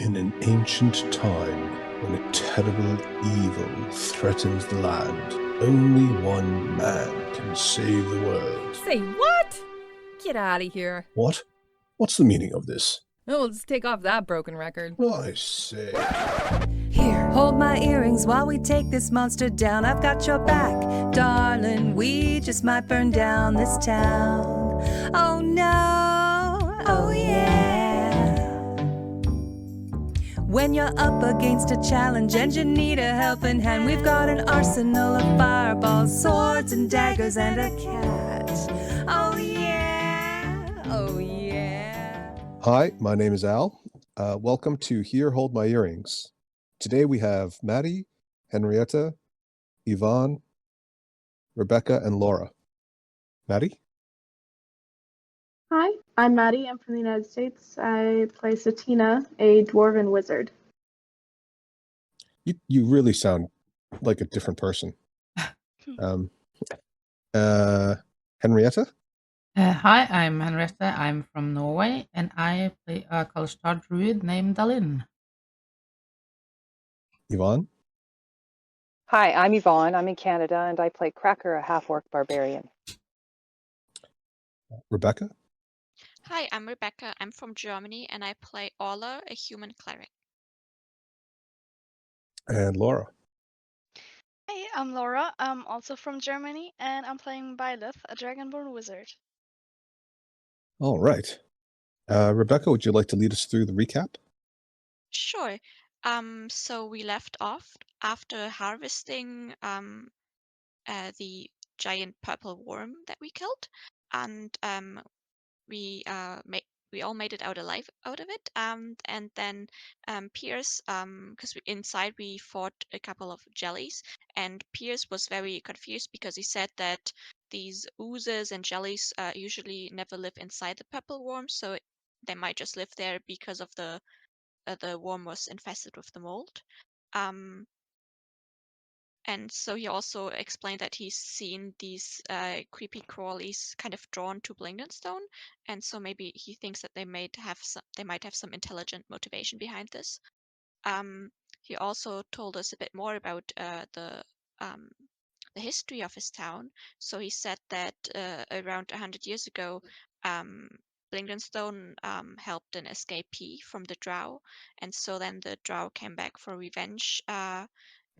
In an ancient time, when a terrible evil threatens the land, only one man can save the world. Say what? Get out of here. What? What's the meaning of this? Oh, let's take off that broken record. I say. Here, hold my earrings while we take this monster down. I've got your back, darling. We just might burn down this town. Oh no, oh yeah. When you're up against a challenge and you need a helping hand, we've got an arsenal of fireballs, swords and daggers, and a cat. Oh yeah, oh yeah. Hi, my name is Al. Welcome to Here Hold My Earrings. Today we have Maddie, Henrietta, Yvonne, Rebecca, and Laura. Maddie? Hi, I'm Maddie. I'm from the United States. I play Satina, a dwarven wizard. You really sound like a different person. Henrietta? Hi, I'm Henriette. I'm from Norway, and I play a Kalstar druid named Dalin. Yvonne? Hi, I'm Yvonne. I'm in Canada, and I play Cracker, a half-orc barbarian. Rebecca? Hi, I'm Rebecca. I'm from Germany, and I play Orla, a human cleric. And Laura? Hey, I'm Laura. I'm also from Germany, and I'm playing Byleth, a Dragonborn wizard. All right. Rebecca, would you like to lead us through the recap? Sure. So we left off after harvesting the giant purple worm that we killed, and we all made it out alive out of it. And then Pierce, because inside we fought a couple of jellies, and Pierce was very confused because he said that these oozes and jellies usually never live inside the purple worm, so they might just live there because of the worm was infested with the mold. And so he also explained that he's seen these creepy crawlies kind of drawn to Blingdenstone, and so maybe he thinks that they might have some intelligent motivation behind this. He also told us a bit more about the history of his town. So he said that around 100 years ago, Blingdenstone helped an escapee from the Drow, and so then the Drow came back for revenge.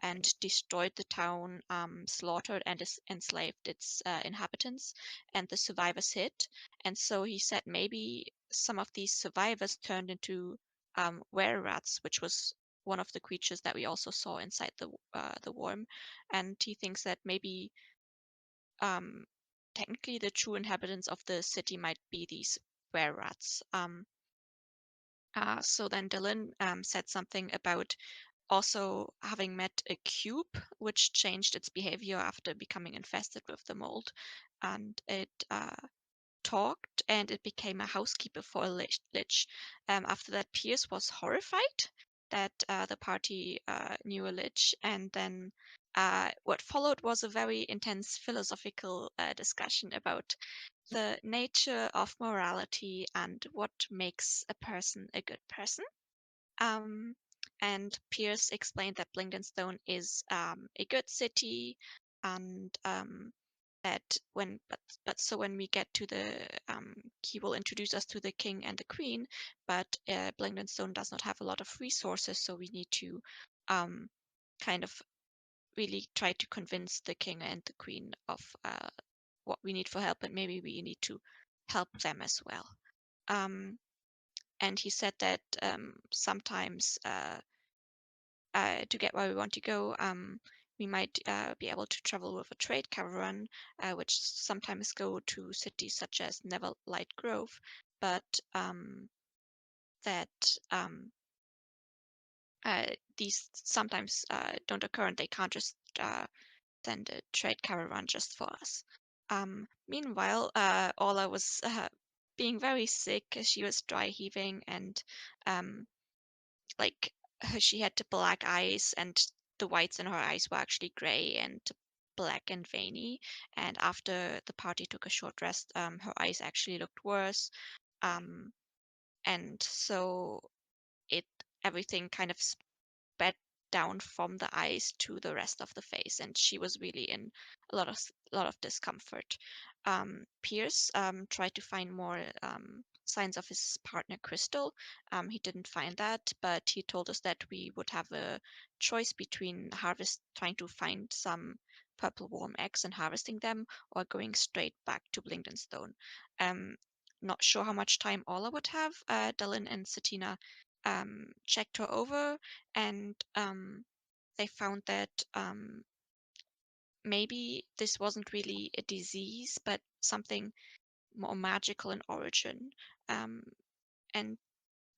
And destroyed the town, slaughtered and enslaved its inhabitants, and the survivors hid. And so he said maybe some of these survivors turned into were-rats, which was one of the creatures that we also saw inside the worm. And he thinks that maybe technically the true inhabitants of the city might be these were-rats. So then Dylan said something about also having met a cube which changed its behavior after becoming infested with the mold, and it talked and it became a housekeeper for a lich. After that, Pierce was horrified that the party knew a lich, and then what followed was a very intense philosophical discussion about the nature of morality and what makes a person a good person. And Pierce explained that Blingdenstone is a good city, and that when we get to the he will introduce us to the king and the queen, but Blingdenstone does not have a lot of resources, so we need to kind of really try to convince the king and the queen of what we need for help, and maybe we need to help them as well. And he said that sometimes to get where we want to go, we might be able to travel with a trade caravan, which sometimes go to cities such as Neverlight Grove, but that these sometimes don't occur, and they can't just send a trade caravan just for us. Meanwhile, Orla was being very sick. She was dry heaving, and like she had the black eyes, and the whites in her eyes were actually gray and black and veiny. And after the party took a short rest, her eyes actually looked worse. And so it everything kind of sped down from the eyes to the rest of the face, and she was really in a lot of discomfort. Pierce tried to find more signs of his partner Crystal. He didn't find that, but he told us that we would have a choice between trying to find some purple worm eggs and harvesting them, or going straight back to Blingdenstone. Not sure how much time Orla would have. Dallin and Satina checked her over, and they found that maybe this wasn't really a disease, but something more magical in origin. And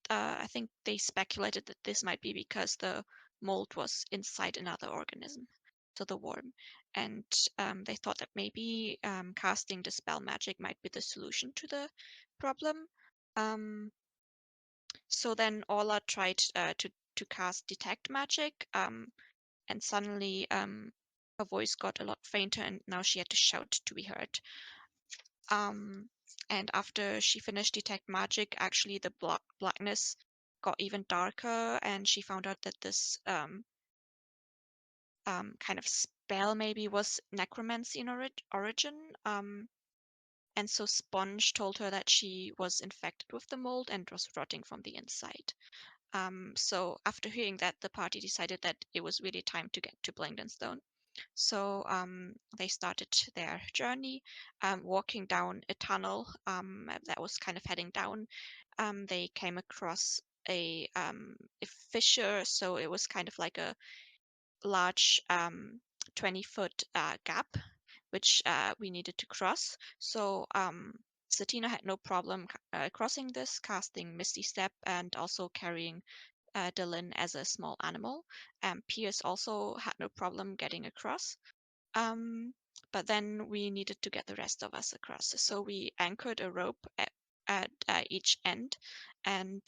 I think they speculated that this might be because the mold was inside another organism, so the worm. And they thought that maybe casting dispel magic might be the solution to the problem. So then Orla tried to cast detect magic, and suddenly her voice got a lot fainter, and now she had to shout to be heard. And after she finished detect magic, actually the blackness got even darker, and she found out that this kind of spell maybe was necromancy in origin. And so Sponge told her that she was infected with the mold and was rotting from the inside. So after hearing that, the party decided that it was really time to get to Blingdenstone. So they started their journey, walking down a tunnel that was kind of heading down. They came across a fissure, so it was kind of like a large 20-foot gap, which we needed to cross. So Satina had no problem crossing this, casting Misty Step and also carrying Dylan as a small animal. Pierce also had no problem getting across. But then we needed to get the rest of us across. So we anchored a rope at each end, and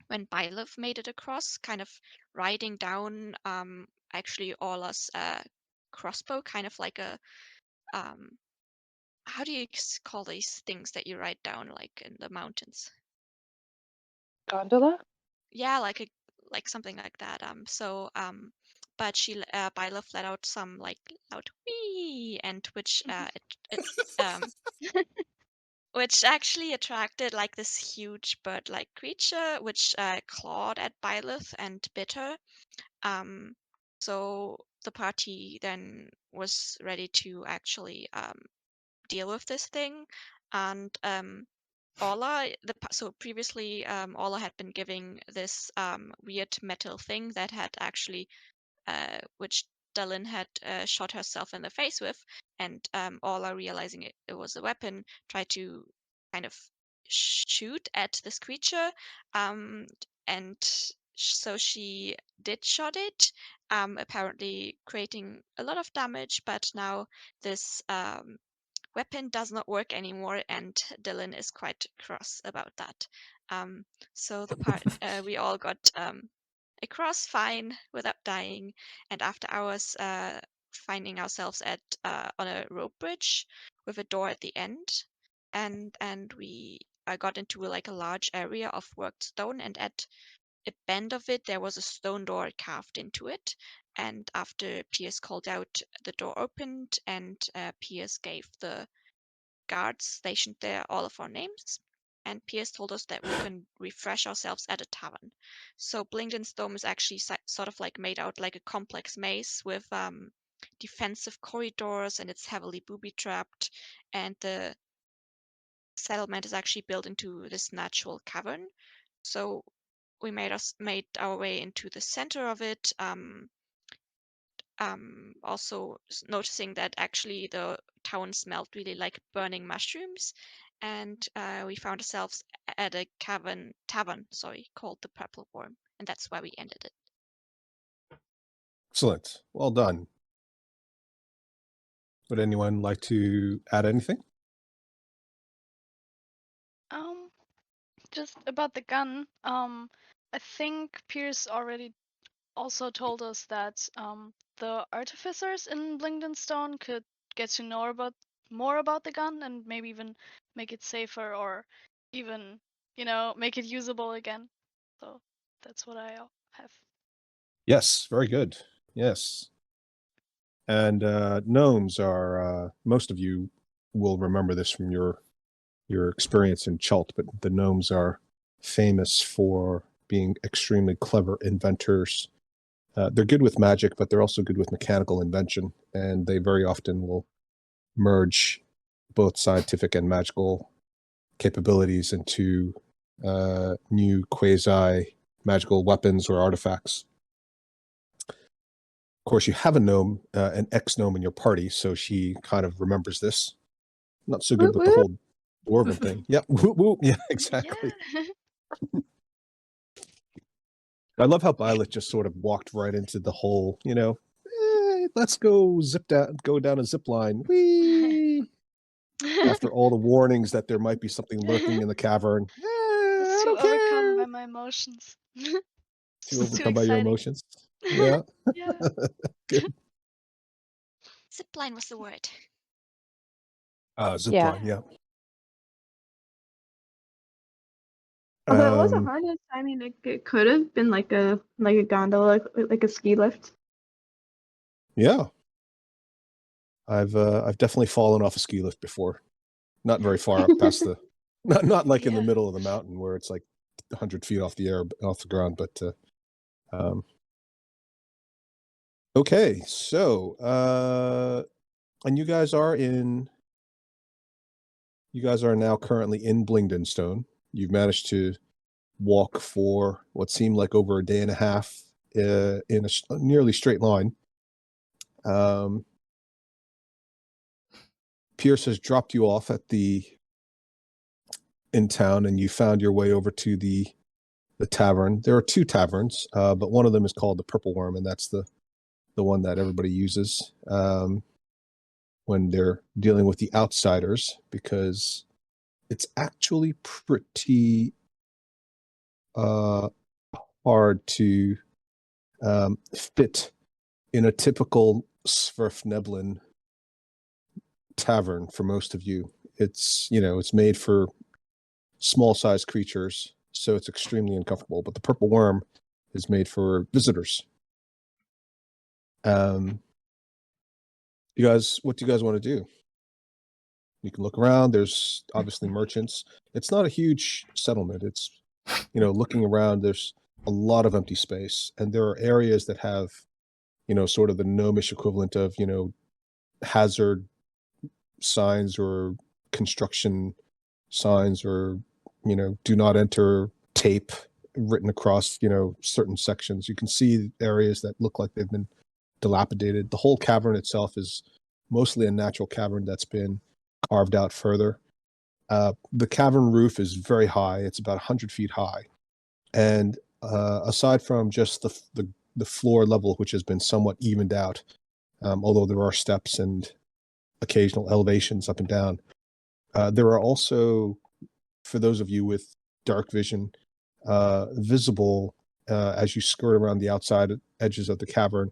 when Byleth made it across, kind of riding down actually Orla's crossbow, kind of like a how do you call these things that you ride down like in the mountains? Gondola? Yeah, like something like that. But Byleth let out some like loud wee, and which actually attracted like this huge bird-like creature, which clawed at Byleth and bit her. So the party then was ready to actually deal with this thing, and so previously Orla had been giving this weird metal thing that had actually which Dallin had shot herself in the face with, and Orla, realizing it was a weapon, tried to kind of shoot at this creature, and so she did shot it, apparently creating a lot of damage, but now this weapon does not work anymore, and Dylan is quite cross about that. So we all got across fine without dying, and after hours finding ourselves at on a rope bridge with a door at the end, and we got into like a large area of worked stone, and at a bend of it there was a stone door carved into it, and after Pierce called out, the door opened, and Pierce gave the guards stationed there all of our names, and Pierce told us that we can refresh ourselves at a tavern. So Blingden's Dome is actually sort of like made out like a complex maze with defensive corridors, and it's heavily booby-trapped, and the settlement is actually built into this natural cavern. So we made our way into the center of it. Also noticing that actually the town smelled really like burning mushrooms, and we found ourselves at a tavern, sorry, called the Purple Worm, and that's where we ended it. Excellent. Well done. Would anyone like to add anything? Just about the gun. I think Pierce already also told us that the artificers in Blingdenstone could get to know more about the gun and maybe even make it safer or even, make it usable again. So That's what I have. Yes, very good. Yes. And gnomes are, most of you will remember this from your experience in Chult, but the gnomes are famous for being extremely clever inventors. They're good with magic, but they're also good with mechanical invention, and they very often will merge both scientific and magical capabilities into new quasi-magical weapons or artifacts. Of course, you have a gnome, an ex-gnome in your party, so she kind of remembers this. Not so good with the whole dwarven thing. Yeah, whoop, whoop. Yeah, exactly. Yeah. I love how Violet just sort of walked right into the whole, let's go down a zip line. Whee! After all the warnings that there might be something lurking in the cavern. I Just too don't care. overcome by my emotions. Too It's just overcome by your exciting. emotions. Yeah. Yeah. Good. Zipline was the word. Zip Yeah. line, yeah. Although it was a harness, I mean, it could have been like a gondola, like a ski lift. Yeah. I've definitely fallen off a ski lift before. Not very far up past the, not like in the Yeah. middle of the mountain where it's like 100 feet off the ground, but okay, so and you guys are now currently in Blingdenstone. You've managed to walk for what seemed like over a day and a half in a nearly straight line. Pierce has dropped you off in town, and you found your way over to the tavern. There are two taverns, but one of them is called the Purple Worm, and that's the one that everybody uses when they're dealing with the outsiders, because it's actually pretty hard to fit in a typical Sverfneblin tavern for most of you. It's made for small sized creatures, so it's extremely uncomfortable. But the Purple Worm is made for visitors. What do you guys want to do? You can look around. There's obviously merchants. It's not a huge settlement. It's, looking around, there's a lot of empty space, and there are areas that have, sort of the gnomish equivalent of, hazard signs or construction signs, or, do not enter tape written across, certain sections. You can see areas that look like they've been dilapidated. The whole cavern itself is mostly a natural cavern that's been carved out further. The cavern roof is very high. It's about 100 feet high. And aside from just the floor level, which has been somewhat evened out, although there are steps and occasional elevations up and down, there are also, for those of you with dark vision, visible as you skirt around the outside edges of the cavern,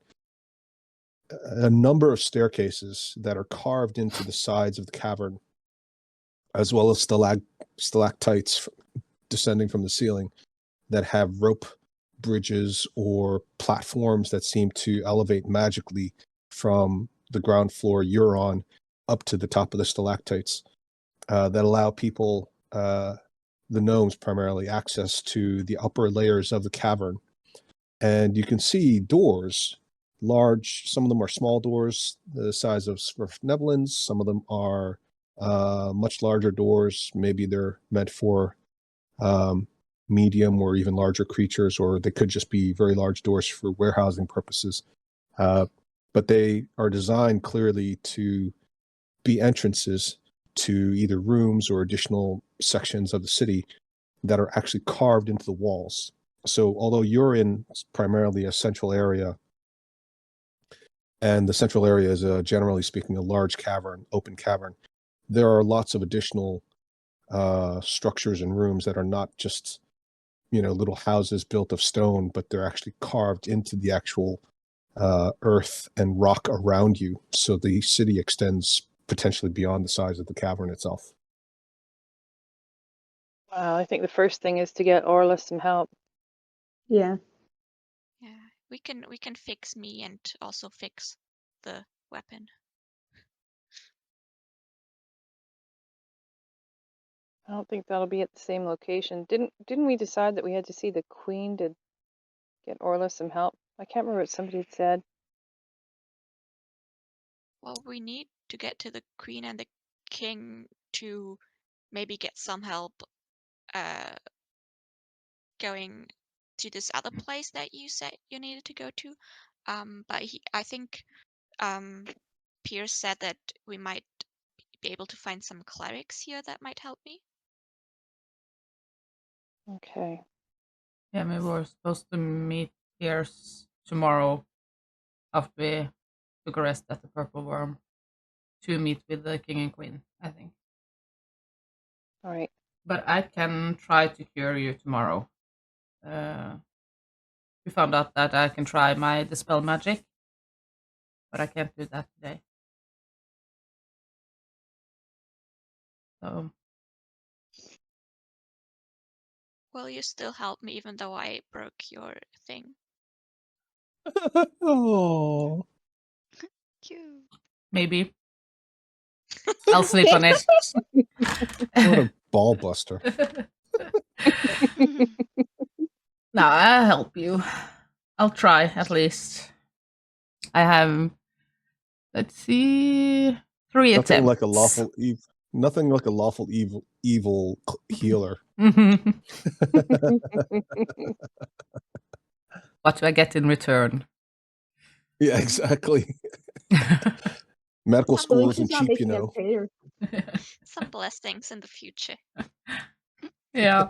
a number of staircases that are carved into the sides of the cavern, as well as stalactites descending from the ceiling that have rope bridges or platforms that seem to elevate magically from the ground floor you're on up to the top of the stalactites, that allow people, the gnomes primarily, access to the upper layers of the cavern. And you can see doors, large, some of them are small doors the size of Sverfneblins, some of them are much larger doors. Maybe they're meant for medium or even larger creatures, or they could just be very large doors for warehousing purposes. But they are designed clearly to be entrances to either rooms or additional sections of the city that are actually carved into the walls. So although you're in primarily a central area, and the central area is, generally speaking, a large cavern, open cavern, there are lots of additional structures and rooms that are not just, little houses built of stone, but they're actually carved into the actual earth and rock around you. So the city extends potentially beyond the size of the cavern itself. Well, I think the first thing is to get Orla some help. Yeah. Yeah, we can fix me and also fix the weapon. I don't think that'll be at the same location. Didn't we decide that we had to see the queen to get Orla some help? I can't remember what somebody had said. Well, we need to get to the queen and the king to maybe get some help going to this other place that you said you needed to go to. But I think Pierce said that we might be able to find some clerics here that might help me. Okay. Yeah, maybe we're supposed to meet Pierce tomorrow after we took a rest at the Purple Worm to meet with the king and queen, I think. All right. But I can try to cure you tomorrow. We found out that I can try my dispel magic, but I can't do that today. So Will you still help me even though I broke your thing? Oh. Cute. maybe I'll sleep on it. What a ball buster. No, I'll help you. I'll try at least. I have, let's see, 3 Nothing attempts. like a lawful nothing like a lawful evil healer. What do I get in return? Yeah, exactly. Medical school isn't cheap, you know. Some blessings in the future. Yeah.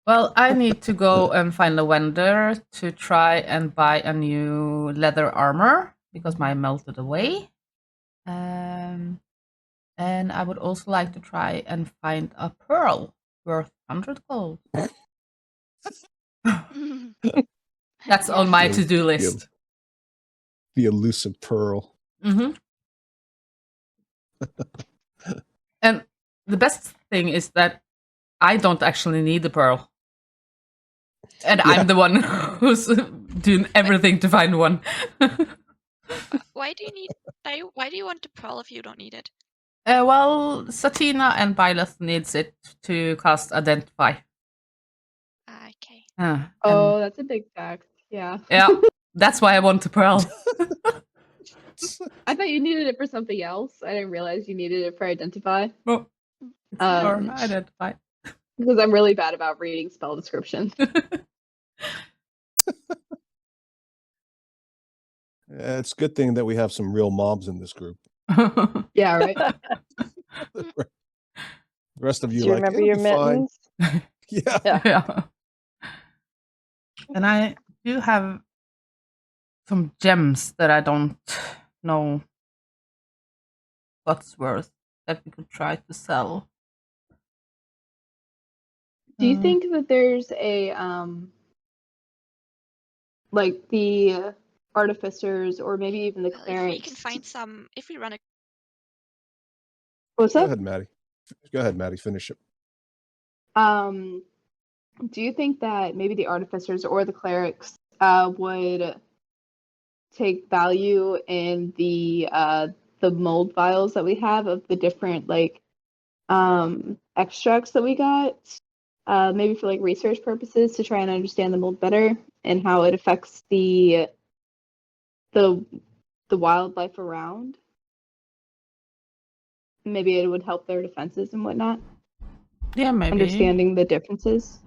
Well, I need to go and find a vendor to try and buy a new leather armor because mine melted away. And I would also like to try and find a pearl worth 100 gold. That's on my The- to-do list. The elusive pearl. Mm-hmm. And the best thing is that I don't actually need the pearl. And Yeah. I'm the one who's doing everything to find one. Why do you want the pearl if you don't need it? Well, Satina and Byleth needs it to cast Identify. Okay. Oh, that's a big fact. Yeah. Yeah, that's why I want the pearl. I thought you needed it for something else. I didn't realize you needed it for Identify. Well, it's for Identify. Because I'm really bad about reading spell descriptions. It's a good thing that we have some real mobs in this group. Yeah, right. The rest of Do you you like, remember "It'll your be fine." mittens? Yeah. Yeah. And I do have some gems that I don't know what's worth that we could try to sell. Do you think that there's a like the artificers or maybe even the Well, if we clerics? can find some, if we run a What's Go up? ahead, Maddie. Go ahead, Maddie. Finish it. Do you think that maybe the artificers or the clerics would take value in the mold vials that we have of the different like extracts that we got? Maybe for like research purposes to try and understand the mold better and how it affects the wildlife around. Maybe it would help their defenses and whatnot. Yeah, maybe. Understanding the differences.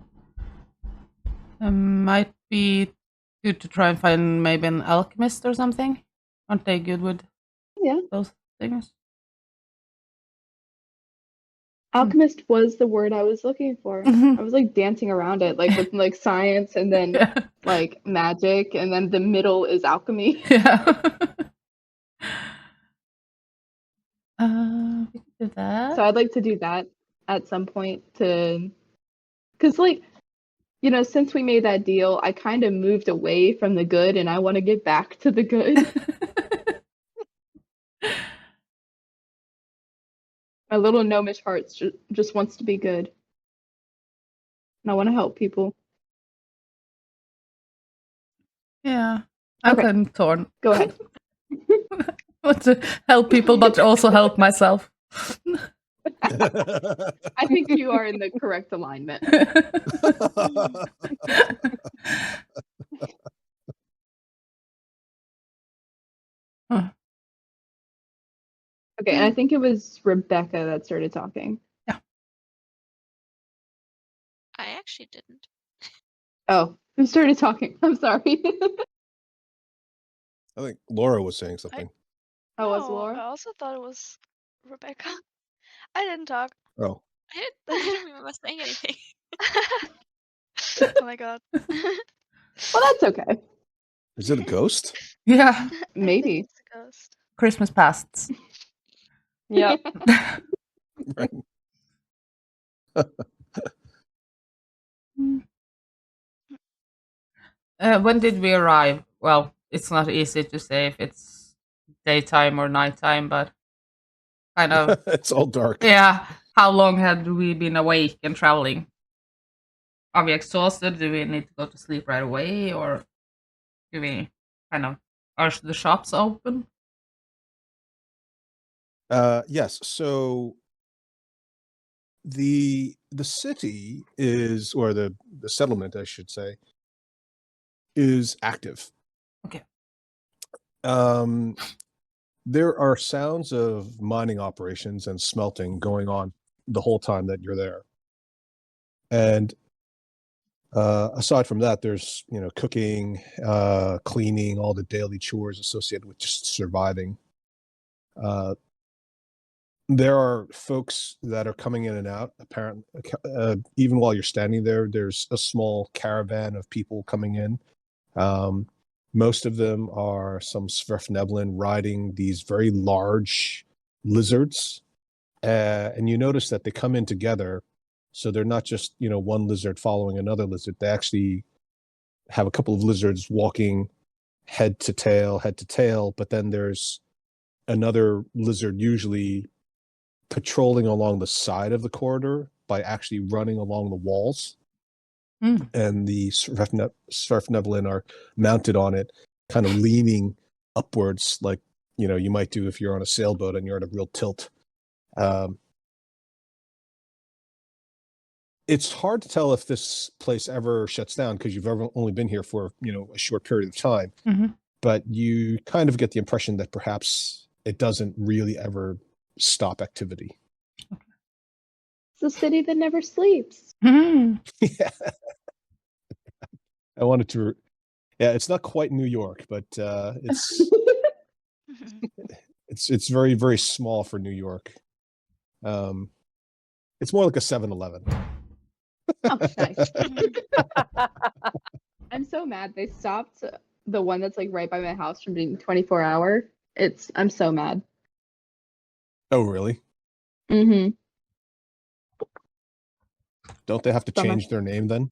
Might be good to try and find maybe an alchemist or something. Aren't they good with those things? Alchemist was the word I was looking for. I was like dancing around it, like with like science and then like magic, and then the middle is alchemy. Yeah. We can do that. So I'd like to do that at some point because like, you know, since we made that deal, I kind of moved away from the good and I want to get back to the good. My little gnomish heart just wants to be good. And I want to help people. Yeah, I Okay. can torn. Go ahead. Want to help people, but also help myself. I think you are in the correct alignment. Huh. Okay, and I think it was Rebecca that started talking. I actually didn't. Oh, who started talking? I'm sorry. I think Laura was saying something. Oh, was No, I Laura? also thought it was Rebecca. I didn't talk. Oh, I don't remember saying anything. Oh my god. Well, that's okay. is it a ghost? Yeah, I think Maybe. it's a ghost. Christmas pasts. Yep. Right. When did we arrive? Well, it's not easy to say if it's daytime or nighttime, but kind of, It's all dark. yeah. How long had we been awake and traveling? Are we exhausted? Do we need to go to sleep right away, or do we kind of are the shops open? Yes. So the city is, or the settlement, I should say, is active. Okay. There are sounds of mining operations and smelting going on the whole time that you're there. And aside from that, there's cooking, cleaning, all the daily chores associated with just surviving. There are folks that are coming in and out. Apparently, even while you're standing there, there's a small caravan of people coming in. Most of them are some Sverfneblin riding these very large lizards, and you notice that they come in together. So they're not just one lizard following another lizard. They actually have a couple of lizards walking head to tail, but then there's another lizard usually patrolling along the side of the corridor by actually running along the walls. And the Sverfneblin are mounted on it, kind of leaning upwards, like you might do if you're on a sailboat and you're at a real tilt. It's hard to tell if this place ever shuts down because you've only been here for a short period of time. But you kind of get the impression that perhaps it doesn't really ever stop activity. It's a city that never sleeps. Yeah. I wanted to. Yeah, it's not quite New York, but it's it's very, very small for New York. It's more like a 7-Eleven. Oh, nice. I'm so mad they stopped the one that's like right by my house from being 24-hour. I'm so mad. Oh, really? Mm-hmm. Don't they have to Bummer. change their name then?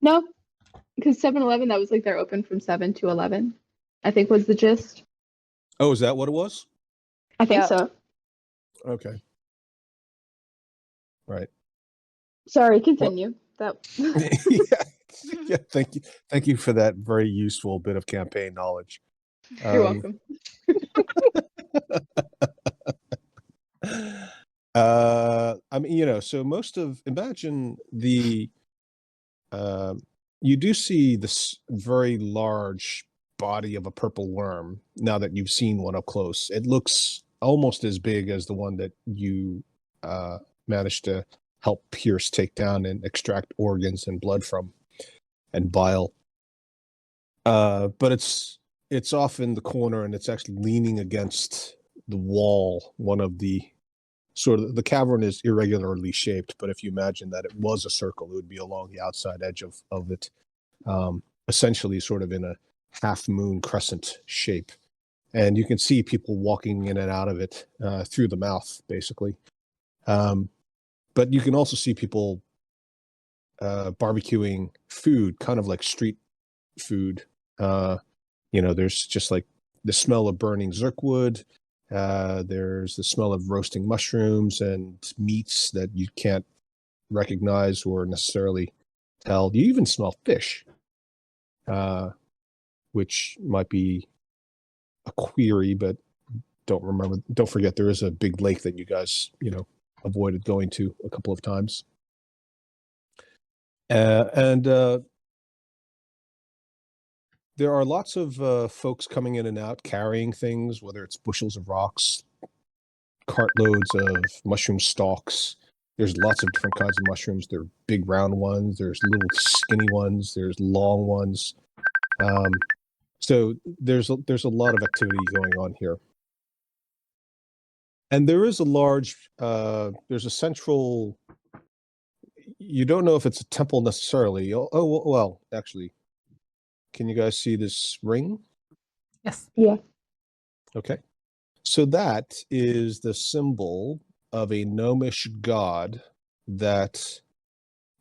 No, because 7-Eleven, that was like they're open from 7 to 11, I think was the gist. Oh, is that what it was? I think Yeah. so. Okay. Right. Sorry, continue. Yeah, thank you for that very useful bit of campaign knowledge. You're welcome. I mean, so imagine you do see this very large body of a purple worm now that you've seen one up close. It looks almost as big as the one that you managed to help Pierce take down and extract organs and blood from and bile. But it's off in the corner and it's actually leaning against the wall. One of the the cavern is irregularly shaped, but if you imagine that it was a circle, it would be along the outside edge of it, essentially sort of in a half moon crescent shape. And you can see people walking in and out of it through the mouth, basically. But you can also see people barbecuing food, kind of like street food. There's just like the smell of burning zirkwood. There's the smell of roasting mushrooms and meats that you can't recognize or necessarily tell. You even smell fish. which might be a query, but don't forget there is a big lake that you guys, avoided going to a couple of times. And there are lots of folks coming in and out carrying things, whether it's bushels of rocks, cartloads of mushroom stalks. There's lots of different kinds of mushrooms. There are big round ones, there's little skinny ones, there's long ones. So there's a lot of activity going on here. And there is there's a central, you don't know if it's a temple necessarily. Oh, well, actually, can you guys see this ring? Yes. Yeah. Okay. So that is the symbol of a gnomish god that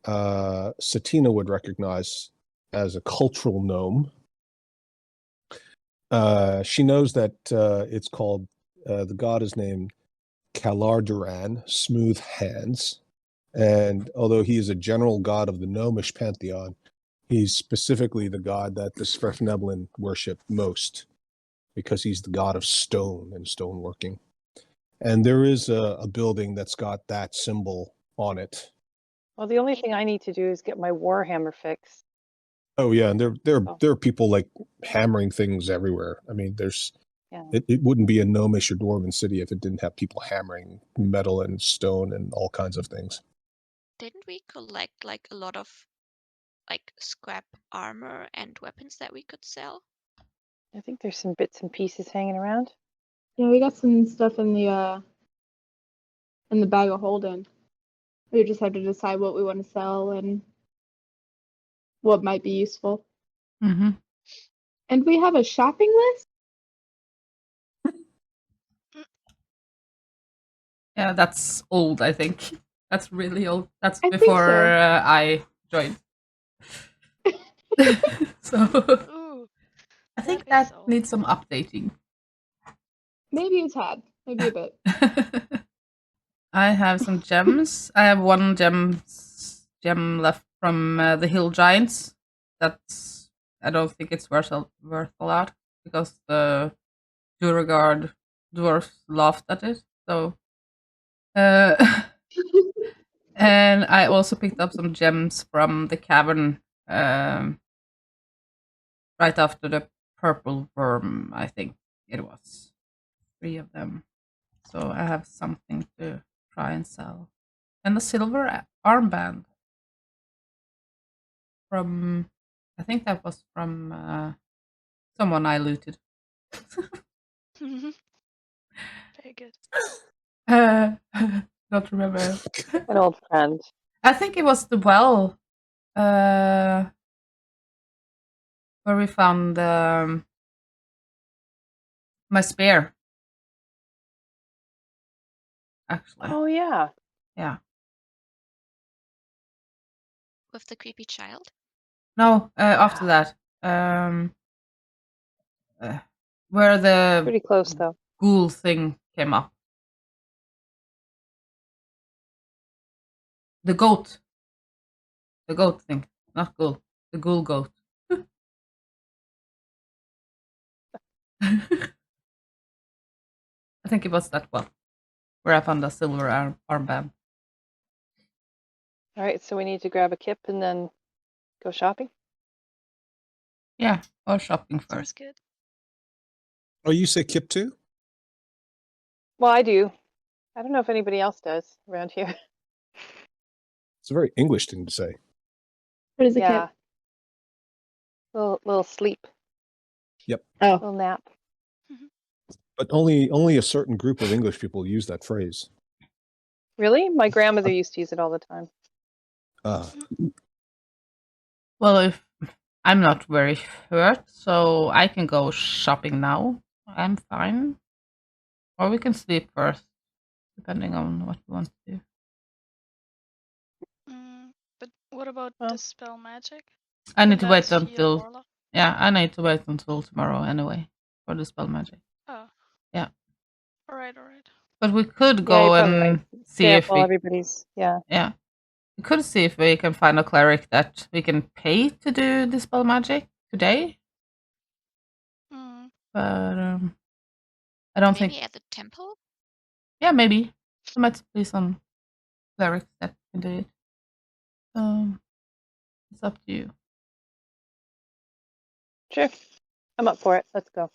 Satina would recognize as a cultural gnome. She knows that it's called, the god is named Kalarduran, Smooth Hands. And although he is a general god of the gnomish pantheon, he's specifically the god that the Sverfneblin worship most, because he's the god of stone and stoneworking. And there is a building that's got that symbol on it. Well, the only thing I need to do is get my Warhammer fixed. Oh yeah, and there are people like hammering things everywhere. I mean, it wouldn't be a gnomish or dwarven city if it didn't have people hammering metal and stone and all kinds of things. Didn't we collect like a lot of like scrap armor and weapons that we could sell? I think there's some bits and pieces hanging around. Yeah, we got some stuff in the bag of holding. We just have to decide what we want to sell and what might be useful. Mm-hmm. And we have a shopping list? Yeah, that's old, I think. That's really old. That's I think before so. I joined. So Ooh, I think that is that old. needs some updating. Maybe a tad. Maybe a bit. I have some gems. I have one gem left from the Hill Giants. I don't think it's worth a lot because the Duragard dwarfs laughed at it. So, and I also picked up some gems from the cavern right after the purple worm. I think it was 3 of them. So I have something to try and sell. And a silver armband from, I think that was from someone I looted. Very good. Don't remember. An old friend. I think it was the well where we found my spear. Actually, Oh yeah. yeah. With the creepy child? No, after that, where the Pretty close though. ghoul thing came up. The goat thing, not ghoul. The ghoul goat. I think it was that one where I found a silver armband. All right, so we need to grab a kip and then go shopping. Yeah, or shopping Sounds first. good. Oh, you say kip too? Well, I do. I don't know if anybody else does around here. It's a very English thing to say. What is a Yeah. kip? Little sleep, Oh, little nap. But only a certain group of English people use that phrase. Really? My grandmother used to use it all the time. Well, if I'm not very hurt, so I can go shopping now. I'm fine. Or we can sleep first, depending on what you want to do. But what about Well- dispel magic? I need to Can wait that heal until Warlock? I need to wait until tomorrow anyway for the spell magic. Oh. Yeah. All right. But we could Yeah, go you're probably and right. see Stay up if while we everybody's we could see if we can find a cleric that we can pay to do the spell magic. today, Mm. but I don't Maybe think. at the temple? Yeah, maybe there might be some clerics that can do it. It's up to you. Sure. I'm up for it. Let's go.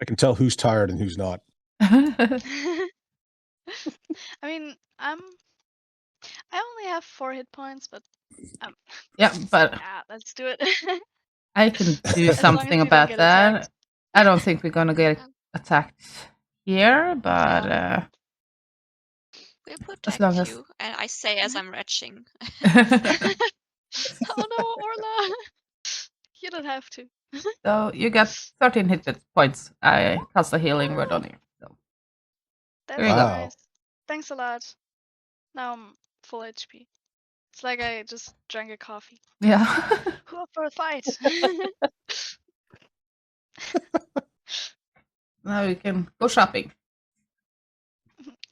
I can tell who's tired and who's not. I mean, I only have 4 hit points, but Yeah, but yeah, let's do it. I can do As long as something we don't about get that. attacked. I don't think we're gonna get Yeah. attacked here, but We'll as long protect as you. And I say as I'm retching. Oh no, Orla! You don't have to. so you get 13 hit points. I cast a healing word on you. So That's there you go. Wow. nice. Thanks a lot. Now I'm full HP. It's like I just drank a coffee. Yeah. Who up for a fight? Now you can go shopping.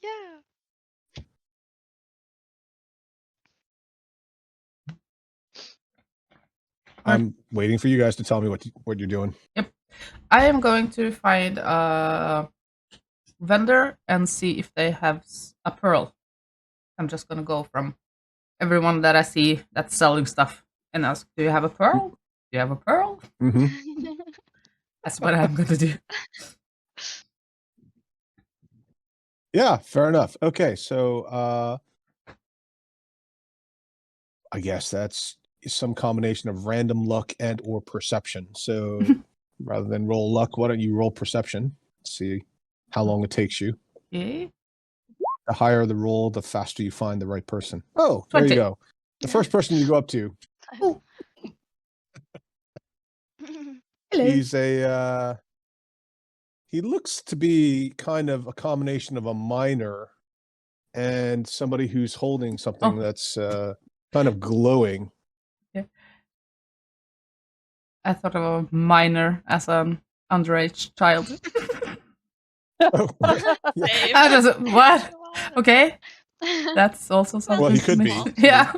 Yeah. I'm waiting for you guys to tell me what you're doing. I am going to find a vendor and see if they have a pearl. I'm just gonna go from everyone that I see that's selling stuff and ask, "Do you have a pearl? Do you have a pearl?" Hmm. That's what I'm gonna do. Yeah, fair enough. Okay, so I guess that's some combination of random luck and or perception. So rather than roll luck, why don't you roll perception? See how long it takes you. Okay. The higher the roll, the faster you find the right person. Oh, there 20. you go. The first person you go up to, Hello. he's he looks to be kind of a combination of a miner and somebody who's holding something Oh. that's kind of glowing. I thought of a minor as an underage child. Oh, yeah. Same. I just what? Okay, that's also something. Well, he to could me. be. Yeah,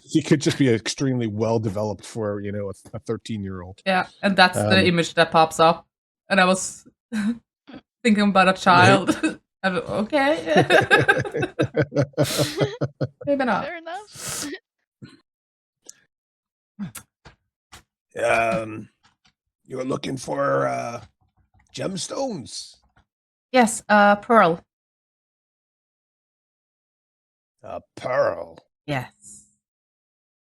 He could just be extremely well developed for a 13-year-old. yeah, and that's the Um, image that pops up. And I was thinking about a child. Okay, maybe not. Fair enough. You're looking for gemstones. Yes, pearl. A pearl. Yes,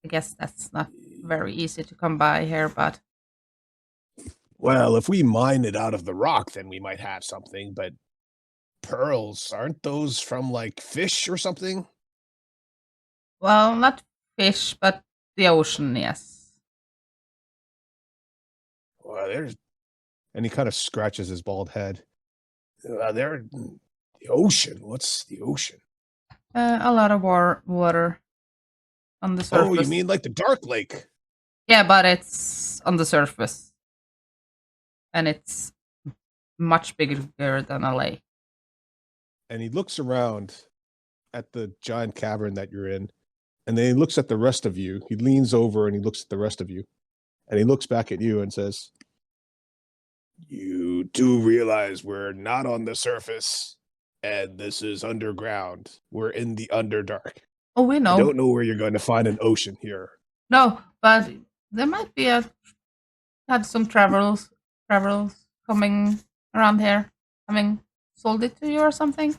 I guess that's not very easy to come by here, but Well, if we mine it out of the rock, then we might have something. But pearls, aren't those from like fish or something? well, not fish, but the ocean. Yes. Well, and he kind of scratches his bald head. They're the ocean. What's the ocean? A lot of water on the surface. Oh, you mean like the Dark Lake? Yeah, but it's on the surface. And it's much bigger than a lake. And he looks around at the giant cavern that you're in, and then he looks at the rest of you. He leans over and he looks at the rest of you, and he looks back at you and says, "You do realize we're not on the surface, and this is underground. We're in the Underdark. Oh, we know. I don't know where you're going to find an ocean here." No, but there might be had some travelers coming around here, having sold it to you or something.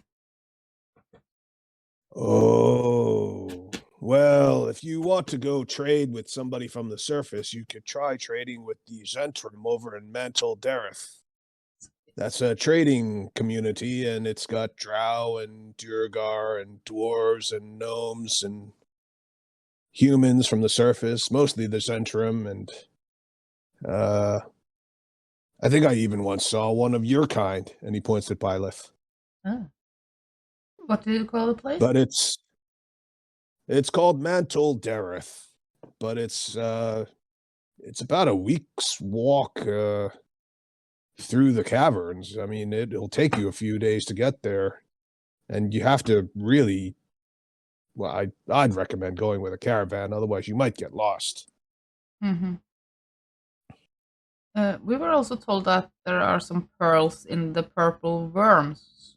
Oh, well, if you want to go trade with somebody from the surface, you could try trading with the Zentrum over in Mantle Dareth. That's a trading community, and it's got drow and Duergar and dwarves and gnomes and humans from the surface, mostly the Zentrum, and I think I even once saw one of your kind, and he points at Byleth. Oh. What do you call the place? But it's called Mantle Dareth, but it's about a week's walk through the caverns. I mean, it'll take you a few days to get there, and you have to really. Well, I'd recommend going with a caravan, otherwise you might get lost. Mm-hmm. We were also told that there are some pearls in the purple worms.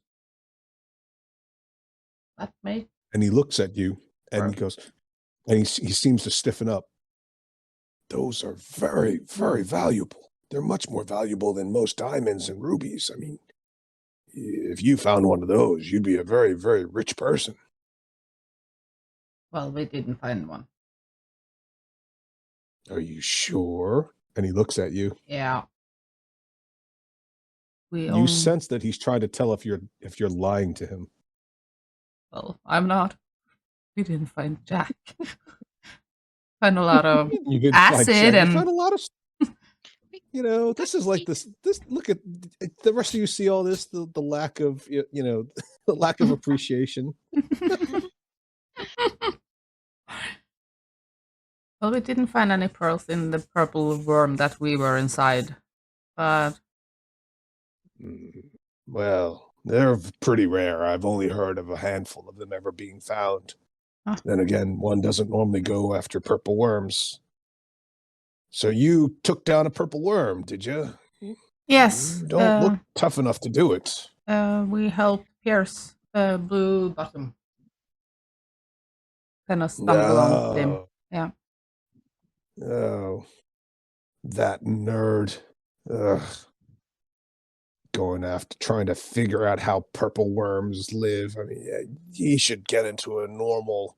That may And he looks at you and he work. goes, and he seems to stiffen up. Those are very, very valuable. They're much more valuable than most diamonds and rubies. I mean, if you found one of those, you'd be a very, very rich person. Well, we didn't find one. Are you sure? And he looks at you. Yeah. We You own. sense that he's trying to tell if you're lying to him. Well, I'm not. We didn't find Jack. Find a lot of You did acid You and find a lot of. You know, this is like this. Look at the rest of you. See all this. The lack of the lack of appreciation. Well, we didn't find any pearls in the purple worm that we were inside, but Well, they're pretty rare. I've only heard of a handful of them ever being found. Huh. Then again, one doesn't normally go after purple worms. So you took down a purple worm, did you? yes, You don't look tough enough to do it. we helped Pierce, Blue Bottom. Kind of stumble on him. No. Yeah. Oh, that nerd. Ugh. Going after trying to figure out how purple worms live. I mean, he should get into a normal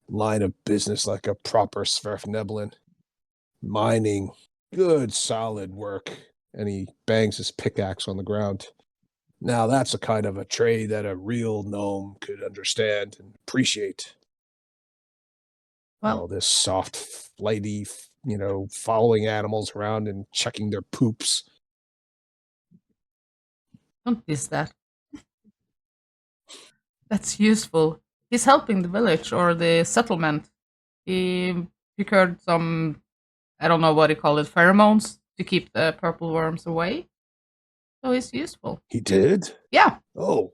line of business like a proper Sverfneblin. Mining, good solid work. And he bangs his pickaxe on the ground. Now that's a kind of a trade that a real gnome could understand and appreciate. Well, All this soft, flighty, following animals around and checking their poops. don't miss that. That's useful. He's helping the village or the settlement. He procured some, I don't know what he called it, pheromones to keep the purple worms away. So it's useful. He did? Yeah. Oh.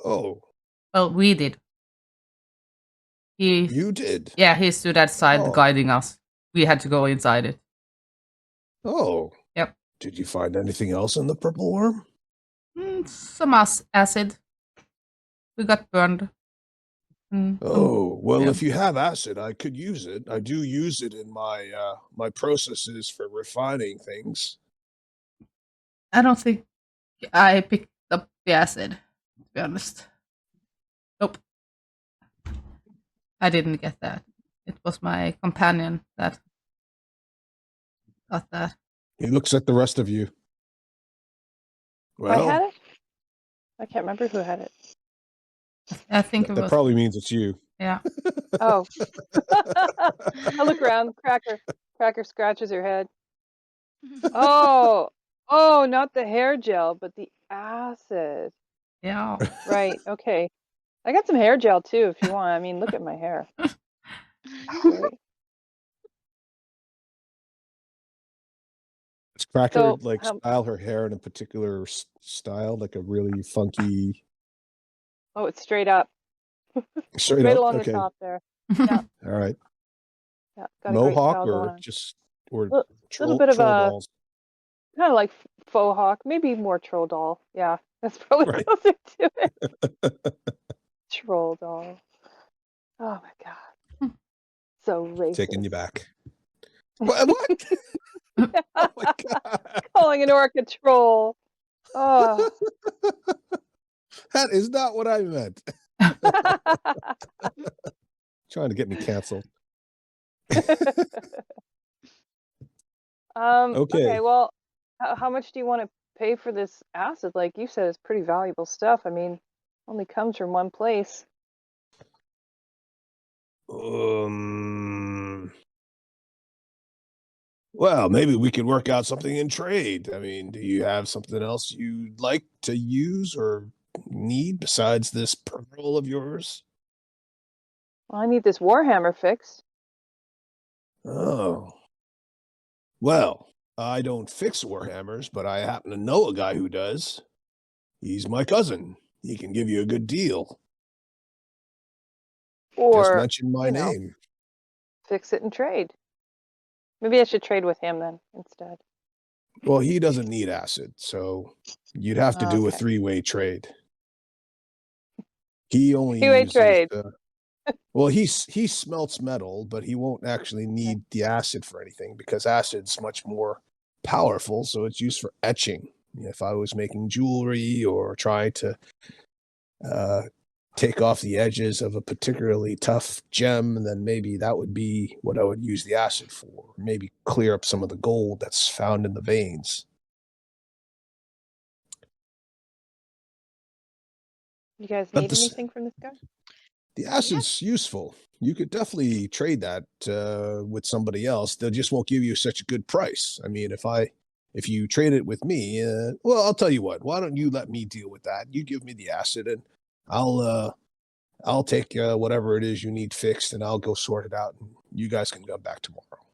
Well, we did. You did? Yeah, he stood outside Oh. guiding us. We had to go inside it. Oh. Yep. Did you find anything else in the purple worm? Some acid. We got burned. Oh, well, yeah. if you have acid, I could use it. I do use it in my my processes for refining things. I don't think I picked up the acid, to be honest. Nope. I didn't get that. It was my companion that got that. He looks at the rest of you. Well, I had it? I can't remember who had it. I think it that was. probably means it's you. Yeah. Oh. I look around. Cracker scratches her head. Oh, not the hair gel, but the acid. Yeah. Right. Okay. I got some hair gel too, if you want. I mean, look at my hair. Right. Does Cracker So, style her hair in a particular style, like a really funky? oh, it's straight up, Straight straight up? along Okay. the top there. All right. Yeah, got a great Mohawk style going or on. just or Little troll, bit of troll a dolls? kind of like faux hawk, maybe more troll doll. Yeah, that's probably Right. closer to it. Troll doll. Oh my god, so racist. Taking you back. What? Oh my god. Calling an orc a troll. Oh. That is not what I meant. Trying to get me canceled. Okay. Okay, well, how much do you want to pay for this acid? Like you said, it's pretty valuable stuff. I mean, only comes from one place. Well, maybe we could work out something in trade. I mean, do you have something else you'd like to use or need besides this pearl of yours? Well, I need this Warhammer fixed. Oh. Well, I don't fix Warhammers, but I happen to know a guy who does. He's my cousin. He can give you a good deal. Just Or mention my you know. name. fix it and trade. Maybe I should trade with him then instead. Well, he doesn't need acid, so you'd have to do a Okay. three-way trade. He only Two-way uses, trade. well, he smelts metal, but he won't actually need the acid for anything because acid's much more powerful, so it's used for etching. If I was making jewelry or trying to take off the edges of a particularly tough gem, then maybe that would be what I would use the acid for. Maybe clear up some of the gold that's found in the veins. You guys But need this- anything from this guy? The acid's useful. You could definitely trade that with somebody else. They just won't give you such a good price. I mean, if you trade it with me, well, I'll tell you what. Why don't you let me deal with that? You give me the acid, and I'll take whatever it is you need fixed, and I'll go sort it out, and you guys can come back tomorrow.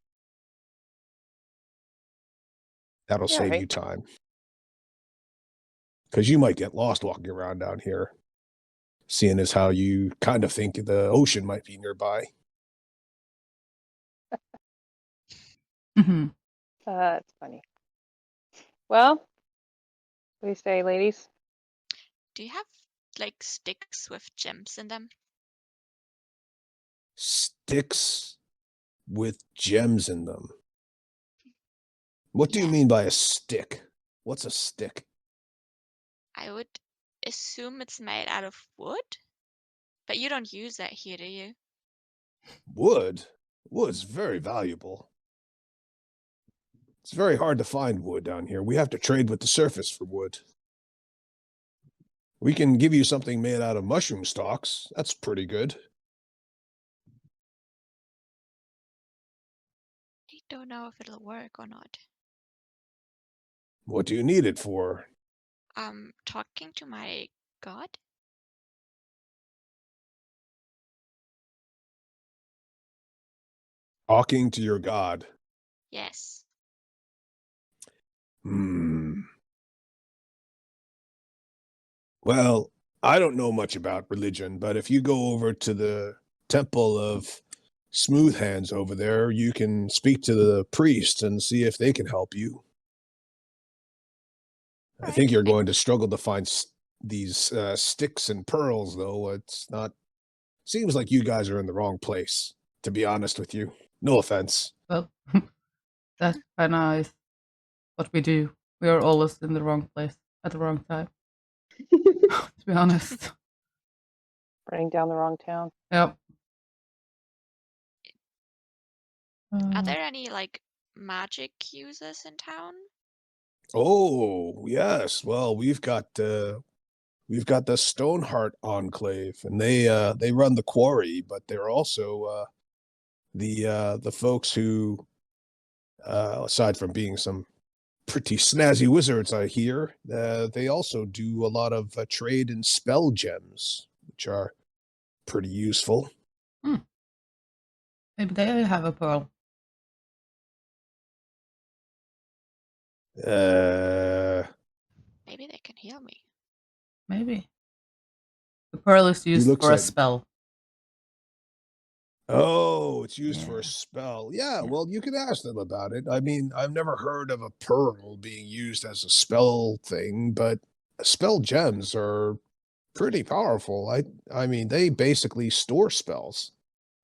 That'll Yeah, save right. you time. Because you might get lost walking around down here, seeing as how you kind of think the ocean might be nearby. Mhm. That's funny. Well, what do you say, ladies? Do you have like sticks with gems in them? Sticks with gems in them. What do you Yeah. mean by a stick? What's a stick? I would assume it's made out of wood, but you don't use that here, do you? Wood? Wood's very valuable. It's very hard to find wood down here. We have to trade with the surface for wood. We can give you something made out of mushroom stalks. That's pretty good. I don't know if it'll work or not. What do you need it for? Talking to my god? Talking to your god. Yes. Well, I don't know much about religion, but if you go over to the temple of Smooth Hands over there, you can speak to the priest and see if they can help you. I think you're going to struggle to find these sticks and pearls, though. It's not. Seems like you guys are in the wrong place, to be honest with you. No offense. Well, that kind of is what we do. We are always in the wrong place at the wrong time. To be honest. Burning down the wrong town. Yep. Are there any like magic users in town? Oh yes. Well, we've got the Stoneheart Enclave, and they run the quarry, but they're also the folks who, aside from being some pretty snazzy wizards, I hear, they also do a lot of trade in spell gems, which are pretty useful. Maybe they have a pearl. Maybe they can heal me. Maybe. The pearl is used looks for a like- spell. Oh, it's used for Yeah. a spell. Yeah, Yeah. well, you could ask them about it. I mean, I've never heard of a pearl being used as a spell thing, but spell gems are pretty powerful. I mean, they basically store spells.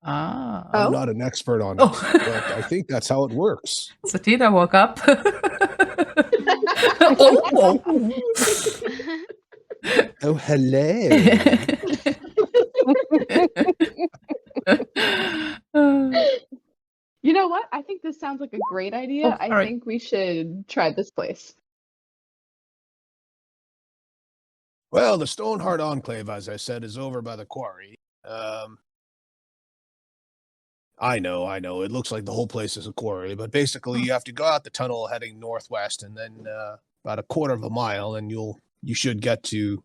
Ah. I'm Oh. not an expert on it, Oh. but I think that's how it works. Satina woke up. Oh. Oh, hello. You know what? I think this sounds like a great idea. Oh, I sorry. think we should try this place. Well, the Stoneheart Enclave, as I said, is over by the quarry. I know. It looks like the whole place is a quarry, but basically you have to go out the tunnel heading northwest, and then about a quarter of a mile, and you should get to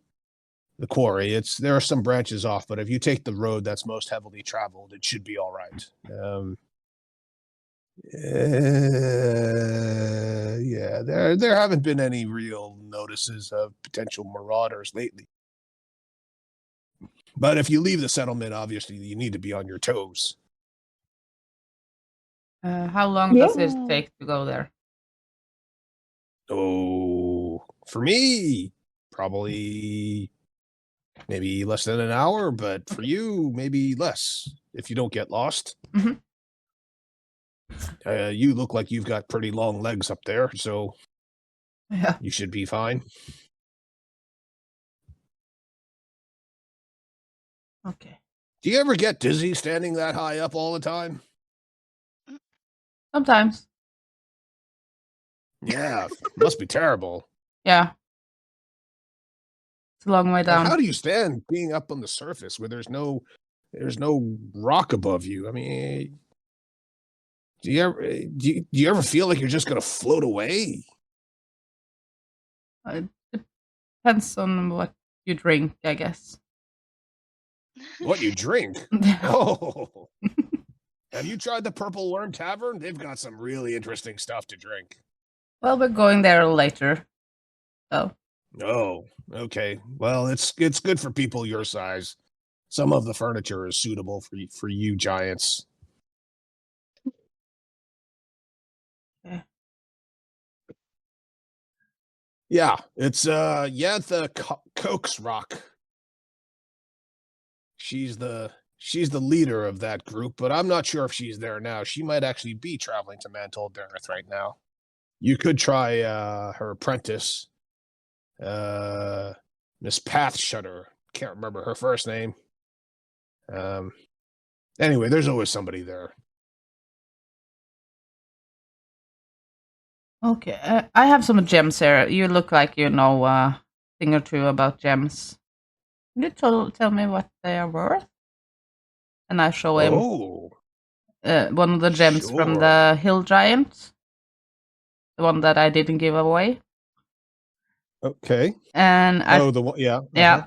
the quarry. There are some branches off, but if you take the road that's most heavily traveled, it should be all right. Yeah, there haven't been any real notices of potential marauders lately. But if you leave the settlement, obviously you need to be on your toes. How long does it Yeah. take to go there? Oh, for me, probably maybe less than an hour, but for you, maybe less if you don't get lost. Mhm. You look like you've got pretty long legs up there, so Yeah. you should be fine. Okay. Do you ever get dizzy standing that high up all the time? Sometimes. Yeah, must be terrible. Yeah. It's a long way And down. how do you stand being up on the surface where there's no rock above you? I mean, do you ever feel like you're just gonna float away? It depends on what you drink, I guess. What you drink? Oh, have you tried the Purple Worm Tavern? They've got some really interesting stuff to drink. Well, we're going there later. So, Oh, okay. Well, it's good for people your size. Some of the furniture is suitable for you giants. Okay. Yeah, it's Yantha Cokes Rock. She's the leader of that group, but I'm not sure if she's there now. She might actually be traveling to Mantol Dareth right now. You could try her apprentice, Miss Pathshutter. Can't remember her first name. Anyway, there's always somebody there. Okay. I have some gems here. You look like you know a thing or two about gems. Can you tell me what they are worth? And I show him Oh, one of the gems from sure. the Hill Giant. The one that I didn't give away. Okay. And the one, yeah. yeah.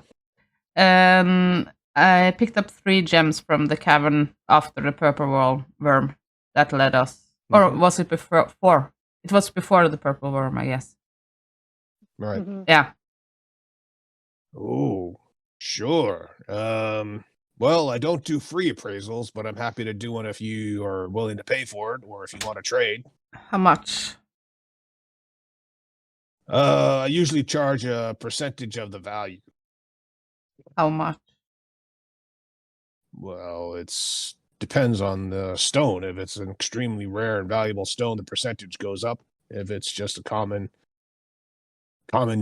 And I picked up 3 gems from the cavern after the purple worm that led us. Or Mhm. was it before? It was before the purple worm, I guess. Right. Mhm. Yeah. Oh, sure. Well, I don't do free appraisals, but I'm happy to do one if you are willing to pay for it, or if you want to trade. How much? I usually charge a percentage of the value. How much? Well, it's depends on the stone. If it's an extremely rare and valuable stone, the percentage goes up. If it's just a common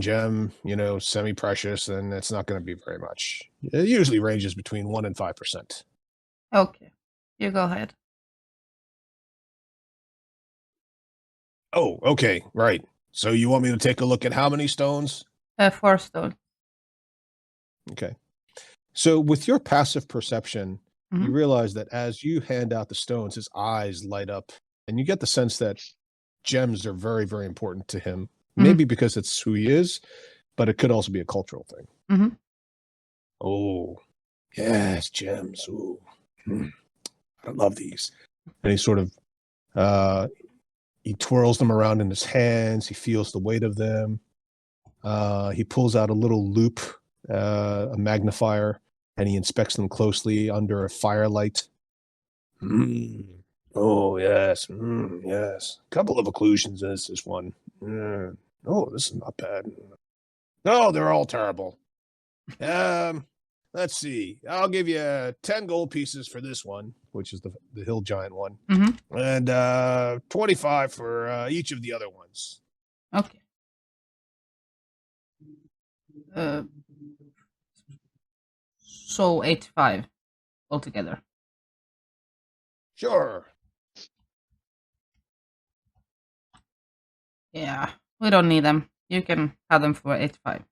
gem, semi-precious, then it's not going to be very much. It usually ranges between 1% and 5%. Okay. You go ahead. Oh, okay, right. So you want me to take a look at how many stones? 4 stones. Okay. So with your passive perception, you Mhm. realize that as you hand out the stones, his eyes light up, and you get the sense that gems are very, very important to him. Mhm. Maybe because it's who he is, but it could also be a cultural thing. Mhm. Oh, yes, gems. Ooh. I love these. And he sort of he twirls them around in his hands. He feels the weight of them. He pulls out a little loop, a magnifier, and he inspects them closely under a firelight. Oh, yes. Yes. A couple of occlusions in this one. Oh, this is not bad. No, they're all terrible. Let's see. I'll give you 10 gold pieces for this one, which is the Hill Giant one, Mhm. and 25 for each of the other ones. Okay. So 85 altogether. Sure. Yeah, we don't need them. You can have them for 85.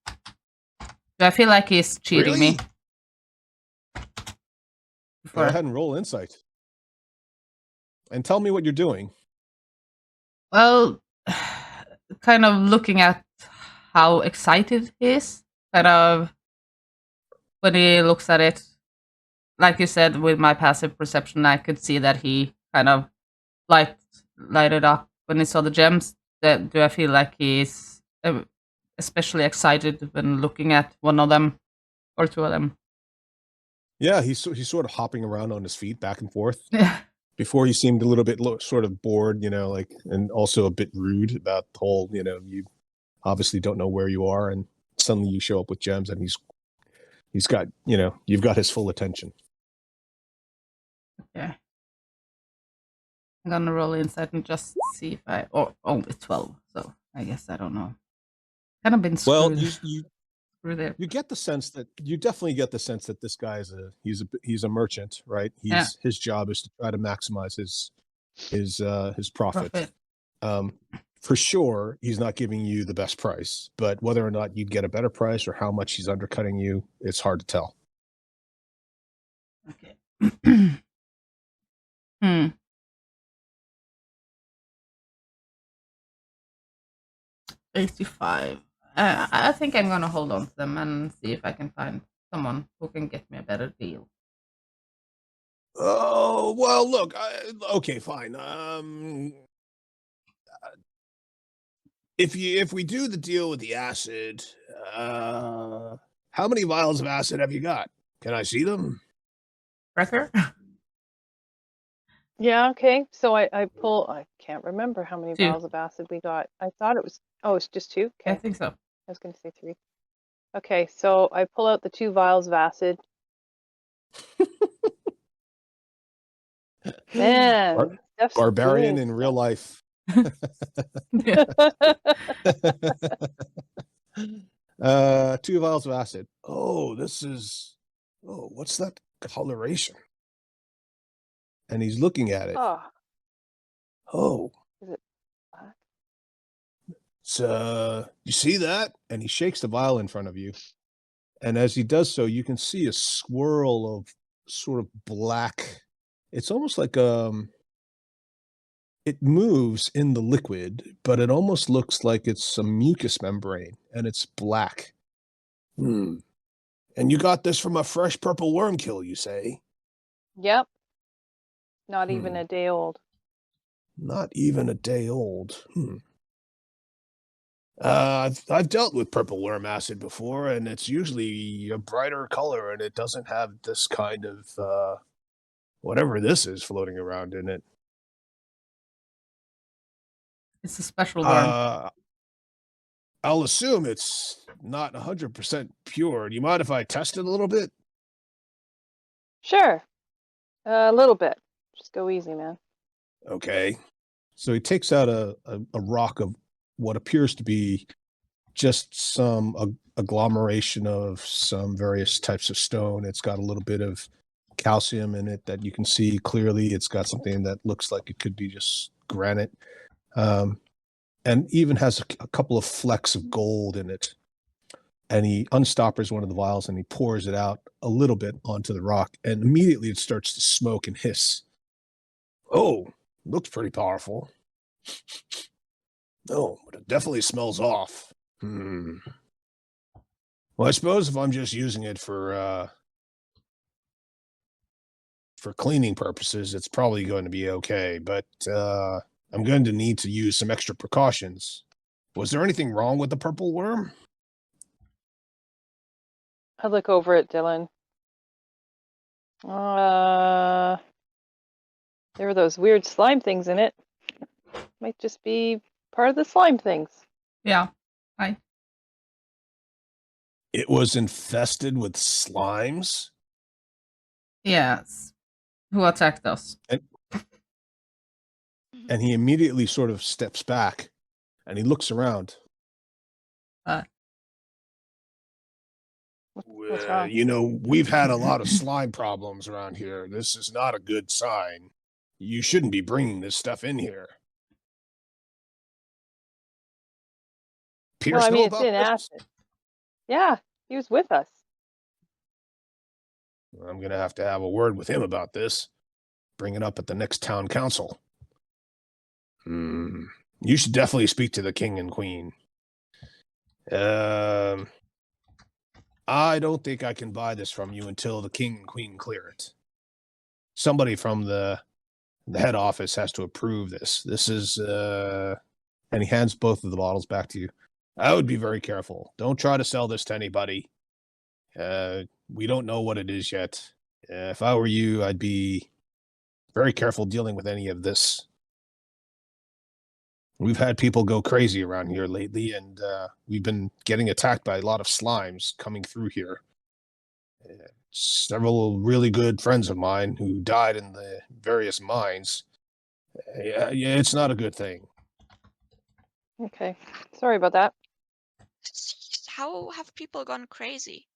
Do I feel like he's cheating me? Go Before. ahead and roll insight. And tell me what you're doing. Well, kind of looking at how excited he is. Kind of when he looks at it, like you said, with my passive perception, I could see that he kind of lighted up when he saw the gems. Do I feel like he's especially excited when looking at one of them or 2 of them? Yeah, he's sort of hopping around on his feet back and forth. Before, you seemed a little bit sort of bored, like, and also a bit rude about the whole, you obviously don't know where you are, and suddenly you show up with gems, and he's got, you've got his full attention. Okay. I'm gonna roll insight and just see if or only 12, so I guess I don't know. Kind of been screwed. Well, there. you get the sense that you definitely get the sense that this guy is he's a merchant, right? His job is to try to maximize his profit. For sure, he's not giving you the best price, but whether or not you'd get a better price or how much he's undercutting you, it's hard to tell. Okay. 85. I think I'm gonna hold on to them and see if I can find someone who can get me a better deal. Oh, well, look, okay, fine. If we do the deal with the acid, how many vials of acid have you got? Can I see them? Wrecker? Yeah, okay. So I can't remember how many 2. vials of acid we got. I thought it was, it's just 2? I Okay. think so. I was going to say 3. Okay, so I pull out the 2 vials of acid. Man, Steph's Barbarian doing in real life. 2 vials of acid. Oh, what's that coloration? And he's looking at it. Oh. Is it black? So, you see that? And he shakes the vial in front of you. And as he does so, you can see a swirl of sort of black. It's almost like it moves in the liquid, but it almost looks like it's some mucus membrane, and it's black. And you got this from a fresh purple worm kill, you say? Yep. Not even a day old. Not even a day old. I've dealt with purple worm acid before, and it's usually a brighter color, and it doesn't have this kind of whatever this is floating around in it. It's a special worm. I'll assume it's not 100% pure. Do you mind if I test it a little bit? Sure. A little bit. Just go easy, man. Okay. So he takes out a rock of what appears to be just some agglomeration of some various types of stone. It's got a little bit of calcium in it that you can see clearly. It's got something that looks like it could be just granite. And even has a couple of flecks of gold in it. And he unstoppers one of the vials and he pours it out a little bit onto the rock, and immediately it starts to smoke and hiss. Oh, looks pretty powerful. No, but it definitely smells off. Well, I suppose if I'm just using it for cleaning purposes, it's probably going to be okay, but I'm going to need to use some extra precautions. Was there anything wrong with the purple worm? I look over at Dylan. There were those weird slime things in it. Might just be part of the slime things. Yeah. Hi. It was infested with slimes? Yes. Who attacked us? And he immediately sort of steps back and he looks around. What's wrong? We've had a lot of slime problems around here. This is not a good sign. You shouldn't be bringing this stuff in here. Pierce, know It's about in this? acid. Yeah, he was with us. I'm going to have a word with him about this. Bring it up at the next town council. You should definitely speak to the king and queen. I don't think I can buy this from you until the king and queen clear it. Somebody from the head office has to approve this. This is, and he hands both of the bottles back to you. I would be very careful. Don't try to sell this to anybody. We don't know what it is yet. If I were you, I'd be very careful dealing with any of this. We've had people go crazy around here lately, and we've been getting attacked by a lot of slimes coming through here. Several really good friends of mine who died in the various mines. Yeah, it's not a good thing. Okay. Sorry about that. How have people gone crazy?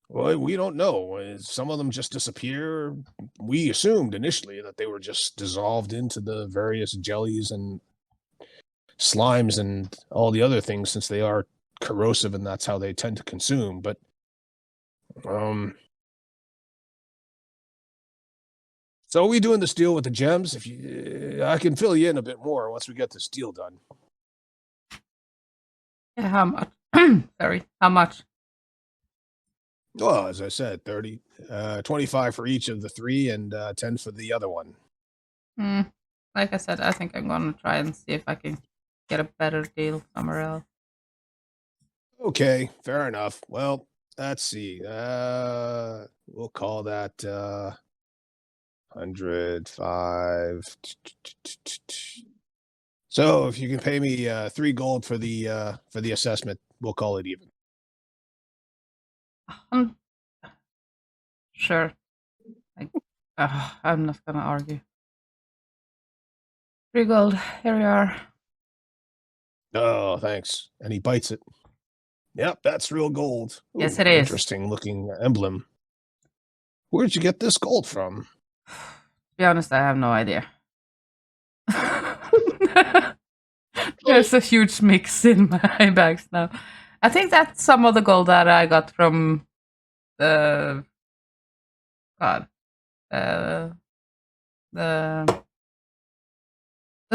Well, we don't know. Some of them just disappear. We assumed initially that they were just dissolved into the various jellies and slimes and all the other things, since they are corrosive and that's how they tend to consume. But so are we doing this deal with the gems? If you, I can fill you in a bit more once we get this deal done. Yeah, how much? Sorry, how much? Well, as I said, 30, 25 for each of the three, and 10 for the other one. Like I said, I think I'm gonna try and see if I can get a better deal somewhere else. Okay, fair enough. Well, let's see. We'll call that 105. So if you can pay me 3 gold for the assessment, we'll call it even. Sure. I'm not gonna argue. 3 gold. Here we are. Oh, thanks. And he bites it. Yep, that's real gold. Yes, Ooh, it is. Interesting looking emblem. Where'd you get this gold from? To be honest, I have no idea. There's a huge mix in my bags now. I think that's some of the gold that I got from the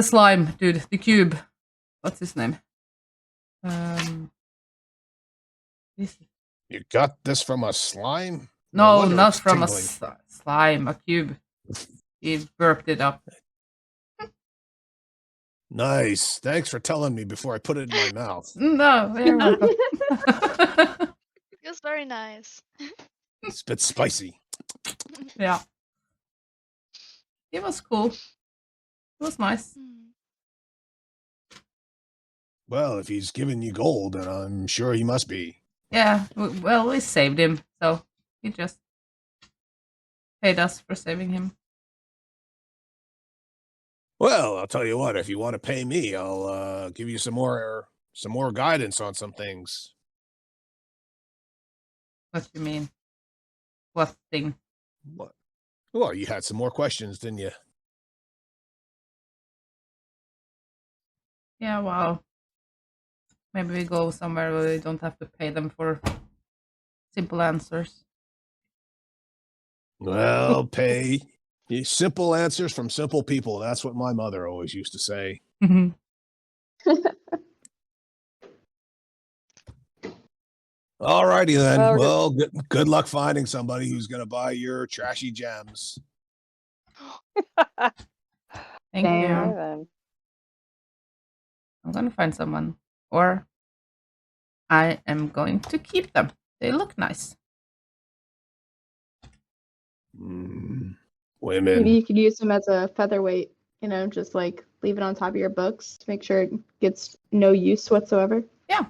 slime dude, the cube. What's his name? You got this from a slime? No, wonder not it's from a tingling. slime, a cube. He burped it up. Nice. Thanks for telling me before I put it in my mouth. No, you're welcome. It was very nice. It's a bit spicy. Yeah. It was cool. It was nice. Well, if he's giving you gold, then I'm sure he must be. Yeah, well, we saved him, so he just paid us for saving him. Well, I'll tell you what, if you want to pay me, I'll give you some more guidance on some things. What do you mean? What thing? What? Well, you had some more questions, didn't you? Yeah, well, maybe we go somewhere where we don't have to pay them for simple answers. Well, pay simple answers from simple people. That's what my mother always used to say. All righty then. Well, good luck finding somebody who's going to buy your trashy gems. Thank you. Then. I'm going to find someone, or I am going to keep them. They look nice. Women. Maybe you could use them as a featherweight, just like leave it on top of your books to make sure it gets no use whatsoever. Yeah.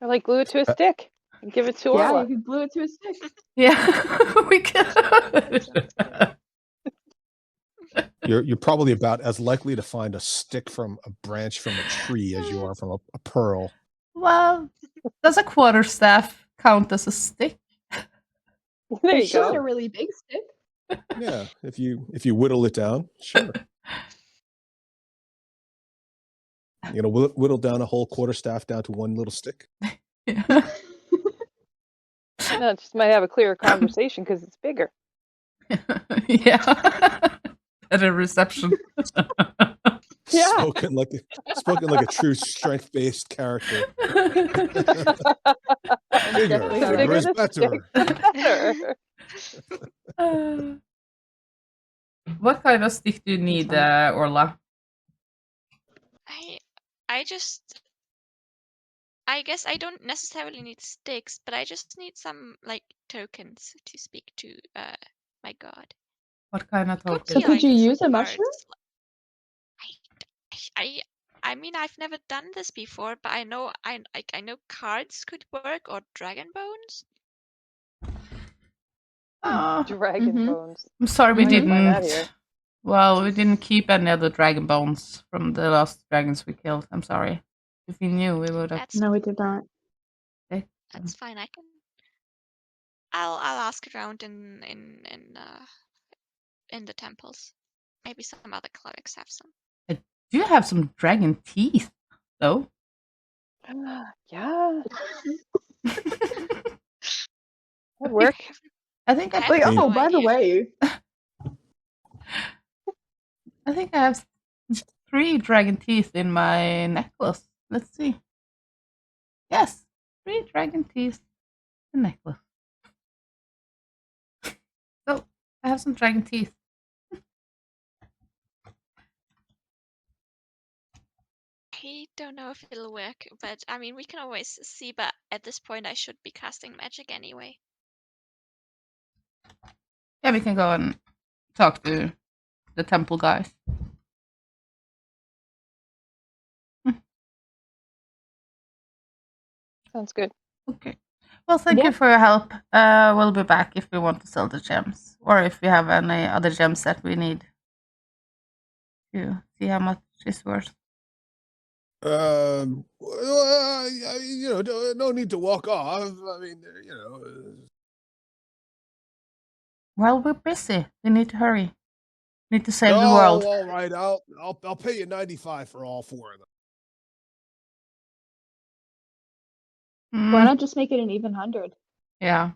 Or like glue it to a stick and give it to Yeah, Orla. you could glue it to a stick. Yeah, we could. You're probably about as likely to find a stick from a branch from a tree as you are from a pearl. Well, does a quarterstaff count as a stick? There you Sure, go. a really big stick. Yeah, if you whittle it down, sure. Whittle down a whole quarterstaff down to one little stick. Yeah. No, it just might have a clearer conversation because it's bigger. Yeah. At a reception. Yeah. Spoken like a true strength-based character. Bigger is better. Better. What kind of stick do you need, Orla? I guess I don't necessarily need sticks, but I just need some like tokens to speak to my god. What kind of Could token? be, could you like, use a some mushroom? cards. I mean, I've never done this before, but I know cards could work, or dragon bones. Oh, Dragon Mhm. bones. I'm sorry we I didn't find that didn't. here. Well, we didn't keep any other dragon bones from the last dragons we killed. I'm sorry. If we knew, we would have. That's No, we did not. that's fine. I'll ask around in the temples. Maybe some other clerics have some. Do you have some dragon teeth, though? Yeah, I would work. think I have Wait, no oh, by the idea. way, I have 3 dragon teeth in my necklace. Let's see. Yes, 3 dragon teeth in necklace. So I have some dragon teeth. I don't know if it'll work, but I mean, we can always see. But at this point, I should be casting magic anyway. Yeah, we can go and talk to the temple guys. Sounds good. Okay. Well, thank you for your help. We'll be back if we want to sell the gems, or if we have any other gems that we need to see how much it's worth. Well, no need to walk off. I mean, Well, we're busy. We need to hurry. Need to save the world. all right. I'll pay you 95 for all 4 of them. why not just make it an even 100? Yeah.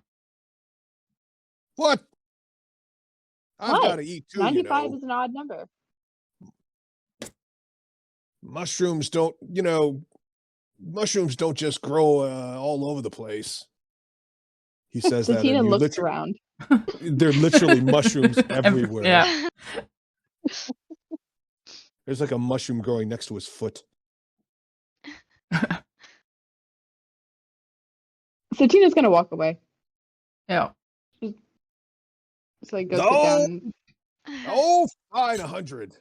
What? I've What? got to eat too. 95 is an odd number. Mushrooms don't. Mushrooms don't just grow all over the place. He says that. Satina And looks around. they're literally mushrooms everywhere. Yeah. There's like a mushroom growing next to his foot. Satina's gonna walk away. Yeah. So he goes No! sit down. Oh, fine, 100.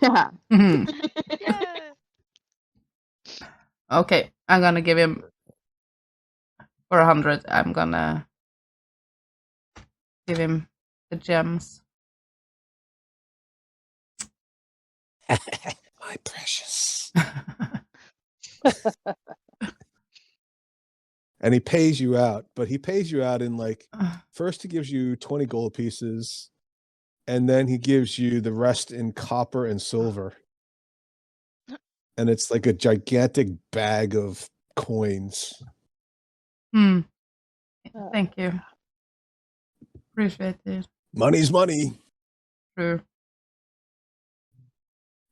Yeah. Mhm. Yeah. Okay, I'm gonna give him for 100. I'm gonna give him the gems. My precious. And he pays you out, but he pays you out in first he gives you 20 gold pieces, and then he gives you the rest in copper and silver. And it's like a gigantic bag of coins. Thank you. Appreciate it. Money's money. True.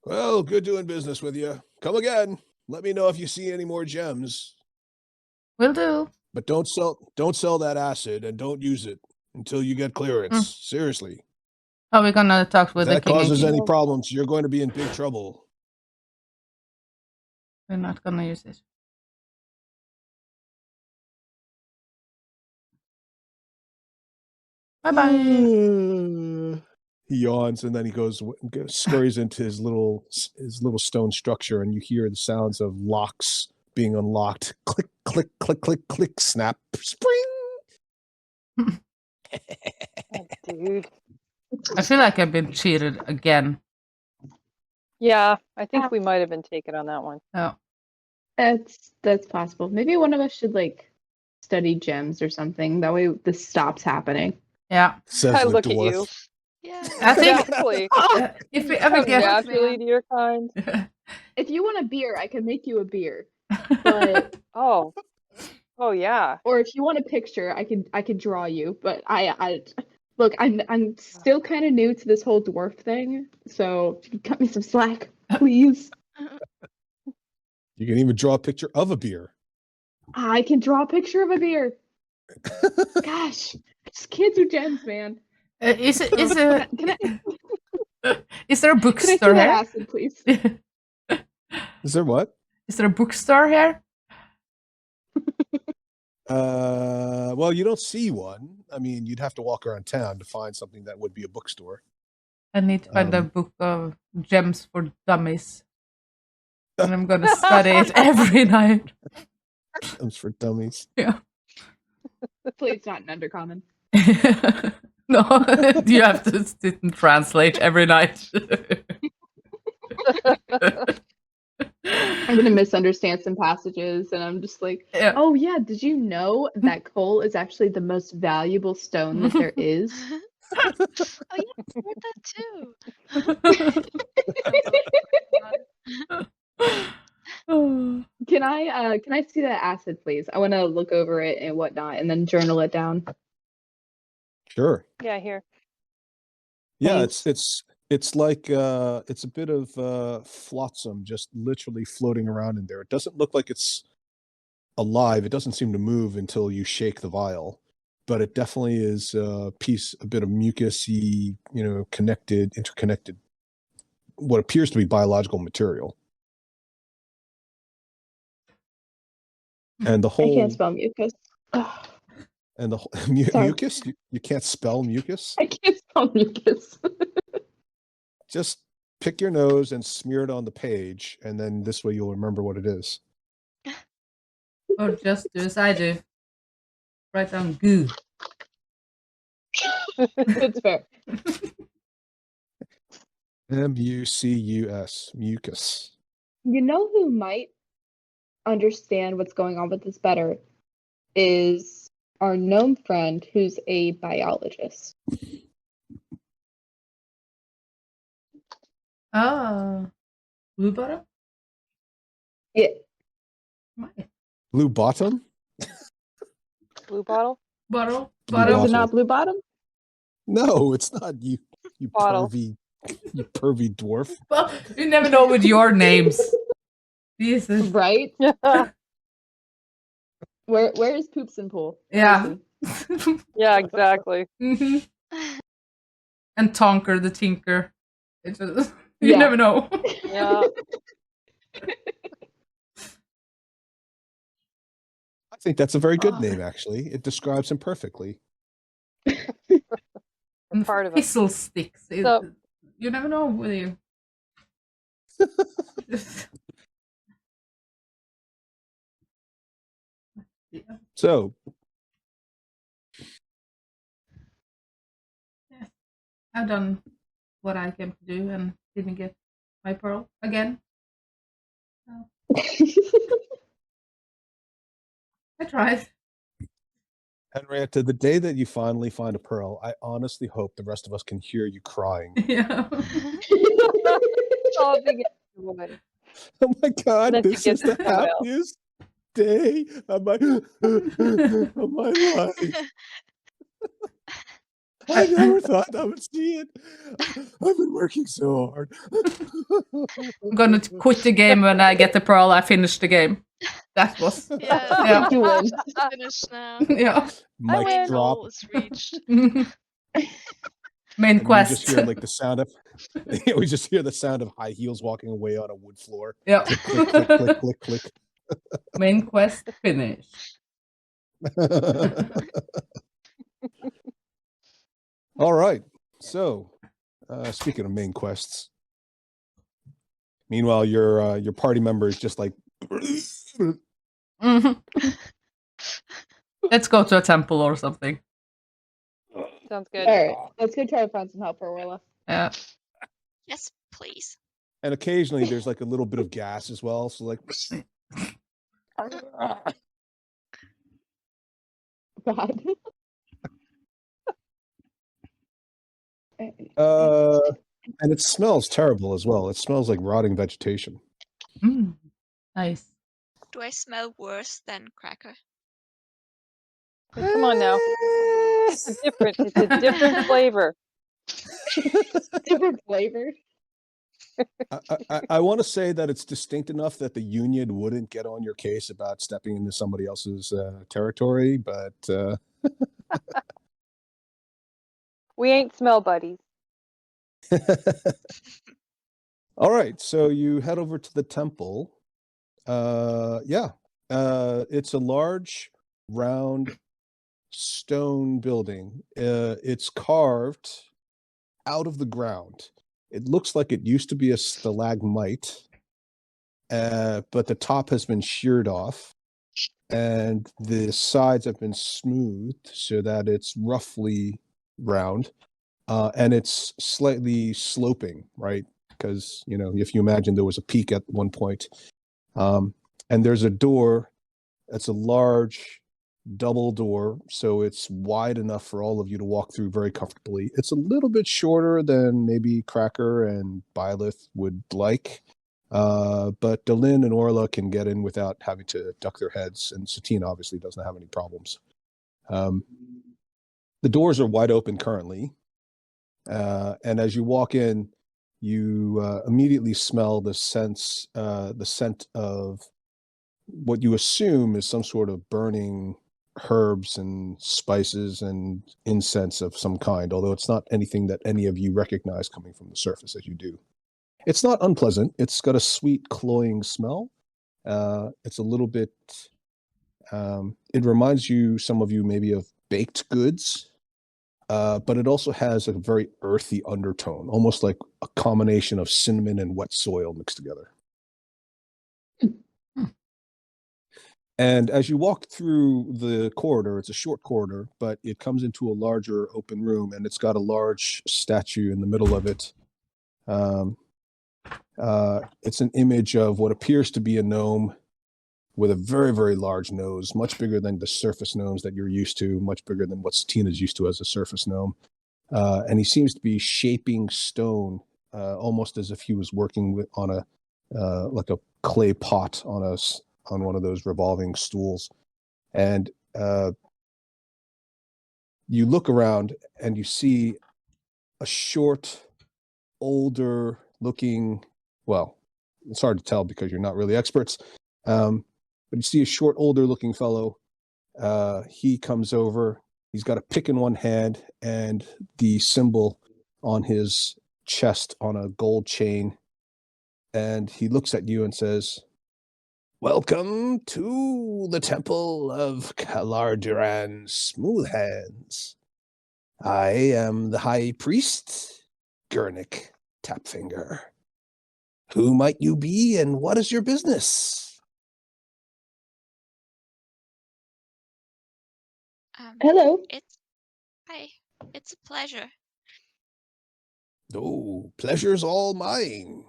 Well, good doing business with you. Come again. Let me know if you see any more gems. Will do. But don't sell that acid, and don't use it until you get clearance. Seriously. Are we gonna talk If with that the king? causes any problems, you're going to be in big trouble. We're not gonna use it. Bye bye. He yawns, and then he scurries into his little stone structure, and you hear the sounds of locks being unlocked. Click, click, click, click, click, snap, spring. Oh, dude. I feel like I've been cheated again. Yeah, I think we might have been taken on that one. Oh. That's possible. Maybe one of us should study gems or something. That way this stops happening. Yeah. Says I the look at dwarf. you. Yeah. I think Exactly. if we ever Come get naturally to your kind. If you want a beer, I can make you a beer. But Oh. Oh yeah. or if you want a picture, I could draw you. But I look, I'm still kind of new to this whole dwarf thing, so if you cut me some slack, please. You can even draw a picture of a beer. I can draw a picture of a beer. Gosh, I just can't do gems, man. is Can I there a can I see bookstore that here? acid, please? Is there what? Is there a bookstore here? Well, you don't see one. I mean, you'd have to walk around town to find something that would be a bookstore. I need to find a Um, book of gems for dummies. And I'm gonna study it every night. Gems for dummies. Yeah. Hopefully, it's not an undercommon. No, you have to sit and translate every night. I'm gonna misunderstand some passages, and I'm just like, Yeah. oh yeah, did you know that coal is actually the most valuable stone that there is? Oh yeah, I heard that too. Can I see that acid, please? I want to look over it and whatnot, and then journal it down. Sure. Yeah, here. Yeah, Thanks. it's like it's a bit of flotsam just literally floating around in there. It doesn't look like it's alive. It doesn't seem to move until you shake the vial, but it definitely is a bit of mucusy, interconnected, what appears to be biological material. And the I whole can't spell mucus. Ugh, and the whole Sorry. mucus. You can't spell mucus. I can't spell mucus. Just pick your nose and smear it on the page, and then this way you'll remember what it is. Or just do as I do. Write down goo. It's fair. Mucus, mucus. You know who might understand what's going on with this better is our gnome friend who's a biologist. Oh. Blue bottom? Yeah. Why? Blue bottom? Blue bottle? Bottle? Blue Bottom? Is bottle. it not blue bottom? No, it's not you. You Bottle. pervy dwarf. Well, you never know with your names. Jesus. Right? Yeah, Where is Poops and Pool? Yeah. exactly. Mhm. And Tonker the Tinker. It's just, you Yeah. never know. Yeah. I think that's a very good Oh. name, actually. It describes him perfectly. And part of it. Fizzle sticks. So- You never know with you. So, I've done what I came to do and didn't get my pearl again. I tried. Henrietta, the day that you finally find a pearl, I honestly hope the rest of us can hear you crying. Yeah. Oh, big woman. Oh my God, Then she this is gets the someone else. happiest day of my of my life. I never thought I would see it. I've been working so hard. I'm gonna quit the game when I get the pearl. I finish the game. That was Yeah, Yeah. You win. finished now. yeah. Mic win. drop. Goal is reached. Main And quest. we just hear like the sound of we just hear the sound of high heels walking away on a wood floor. Yeah. Click, click, click, click, click, click. Main quest finished. All right. So, speaking of main quests, meanwhile, your party member is just like, Mhm. Let's go to a temple or something. Sounds good. All right, let's go try to find some help for Orla. Yeah. Yes, please. and occasionally there's like a little bit of gas as well. So like, God. and it smells terrible as well. It smells like rotting vegetation. Mm. Nice. Do I smell worse than Cracker? Come on now. It's a different flavor. Different flavor. I want to say that it's distinct enough that the union wouldn't get on your case about stepping into somebody else's territory, but We ain't smell buddies. all right. So you head over to the temple. It's a large, round stone building. It's carved out of the ground. It looks like it used to be a stalagmite, but the top has been sheared off, and the sides have been smoothed so that it's roughly round, and it's slightly sloping, right? Because, you know, if you imagine there was a peak at one point, and there's a door that's a large double door, so it's wide enough for all of you to walk through very comfortably. It's a little bit shorter than maybe Cracker and Byleth would like, but Delin and Orla can get in without having to duck their heads, and Satine obviously doesn't have any problems. The doors are wide open currently, and as you walk in, you immediately smell the scent of what you assume is some sort of burning herbs and spices and incense of some kind, although it's not anything that any of you recognize coming from the surface as you do. It's not unpleasant. It's got a sweet, cloying smell. It's a little bit, it reminds you, some of you maybe, of baked goods, but it also has a very earthy undertone, almost like a combination of cinnamon and wet soil mixed together. And as you walk through the corridor, it's a short corridor, but it comes into a larger open room, and it's got a large statue in the middle of it. It's an image of what appears to be a gnome with a very, very large nose, much bigger than the surface gnomes that you're used to, much bigger than what Tina's used to as a surface gnome. And he seems to be shaping stone, almost as if he was working on a like a clay pot on one of those revolving stools. And you look around and you see a short, older looking, well, it's hard to tell because you're not really experts, but you see a short, older looking fellow. He comes over, he's got a pick in one hand and the symbol on his chest on a gold chain. And he looks at you and says, "Welcome to the Temple of Kalarduran Smoothhands. I am the High Priest, Gurnik Tapfinger. Who might you be, and what is your business?" Hello. Hi. It's a pleasure. "Oh, pleasure's all mine.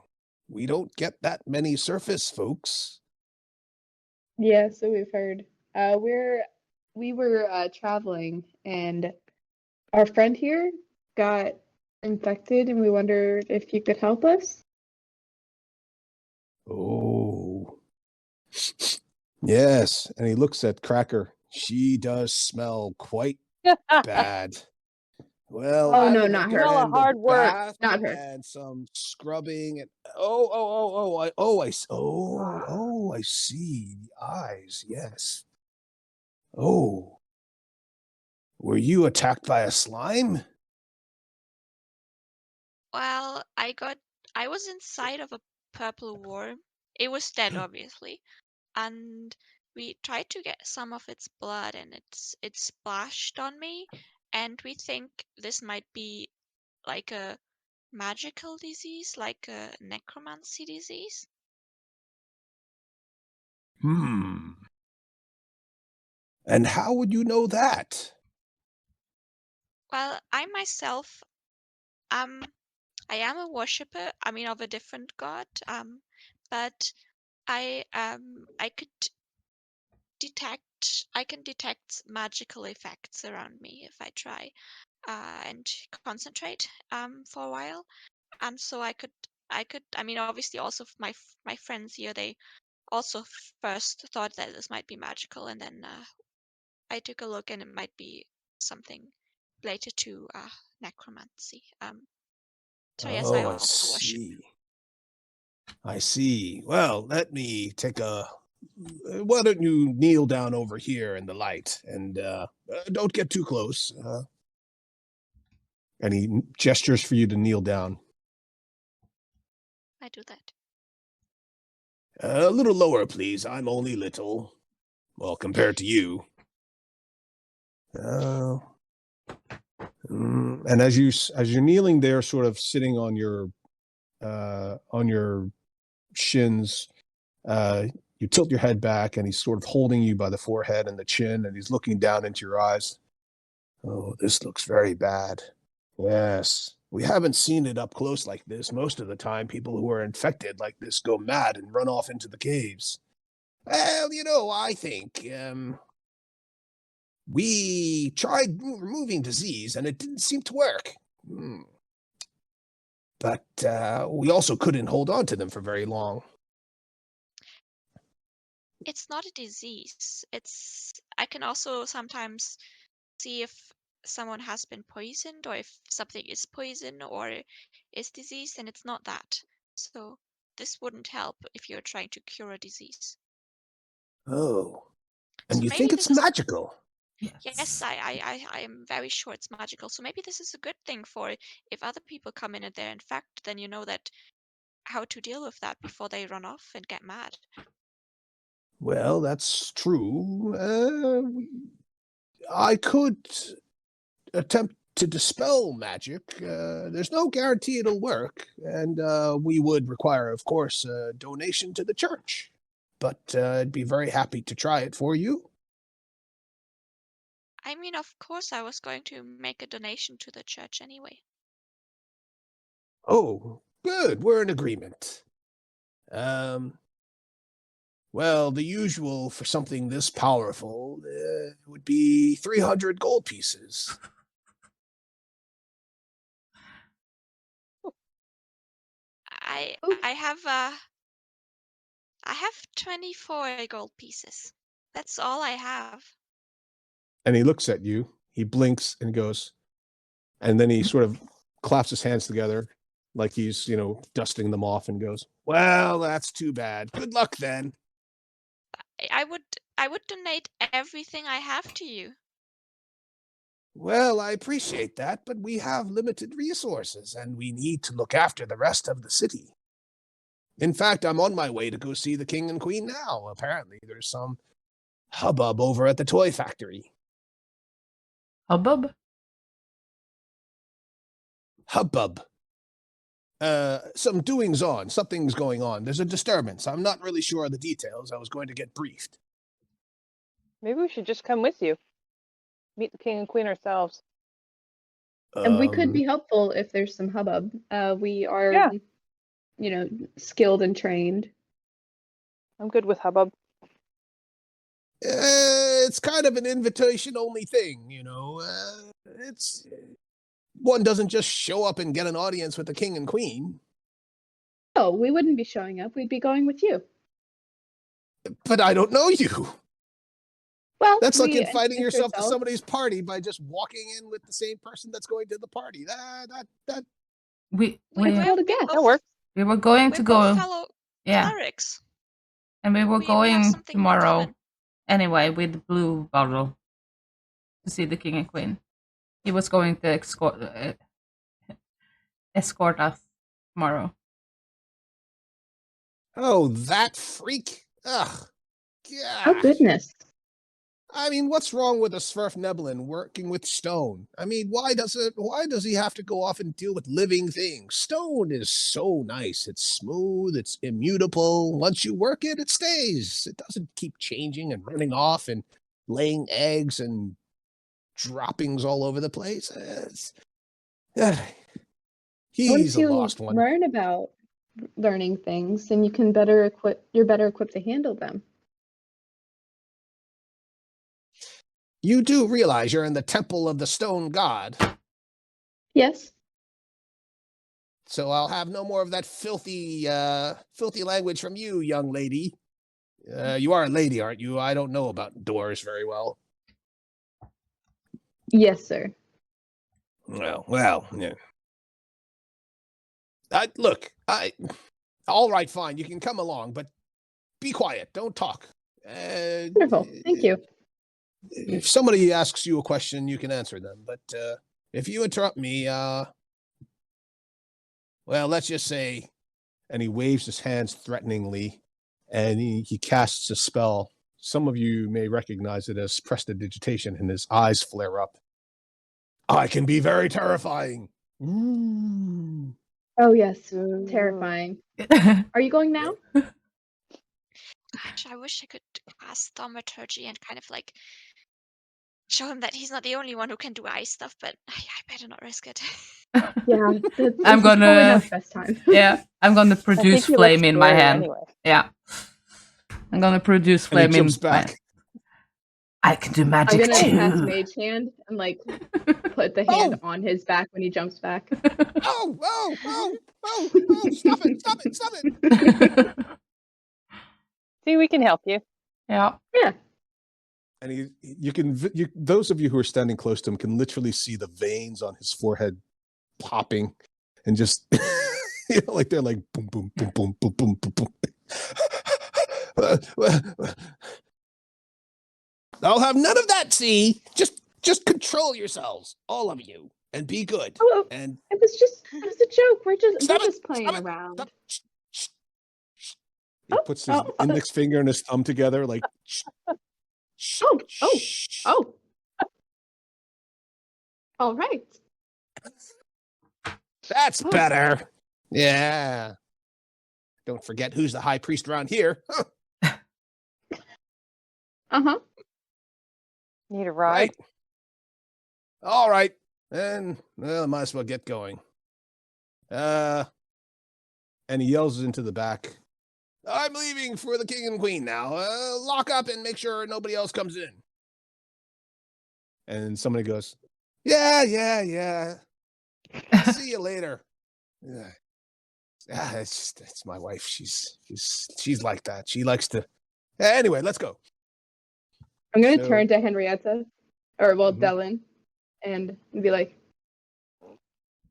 We don't get that many surface folks." Yeah, so we've heard. We were traveling, and our friend here got infected, and we wondered if you could help us. "Oh, yes." And he looks at Cracker. "She does smell quite bad. Well, Oh, I no, would not her. Smell of recommend a hard work. bath Not her. and some scrubbing. And I see. The eyes, yes. Oh, were you attacked by a slime?" Well, I was inside of a purple worm. It was dead, obviously, and we tried to get some of its blood, and it splashed on me, and we think this might be like a magical disease, like a necromancy disease. And how would you know that? Well, I myself, I am a worshipper. I mean, of a different god. But I could I can detect magical effects around me if I try and concentrate for a while. And so I mean, obviously also my friends here, they also first thought that this might be magical, and then I took a look and it might be something related to necromancy. So yes, I Oh, I also worship. see. I see. Well, let me take a. Why don't you kneel down over here in the light, and don't get too close. And he gestures for you to kneel down. I do that. A little lower, please. I'm only little. Well, compared to you. Uh, and as you're kneeling there, sort of sitting on your shins, you tilt your head back, and he's sort of holding you by the forehead and the chin, and he's looking down into your eyes. Oh, this looks very bad. Yes, we haven't seen it up close like this. Most of the time, people who are infected like this go mad and run off into the caves. Well, I think we tried removing disease, and it didn't seem to work. But we also couldn't hold on to them for very long. It's not a disease. I can also sometimes see if someone has been poisoned or if something is poison or is disease, and it's not that. So this wouldn't help if you're trying to cure a disease. Oh, and So you maybe think this it's is magical? yes, I am very sure it's magical. So maybe this is a good thing for if other people come in and they're infected, then you know that how to deal with that before they run off and get mad. Well, that's true. I could attempt to dispel magic. There's no guarantee it'll work, and we would require, of course, a donation to the church. But I'd be very happy to try it for you. I mean, of course, I was going to make a donation to the church anyway. Oh, good. We're in agreement. Well, the usual for something this powerful would be 300 gold pieces. Ooh. I have 24 gold pieces. That's all I have. And he looks at you. He blinks and goes, and then he sort of claps his hands together like he's, dusting them off and goes, well, that's too bad. Good luck then. I would donate everything I have to you. Well, I appreciate that, but we have limited resources and we need to look after the rest of the city. In fact, I'm on my way to go see the king and queen now. Apparently, there's some hubbub over at the toy factory. Hubbub? Hubbub. Some doings on. Something's going on. There's a disturbance. I'm not really sure of the details. I was going to get briefed. Maybe we should just come with you. Meet the king and queen ourselves. And we could be helpful if there's some hubbub. We are, Yeah. Skilled and trained. I'm good with hubbub. It's kind of an invitation-only thing, it's one doesn't just show up and get an audience with the king and queen. Oh, we wouldn't be showing up. We'd be going with you. But I don't know you. Well, That's like we inviting introduce yourself to ourselves. somebody's party by just walking in with the same person that's going to the party. That We It's called a guest. That works. we were going We're to both go, fellow yeah, clerics. and we were We have going something in tomorrow common. anyway with the blue bottle to see the king and queen. He was going to escort us tomorrow. Oh, that freak. Ugh. Oh, Gosh. goodness. I mean, what's wrong with a Svirfneblin working with stone? I mean, why does he have to go off and deal with living things? Stone is so nice. It's smooth, it's immutable. Once you work it, it stays. It doesn't keep changing and running off and laying eggs and droppings all over the place. He's Once a you lost one. learn about learning things, then you're better equipped to handle them. You do realize you're in the temple of the stone god. Yes. So I'll have no more of that filthy language from you, young lady. You are a lady, aren't you? I don't know about doors very well. Yes, sir. Well, yeah. All right, fine. You can come along, but be quiet. Don't talk. Wonderful. Thank you. If somebody asks you a question, you can answer them. But if you interrupt me, well, let's just say, and he waves his hands threateningly, and he casts a spell some of you may recognize it as prestidigitation, and his eyes flare up. I can be very terrifying. Ooh. Oh yes, terrifying. Are you going now? Gosh, I wish I could cast thaumaturgy and kind of like show him that he's not the only one who can do ice stuff, but I better not risk it. Yeah, I'm probably gonna. not the best time. Yeah, I'm gonna I think produce he looks flame in my scary hand. Anyway. Yeah, I'm gonna produce And he flame in jumps my back. hand. I can do I'm magic gonna cast too. Mage Hand and like put the hand on his back when he jumps back. Oh, oh, oh, oh, oh, stop it, stop it, stop it. See, we can help you. Yeah. Yeah. And those of you who are standing close to him can literally see the veins on his forehead popping and just, like they're like boom, boom, boom, boom, boom, boom, boom, boom. I'll have none of that, see? Just control yourselves, all of you, and be good. Oh, And it was a joke. We're Stop it, just playing stop it, around. stop. Shh, shh, shh. He Oh, puts his oh, index finger and his thumb together, like. Shh, shh, Oh. shh. Oh. All right. That's Oh. better. Yeah. Don't forget who's the high priest around here. Uh-huh. Need a ride? Right. All right. Then, well, might as well get going. And he yells into the back. I'm leaving for the king and queen now. Lock up and make sure nobody else comes in. And somebody goes, yeah. See you later. Yeah, it's my wife. She's like that. She likes to. Anyway, let's go. I'm gonna So- turn to Henrietta, or Mhm. Dellen, and be like,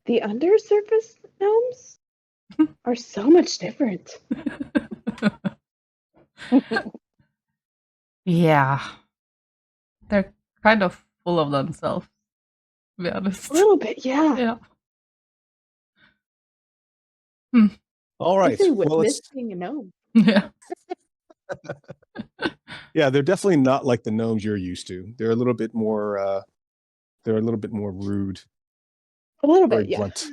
the undersurface gnomes are so much different. Yeah. They're kind of full of themselves, to be honest. A little bit, yeah. Yeah. All right. I've been Well, it's witnessing a gnome. Yeah. yeah, they're definitely not like the gnomes you're used to. They're a little bit more. They're a little bit more rude. A little Very bit, yeah. blunt.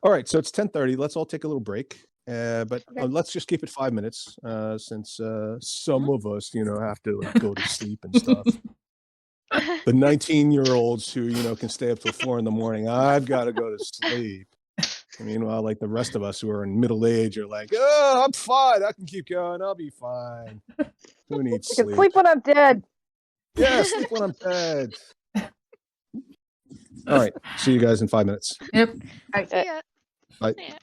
All right, so it's 10:30. Let's all take a little break. But Okay. let's just keep it 5 minutes, since some of us, have to like, go to sleep and stuff. The 19-year-olds who, can stay up till 4 a.m. I've got to go to sleep. Meanwhile, like the rest of us who are in middle age are like, oh, I'm fine. I can keep going. I'll be fine. Who needs I can sleep? sleep when I'm dead. Yeah, sleep when I'm dead. All right. See you guys in 5 minutes. Yep. See ya. Bye. Yeah.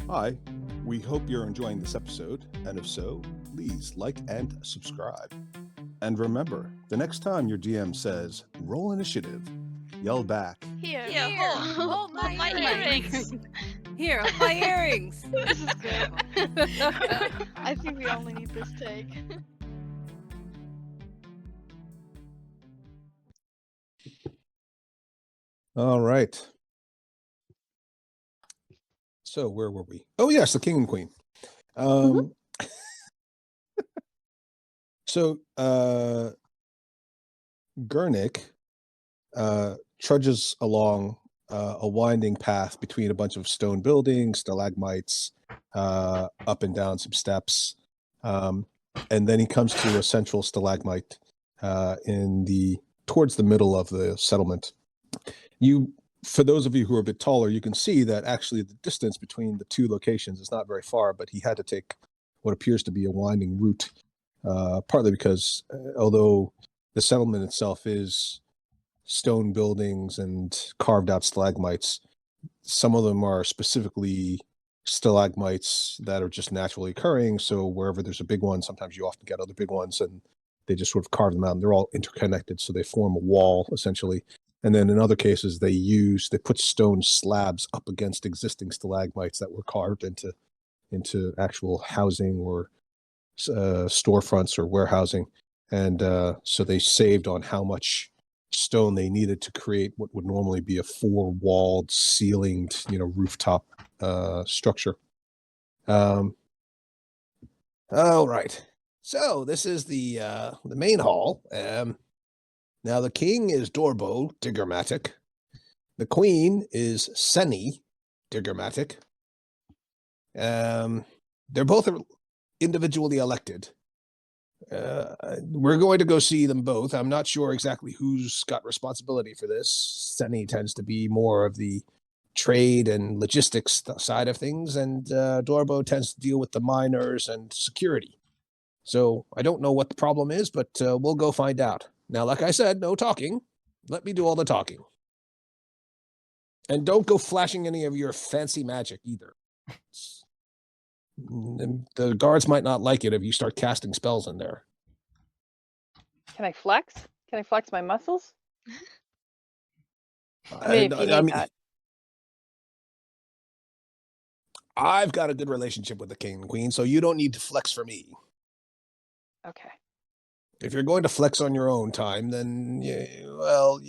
Hi. We hope you're enjoying this episode. And if so, please like and subscribe. And remember, the next time your DM says, roll initiative, yell back. Here. Yeah, hold my earrings. Here, hold my earrings. This is good. I think we only need this take. All right. So where were we? Oh yes, the king and queen. So Gurnik trudges along a winding path between a bunch of stone buildings, stalagmites, up and down some steps, and then he comes to a central stalagmite towards the middle of the settlement. For those of you who are a bit taller, you can see that actually the distance between the two locations is not very far, but he had to take what appears to be a winding route, partly because although the settlement itself is stone buildings and carved out stalagmites, some of them are specifically stalagmites that are just naturally occurring. So wherever there's a big one, sometimes you often get other big ones, and they just sort of carve them out, and they're all interconnected, so they form a wall essentially. And then in other cases, they put stone slabs up against existing stalagmites that were carved into actual housing or storefronts or warehousing. And so they saved on how much stone they needed to create what would normally be a 4-walled, ceilinged, rooftop structure. All right. So this is the main hall. Now the king is Dorbo Diggermatic. The queen is Seni Diggermatic. They're both individually elected. We're going to go see them both. I'm not sure exactly who's got responsibility for this. Seni tends to be more of the trade and logistics side of things, and Dorbo tends to deal with the miners and security. So I don't know what the problem is, but we'll go find out. Now, like I said, no talking. Let me do all the talking. And don't go flashing any of your fancy magic either. The guards might not like it if you start casting spells in there. Can I flex? Can I flex my muscles? I mean, if you need that. I've got a good relationship with the king and queen, so you don't need to flex for me. Okay. If you're going to flex on your own time, then, well,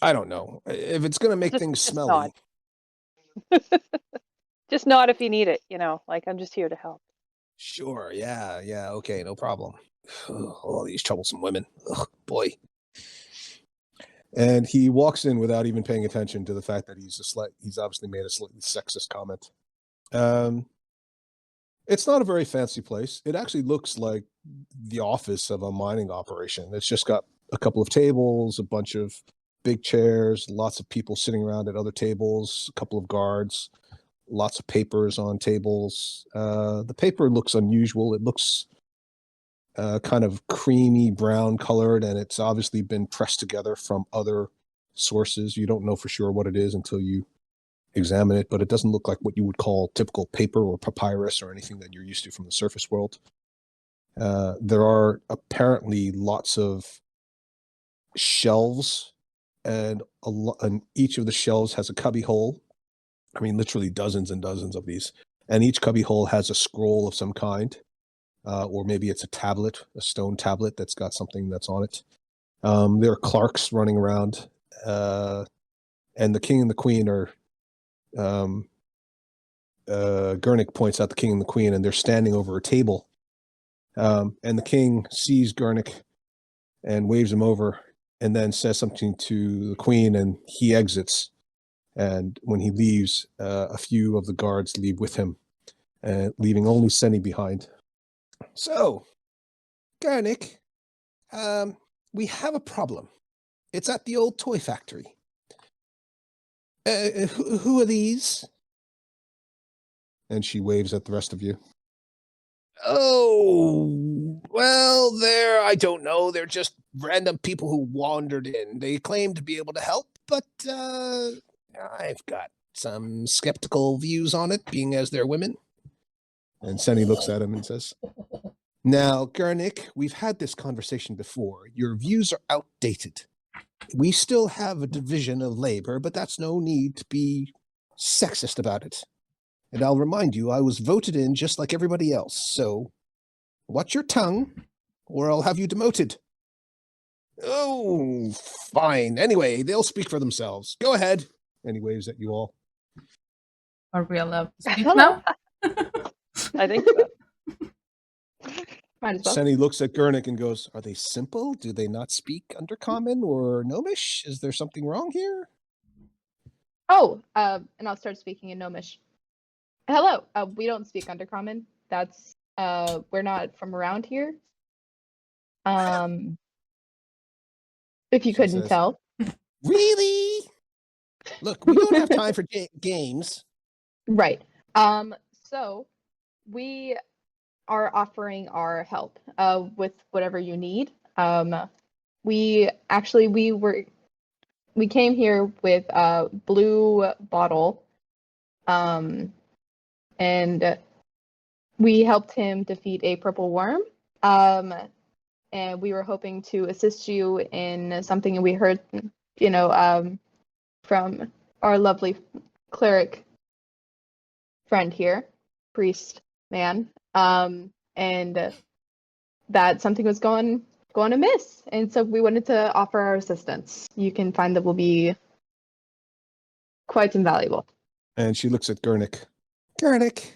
I don't know. If it's going to make things smelly. Just nod if you need it, like I'm just here to help. Sure, yeah, okay, no problem. All these troublesome women. Ugh, boy. And he walks in without even paying attention to the fact that he's obviously made a slightly sexist comment. It's not a very fancy place. It actually looks like the office of a mining operation. It's just got a couple of tables, a bunch of big chairs, lots of people sitting around at other tables, a couple of guards, lots of papers on tables. The paper looks unusual. It looks kind of creamy brown colored, and it's obviously been pressed together from other sources. You don't know for sure what it is until you examine it, but it doesn't look like what you would call typical paper or papyrus or anything that you're used to from the surface world. There are apparently lots of shelves, and each of the shelves has a cubby hole. I mean, literally dozens and dozens of these. And each cubby hole has a scroll of some kind, or maybe it's a stone tablet that's got something that's on it. There are clerks running around, and the king and the queen are Gurnik points out the king and the queen, and they're standing over a table. And the king sees Gurnik and waves him over, and then says something to the queen, and he exits. And when he leaves, a few of the guards leave with him, leaving only Seni behind. So, Gurnik, we have a problem. It's at the old toy factory. Who are these? And she waves at the rest of you. Oh, well, I don't know. They're just random people who wandered in. They claim to be able to help, but I've got some skeptical views on it, being as they're women. And Seni looks at him and says, now, Gurnik, we've had this conversation before. Your views are outdated. We still have a division of labor, but that's no need to be sexist about it. And I'll remind you, I was voted in just like everybody else, so watch your tongue, or I'll have you demoted. Oh, fine. Anyway, they'll speak for themselves. Go ahead. And he waves at you all. Are we allowed to speak now? I think so. Might as well. Seni looks at Gurnik and goes, are they simple? Do they not speak Undercommon or Gnomish? Is there something wrong here? Oh, and I'll start speaking in Gnomish. Hello, we don't speak Undercommon. That's, we're not from around here. If you She couldn't says, tell. Really? Look, we don't have time for games. Right. So we are offering our help with whatever you need. We came here with a blue bottle, and we helped him defeat a purple worm. And we were hoping to assist you in something we heard, from our lovely cleric friend here, priest man, and that something was going amiss, and so we wanted to offer our assistance. You can find that will be quite invaluable. And she looks at Gurnik. Gernick,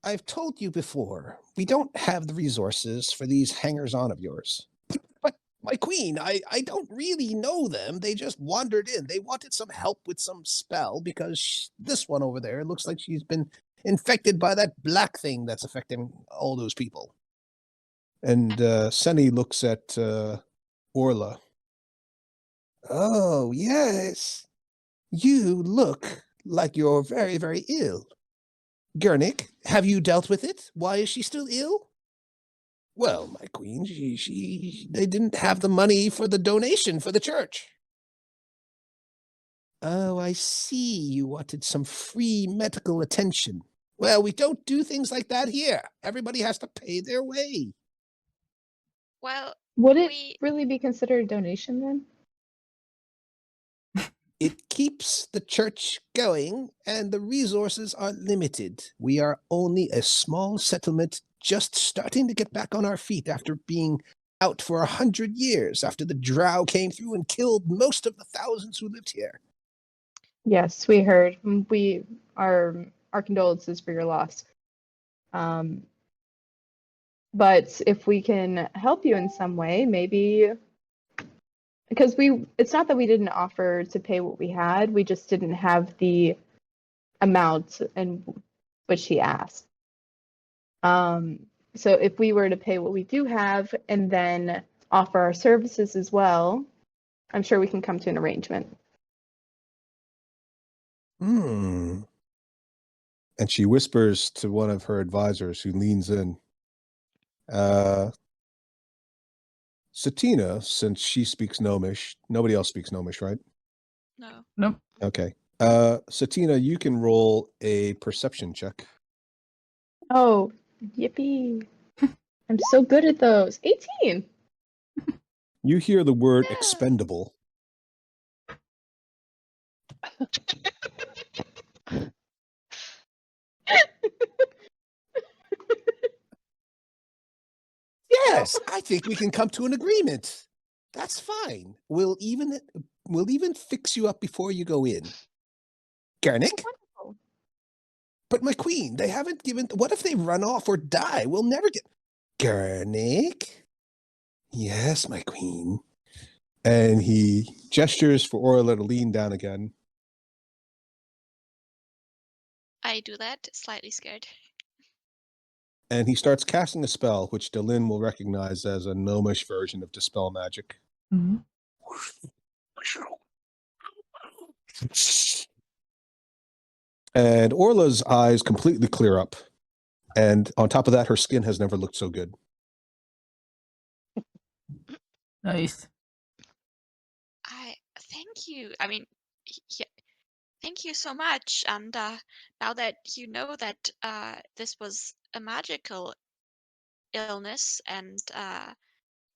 I've told you before, we don't have the resources for these hangers-on of yours. But my queen, I don't really know them. They just wandered in. They wanted some help with some spell because this one over there looks like she's been infected by that black thing that's affecting all those people. And Senny looks at Orla. Oh, yes. You look like you're very, very ill. Gernick, have you dealt with it? Why is she still ill? Well, my queen, they didn't have the money for the donation for the church. Oh, I see. You wanted some free medical attention. Well, we don't do things like that here. Everybody has to pay their way. Well, Would it we really be considered a donation then? It keeps the church going, and the resources are limited. We are only a small settlement just starting to get back on our feet after being out for 100 years, after the drow came through and killed most of the thousands who lived here. Yes, we heard. Our condolences for your loss. But if we can help you in some way, maybe because it's not that we didn't offer to pay what we had, we just didn't have the amount in which he asked. So if we were to pay what we do have and then offer our services as well, I'm sure we can come to an arrangement. Hmm. And she whispers to one of her advisors who leans in. Satina, since she speaks Gnomish, nobody else speaks Gnomish, right? no. Nope. Okay. Satina, you can roll a perception check. Oh, yippee. I'm so good at those. 18. You hear the word Yeah. expendable. Yes, I think we can come to an agreement. That's fine. We'll even fix you up before you go in. Gernick? Wonderful. But my queen, they haven't given... What if they run off or die? We'll never get... Gernick? Yes, my queen. And he gestures for Orla to lean down again. I do that, slightly scared. And he starts casting a spell, which Delin will recognize as a gnomish version of Dispel Magic. Mm-hmm. And Orla's eyes completely clear up. And on top of that, her skin has never looked so good. Nice. I thank you. I mean, yeah, thank you so much. And now that you know that this was a magical illness and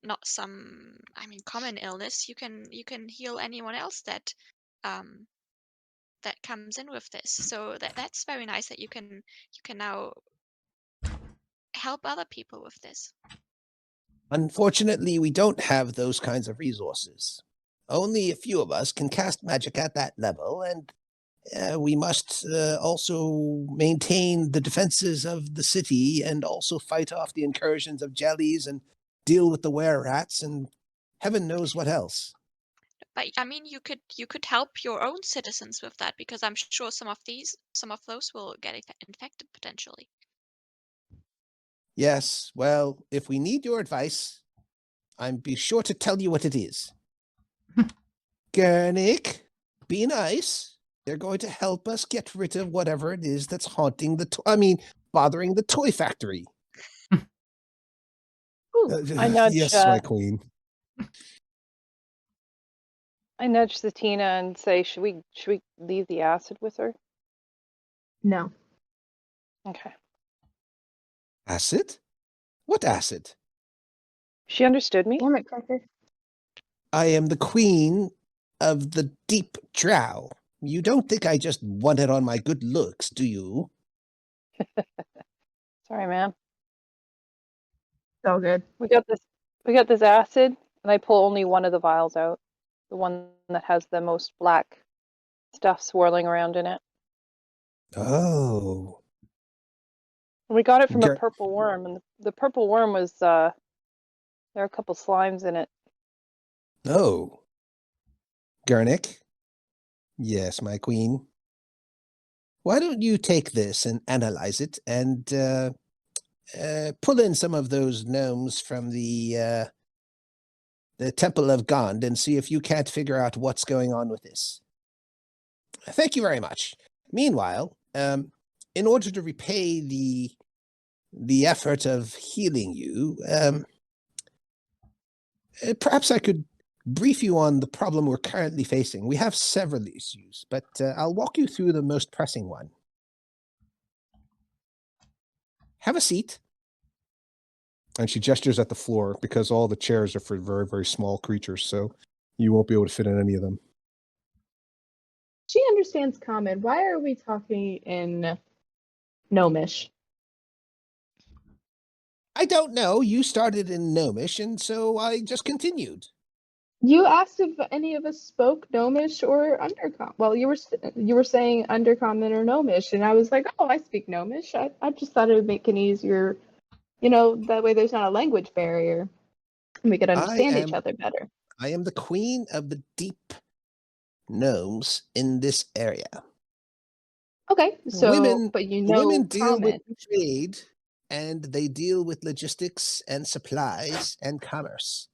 not some, I mean, common illness, you can heal anyone else that that comes in with this. So that's very nice that you can now help other people with this. Unfortunately, we don't have those kinds of resources. Only a few of us can cast magic at that level, and we must also maintain the defenses of the city and also fight off the incursions of jellies and deal with the were-rats and heaven knows what else. But I mean, you could help your own citizens with that because I'm sure some of those will get infected potentially. Yes, well, if we need your advice, I'm be sure to tell you what it is. Gernick, be nice. They're going to help us get rid of whatever it is that's haunting bothering the toy factory. I nudge, yes, my queen. I nudge Satina and say, should we leave the acid with her? No. Okay. Acid? What acid? She understood me? Damn it, Cracker. I am the queen of the deep drow. You don't think I just won it on my good looks, do you? Sorry, man. It's all good. We got this acid, and I pull only one of the vials out. The one that has the most black stuff swirling around in it. Oh. We got it from a Gar- purple worm, and the purple worm was there are a couple slimes in it. Oh. Garnick? Yes, my queen. Why don't you take this and analyze it and pull in some of those gnomes from the Temple of Gond and see if you can't figure out what's going on with this. Thank you very much. Meanwhile, in order to repay the effort of healing you, perhaps I could brief you on the problem we're currently facing. We have several issues, but I'll walk you through the most pressing one. Have a seat. And she gestures at the floor because all the chairs are for very, very small creatures, so you won't be able to fit in any of them. She understands common. Why are we talking in Gnomish? I don't know. You started in Gnomish, and so I just continued. You asked if any of us spoke Gnomish or Undercommon. Well, you were saying Undercommon or Gnomish, and I was like, oh, I speak Gnomish. I just thought it would make it easier, that way there's not a language barrier, and we could understand each other better. I am the queen of the deep gnomes in this area. Okay, so women deal common. with trade, and they deal with logistics and supplies and commerce.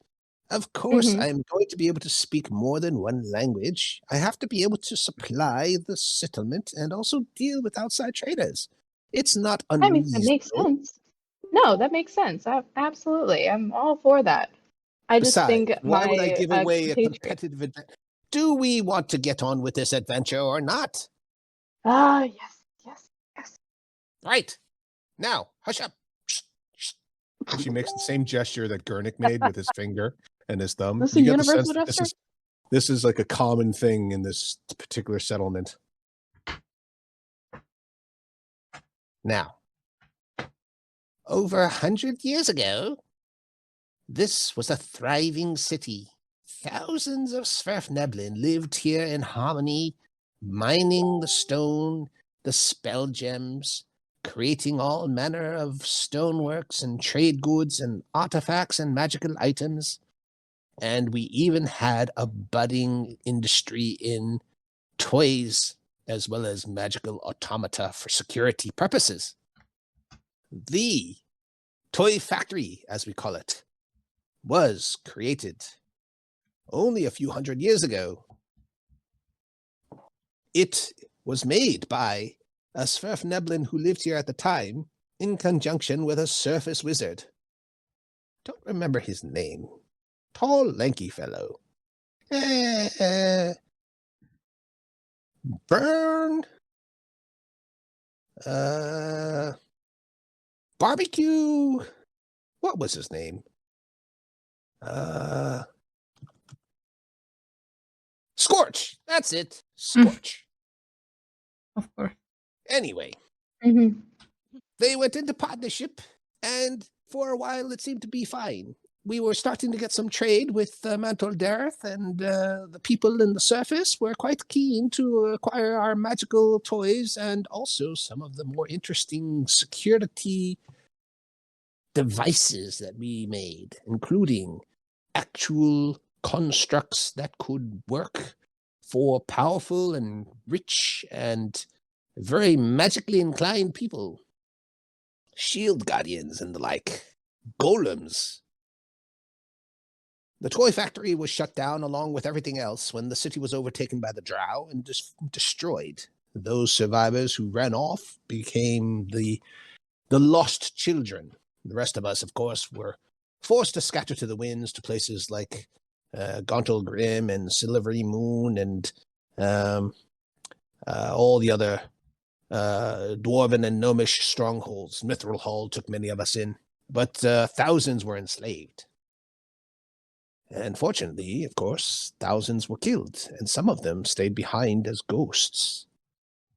Of course, Mhm. I'm going to be able to speak more than one language. I have to be able to supply the settlement and also deal with outside traders. It's not I mean, that makes unreasonable. sense. No, that makes sense. Absolutely, I'm all for that. I just Besides, think why would I my give away a compatriot. competitive advantage? Do we want to get on with this adventure or not? Ah, yes. Right. Now, hush up. And she makes the same gesture that Gurnik made with his finger and his thumb. This is You a get the universal sense that gesture? this is like a common thing in this particular settlement. Now, over 100 years ago, this was a thriving city. Thousands of Sverfneblin lived here in harmony, mining the stone, the spell gems, creating all manner of stoneworks and trade goods and artifacts and magical items. And we even had a budding industry in toys as well as magical automata for security purposes. The toy factory, as we call it, was created only a few hundred years ago. It was made by a Sverfneblin who lived here at the time in conjunction with a surface wizard. Don't remember his name. Tall, lanky fellow. Burn. Barbecue. What was his name? Scorch. That's it. Scorch. Of course. Anyway, Mm-hmm. they went into partnership, and for a while it seemed to be fine. We were starting to get some trade with Mantle Dareth, and the people in the surface were quite keen to acquire our magical toys and also some of the more interesting security devices that we made, including actual constructs that could work for powerful and rich and very magically inclined people. Shield guardians and the like. Golems. The toy factory was shut down along with everything else when the city was overtaken by the Drow and destroyed. Those survivors who ran off became the lost children. The rest of us, of course, were forced to scatter to the winds to places like Gauntle Grim and Silvery Moon and all the other dwarven and gnomish strongholds. Mithril Hall took many of us in, but thousands were enslaved. And fortunately, of course, thousands were killed, and some of them stayed behind as ghosts.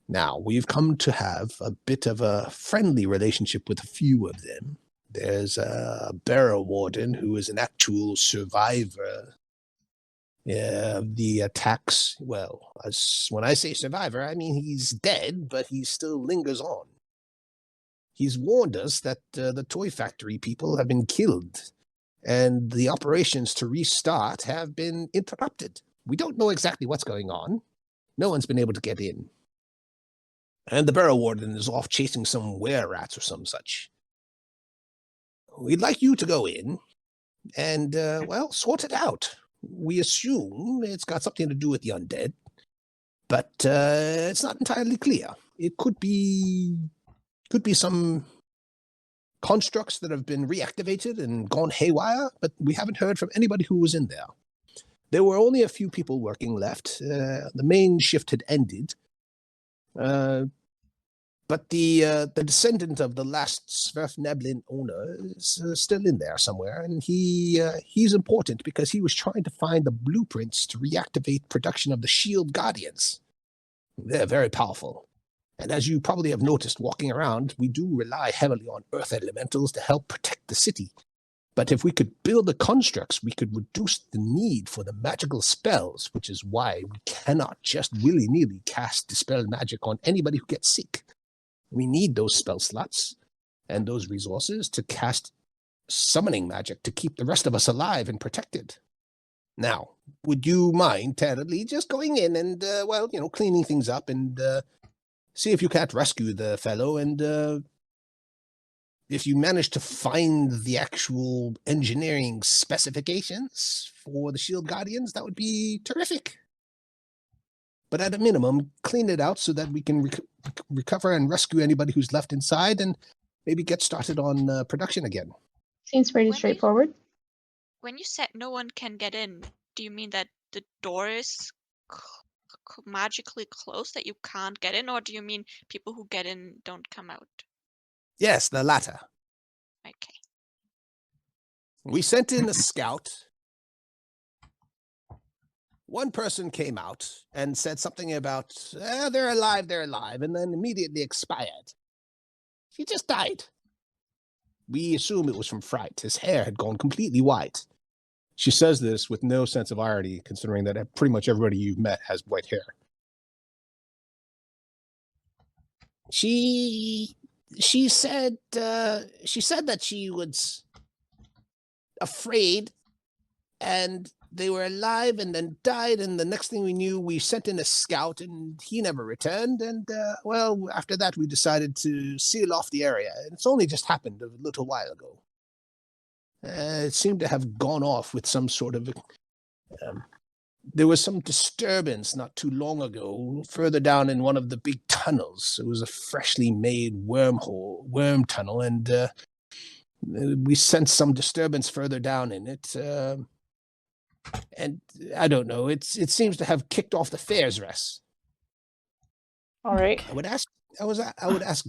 Now, we've come to have a bit of a friendly relationship with a few of them. There's a Barrow Warden who is an actual survivor of the attacks. Well, when I say survivor, I mean he's dead, but he still lingers on. He's warned us that the toy factory people have been killed, and the operations to restart have been interrupted. We don't know exactly what's going on. No one's been able to get in. And the Borough Warden is off chasing some were-rats or some such. We'd like you to go in and, well, sort it out. We assume it's got something to do with the undead, but it's not entirely clear. It could be some constructs that have been reactivated and gone haywire, but we haven't heard from anybody who was in there. There were only a few people working left. The main shift had ended. But the descendant of the last Sverfneblin owner is still in there somewhere, and he's important because he was trying to find the blueprints to reactivate production of the Shield Guardians. They're very powerful. And as you probably have noticed walking around, we do rely heavily on earth elementals to help protect the city. But if we could build the constructs, we could reduce the need for the magical spells, which is why we cannot just willy-nilly cast Dispel Magic on anybody who gets sick. We need those spell slots and those resources to cast summoning magic to keep the rest of us alive and protected. Now, would you mind terribly just going in and, cleaning things up and see if you can't rescue the fellow, and if you manage to find the actual engineering specifications for the Shield Guardians, that would be terrific. But at a minimum, clean it out so that we can recover and rescue anybody who's left inside and maybe get started on production again. Seems pretty straightforward. When you said no one can get in, do you mean that the door is magically closed, that you can't get in, or do you mean people who get in don't come out? Yes, the latter. Okay. We sent in a scout. One person came out and said something about, they're alive, and then immediately expired. He just died. We assume it was from fright. His hair had gone completely white. She says this with no sense of irony, considering that pretty much everybody you've met has white hair. She said that she was afraid and they were alive and then died, and the next thing we knew, we sent in a scout and he never returned, and after that we decided to seal off the area. It's only just happened a little while ago. It seemed to have gone off with some sort of there was some disturbance not too long ago further down in one of the big tunnels. It was a freshly made worm tunnel, and we sensed some disturbance further down in it. And I don't know, it seems to have kicked off the fair's rest. All right. I would ask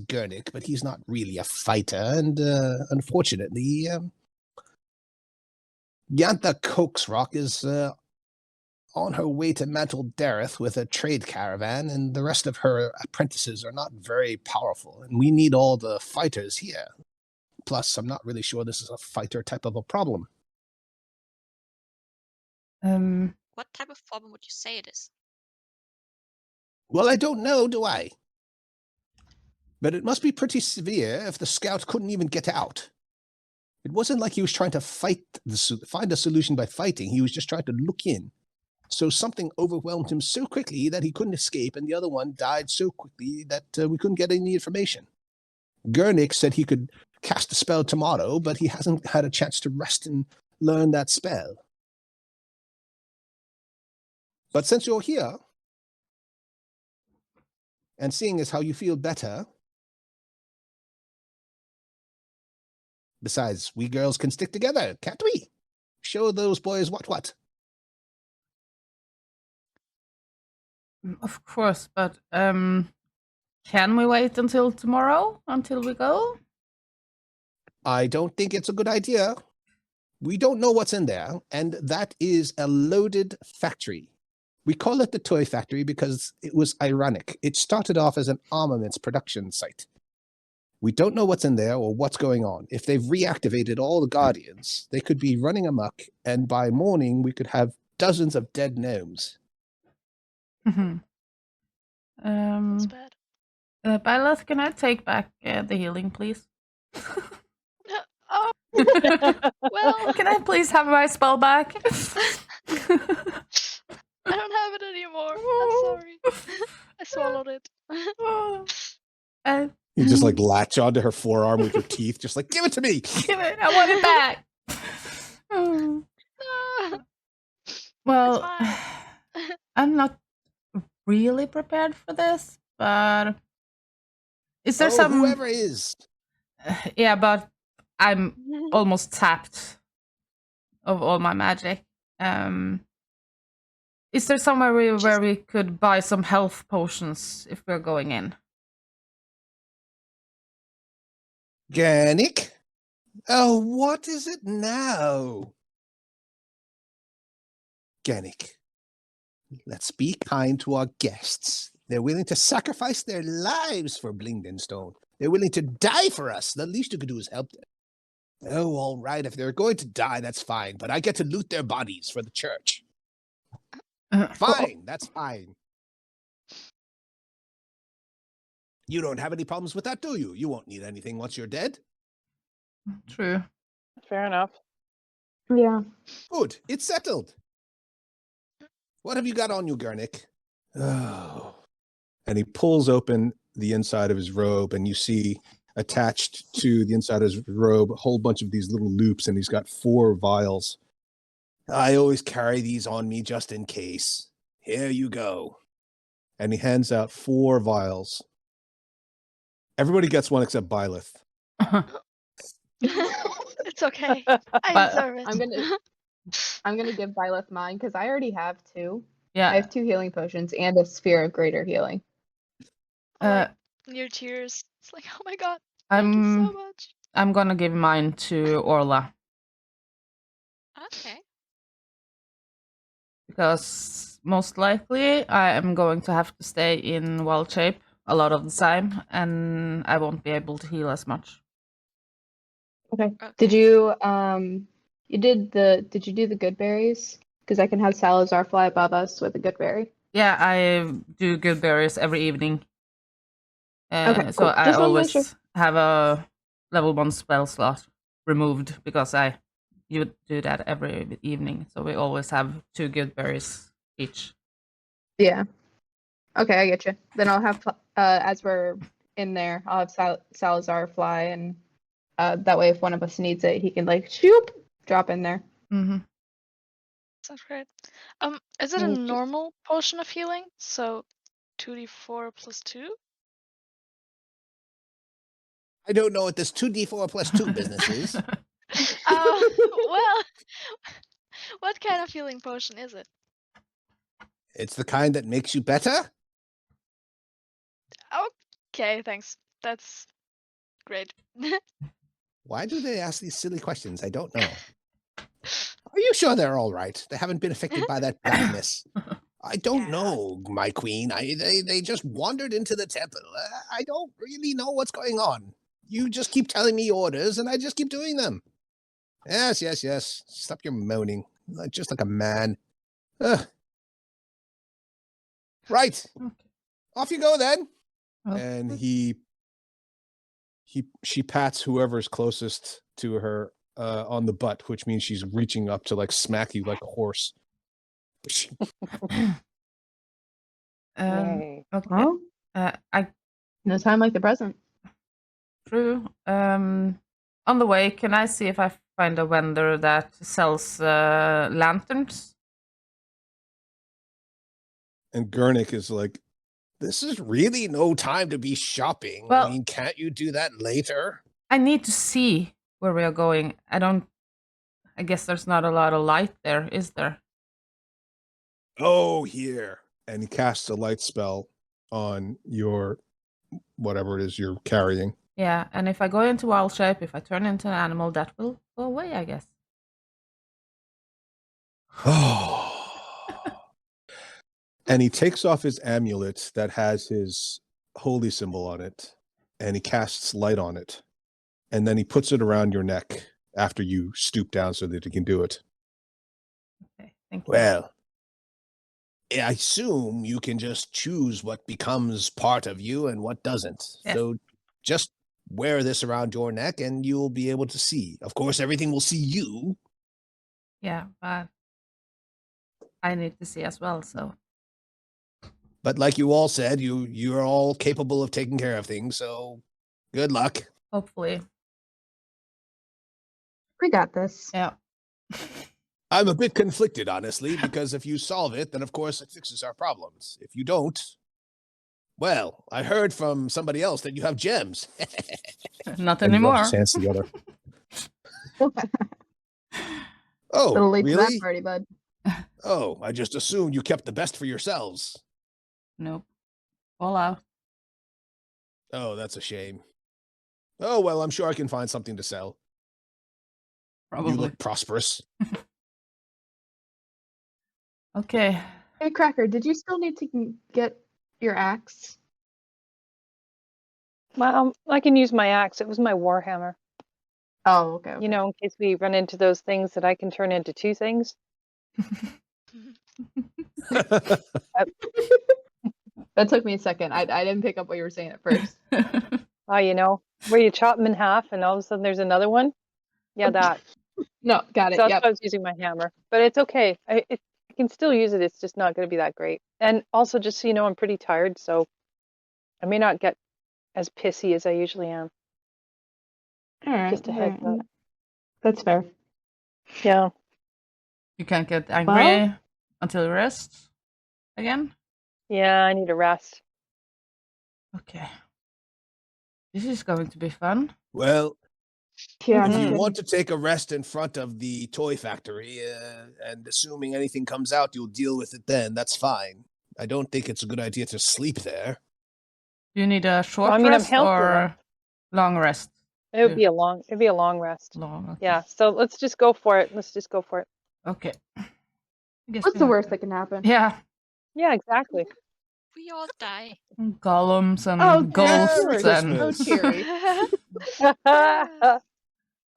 Gurnik, but he's not really a fighter, and unfortunately, Yantha Coaxrock is on her way to Mantle Dareth with a trade caravan, and the rest of her apprentices are not very powerful, and we need all the fighters here. Plus, I'm not really sure this is a fighter type of a problem. What type of problem would you say it is? Well, I don't know, do I? But it must be pretty severe if the scout couldn't even get out. It wasn't like he was trying to find a solution by fighting. He was just trying to look in. So something overwhelmed him so quickly that he couldn't escape, and the other one died so quickly that we couldn't get any information. Gurnik said he could cast a spell tomorrow, but he hasn't had a chance to rest and learn that spell. But since you're here, and seeing as how you feel better, besides, we girls can stick together, can't we? Show those boys what. Of course, but can we wait until tomorrow, until we go? I don't think it's a good idea. We don't know what's in there, and that is a loaded factory. We call it the toy factory because it was ironic. It started off as an armaments production site. We don't know what's in there or what's going on. If they've reactivated all the Guardians, they could be running amok, and by morning we could have dozens of dead gnomes. That's bad. Byleth, can I take back the healing, please? Oh, well, Can I please have my spell back? I don't have it anymore. I'm sorry. I swallowed it. Uh, You just like latch onto her forearm with your teeth, just like, give it to me. give it. I want it back. Well, mine. I'm not really prepared for this, but is there Oh, some? whoever is. Yeah, but I'm almost tapped of all my magic. Is there somewhere where we could buy some health potions if we're going in? Garnick? Oh, what is it now? Garnick, let's be kind to our guests. They're willing to sacrifice their lives for Blingdenstone. They're willing to die for us. The least you could do is help them. Oh, all right. If they're going to die, that's fine. But I get to loot their bodies for the church. Fine. That's fine. You don't have any problems with that, do you? You won't need anything once you're dead. True. Fair enough. Yeah. Good. It's settled. What have you got on you, Garnick? Oh. And he pulls open the inside of his robe, and you see attached to the inside of his robe a whole bunch of these little loops, and he's got 4 vials. I always carry these on me just in case. Here you go. And he hands out 4 vials. Everybody gets one except Byleth. It's okay. I But- deserve it. I'm gonna give Byleth mine because I already have 2. Yeah. I have 2 healing potions and a sphere of greater healing. Like, your tears. It's like, oh my god, thank you so much. I'm gonna give mine to Orla Okay. because most likely I am going to have to stay in wild shape a lot of the time, and I won't be able to heal as much. Okay. Did you did you do the good berries? Because I can have Salazar fly above us with a good berry. Yeah, I do good berries every evening. Okay, So cool. I Just wanna make always sure. have a level 1 spell slot removed because you would do that every evening. So we always have 2 good berries each. Yeah. Okay, I get you. Then I'll have as we're in there, I'll have Salazar fly, and that way if one of us needs it, he can like shoop drop in there. Mm-hmm. Sounds great. Is it a Mm, ju- normal potion of healing? So 2d4 plus 2? I don't know what this 2d4 plus 2 business is. Well, what kind of healing potion is it? It's the kind that makes you better? Okay, thanks. That's great. Why do they ask these silly questions? I don't know. Are you sure they're all right? They haven't been affected by that blackness. I don't know, my queen. They just wandered into the temple. I don't really know what's going on. You just keep telling me orders, and I just keep doing them. Yes. Stop your moaning. Just like a man. Ugh. Right. Okay. Off you go then. And she pats whoever's closest to her on the butt, which means she's reaching up to like smack you like a horse. Yay. Okay. Well, I no time like the present. True. On the way, can I see if I find a vendor that sells lanterns? And Gurnik is like, This is really no time to be shopping. Well- I mean, can't you do that later? I need to see where we are going. I guess there's not a lot of light there, is there? oh, here. And he casts a light spell on your, whatever it is you're carrying. Yeah, and if I go into wild shape, if I turn into an animal, that will go away, I guess. And he takes off his amulet that has his holy symbol on it, and he casts light on it. And then he puts it around your neck after you stoop down so that he can do it. Okay, thank you. Well, I assume you can just choose what becomes part of you and what doesn't. Yes. So just wear this around your neck and you'll be able to see. Of course, everything will see you. Yeah, but I need to see as well, so. But like you all said, you're all capable of taking care of things. So good luck. Hopefully. We got this. Yeah. I'm a bit conflicted, honestly, because if you solve it, then of course it fixes our problems. If you don't, well, I heard from somebody else that you have gems. Not And he rubs anymore. his hands together. Oh, Little late to really? that party, bud. Oh, I just assumed you kept the best for yourselves. Nope. All out. Oh, that's a shame. Oh, well, I'm sure I can find something to sell. Probably. You look prosperous. Okay. Hey, Cracker, did you still need to get your axe? I can use my axe. It was my warhammer. Oh, okay. You know, in case we run into those things that I can turn into two things. That took me a second. I didn't pick up what you were saying at first. Oh, you know, where you chop them in half and all of a sudden there's another one. Yeah, that. No, got it. So that's Yep. why I was using my hammer. But it's okay. I can still use it. It's just not going to be that great. And also, just so you know, I'm pretty tired, so I may not get as pissy as I usually am. All right. Just a heads up. That's fair. Yeah. You can't get angry Well- until you rest again? Yeah, I need a rest. Okay. This is going to be fun. Well, Yeah. if no you kidding. want to take a rest in front of the toy factory, and assuming anything comes out, you'll deal with it then, that's fine. I don't think it's a good idea to sleep there. Do you need a short I mean, I'm rest healthy or enough. long rest? It would Yeah. be a long rest. Long. Okay. Yeah. So let's just go for it. Let's just go for it. Okay. I guess What's we the have worst to- that can happen? Yeah. Yeah, exactly. We all die. Golems and Oh, ghosts Merry and Oh, Christmas. cheery.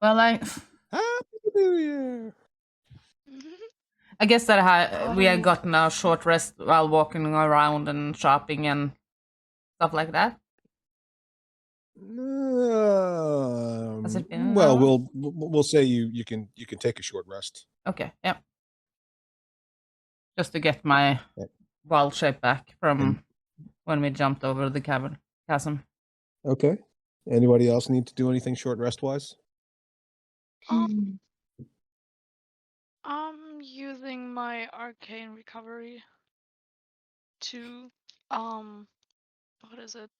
well, Happy New Year. I guess that we had gotten a short rest while walking around and shopping and stuff like that. Has it been an Well, hour? we'll say you can take a short rest. Okay, yeah. Just to get my Yeah. wild shape back from And- when we jumped over the chasm. Okay. Anybody else need to do anything short rest wise? I'm using my arcane recovery to what is it?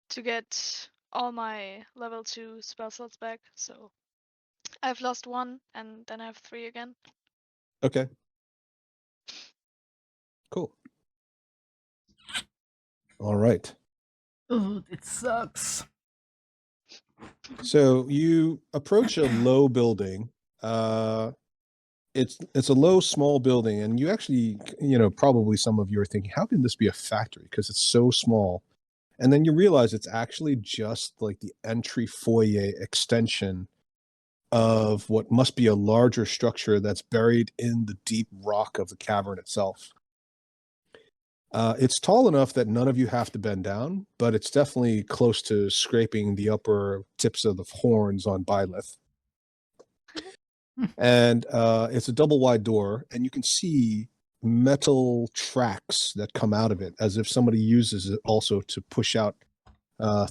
To get all my level 2 spell slots back. So I've lost 1 and then I have 3 again. Okay. Cool. All right. Oh, it sucks. So you approach a low building. It's a low, small building, and you actually, probably some of you are thinking, how can this be a factory? Because it's so small. And then you realize it's actually just like the entry foyer extension of what must be a larger structure that's buried in the deep rock of the cavern itself. It's tall enough that none of you have to bend down, but it's definitely close to scraping the upper tips of the horns on Byleth. And it's a double wide door, and you can see metal tracks that come out of it as if somebody uses it also to push out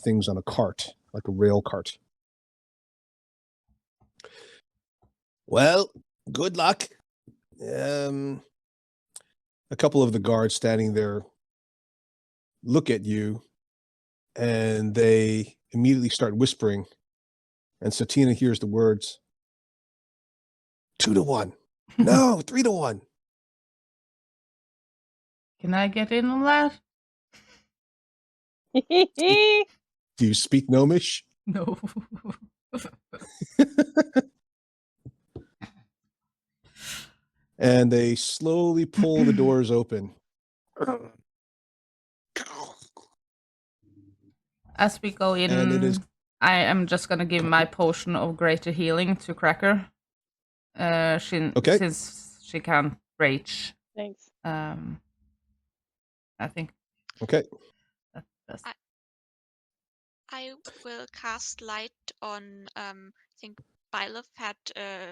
things on a cart, like a rail cart. Well, good luck. A couple of the guards standing there look at you, and they immediately start whispering. And Satina hears the words, 2-1. No, 3-1. Can I get in on that? "Do you speak Gnomish?" No. And they slowly pull the doors open. As we go in, And it is- I am just gonna give my potion of greater healing to Cracker. Okay. Since she can't reach Thanks. I think Okay. that's I will cast light on. I think Bylov had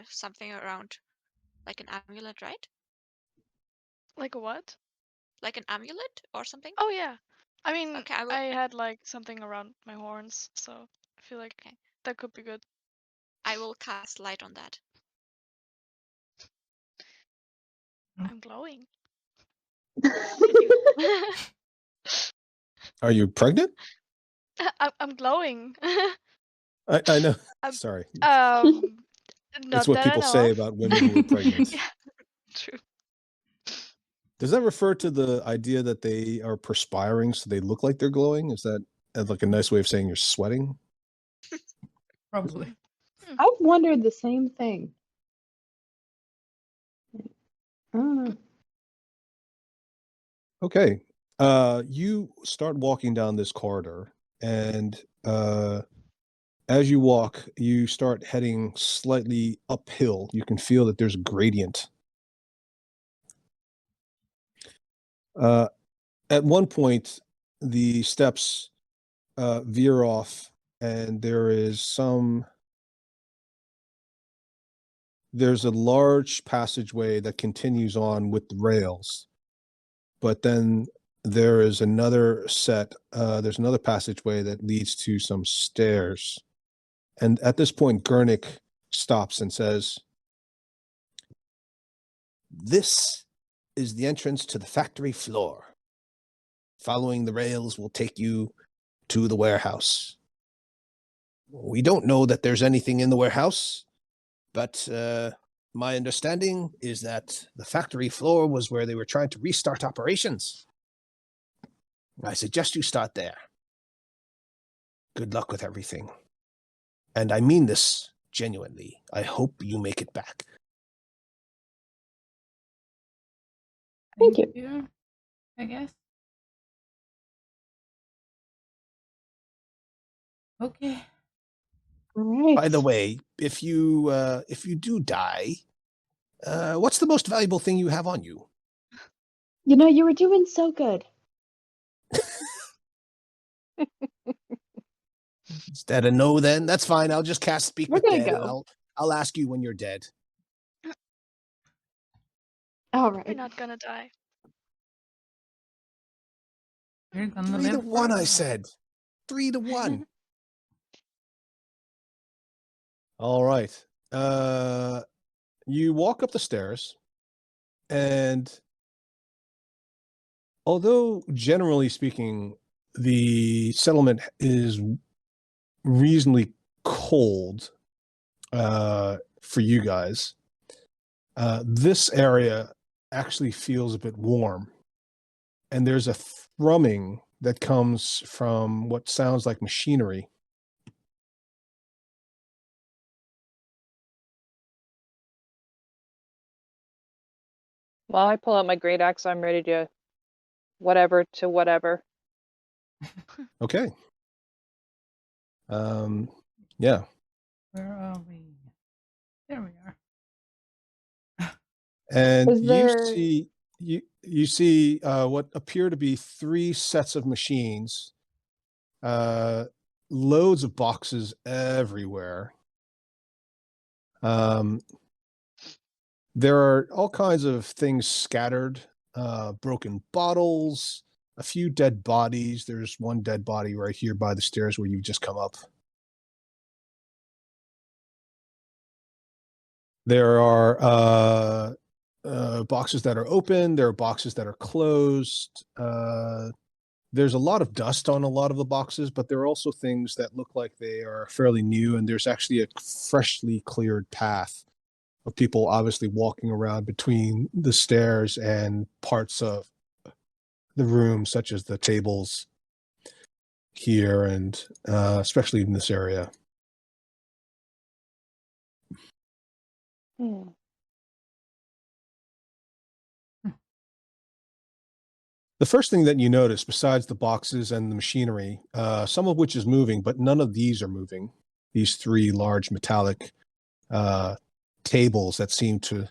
something around, like an amulet, right? Like a what? Like an amulet or something. Oh yeah. I mean, Okay, I will. I had like something around my horns, so I feel like Okay. that could be good. I will cast light on that. I'm glowing. Are you pregnant? I'm glowing. I know. I'm- Sorry. Not It's what that I people know say of. about women who are pregnant. Yeah, true. Does that refer to the idea that they are perspiring so they look like they're glowing? Is that like a nice way of saying you're sweating? probably. I've wondered the same thing. I don't know. Okay. You start walking down this corridor, and as you walk, you start heading slightly uphill. You can feel that there's a gradient. At one point, the steps veer off, and there's a large passageway that continues on with the rails, but then there's another passageway that leads to some stairs. And at this point, Gurnik stops and says, This is the entrance to the factory floor. Following the rails will take you to the warehouse. We don't know that there's anything in the warehouse, but my understanding is that the factory floor was where they were trying to restart operations. I suggest you start there. Good luck with everything. And I mean this genuinely. I hope you make it back. Thank you. I guess. Okay. All right. By the way, if you do die, what's the most valuable thing you have on you? You know, you were doing so good. Is that a no then? That's fine. I'll just cast Speak We're with gonna Dead, and go. I'll ask you when you're dead. All You're right. not gonna die. You're gonna 3 to live 1, I forever. said. 3 to 1. all right. You walk up the stairs, and although generally speaking, the settlement is reasonably cold for you guys, this area actually feels a bit warm. And there's a thrumming that comes from what sounds like machinery. Well, I pull out my great axe. I'm ready to whatever to whatever. Okay. Yeah. Where are we? There we are. And Is there- you see what appear to be 3 sets of machines, loads of boxes everywhere. There are all kinds of things scattered, broken bottles, a few dead bodies. There's one dead body right here by the stairs where you've just come up. There are boxes that are open. There are boxes that are closed. There's a lot of dust on a lot of the boxes, but there are also things that look like they are fairly new, and there's actually a freshly cleared path of people obviously walking around between the stairs and parts of the room, such as the tables here and especially in this area. Hmm. The first thing that you notice, besides the boxes and the machinery, some of which is moving, but none of these are moving, these 3 large metallic tables that seem to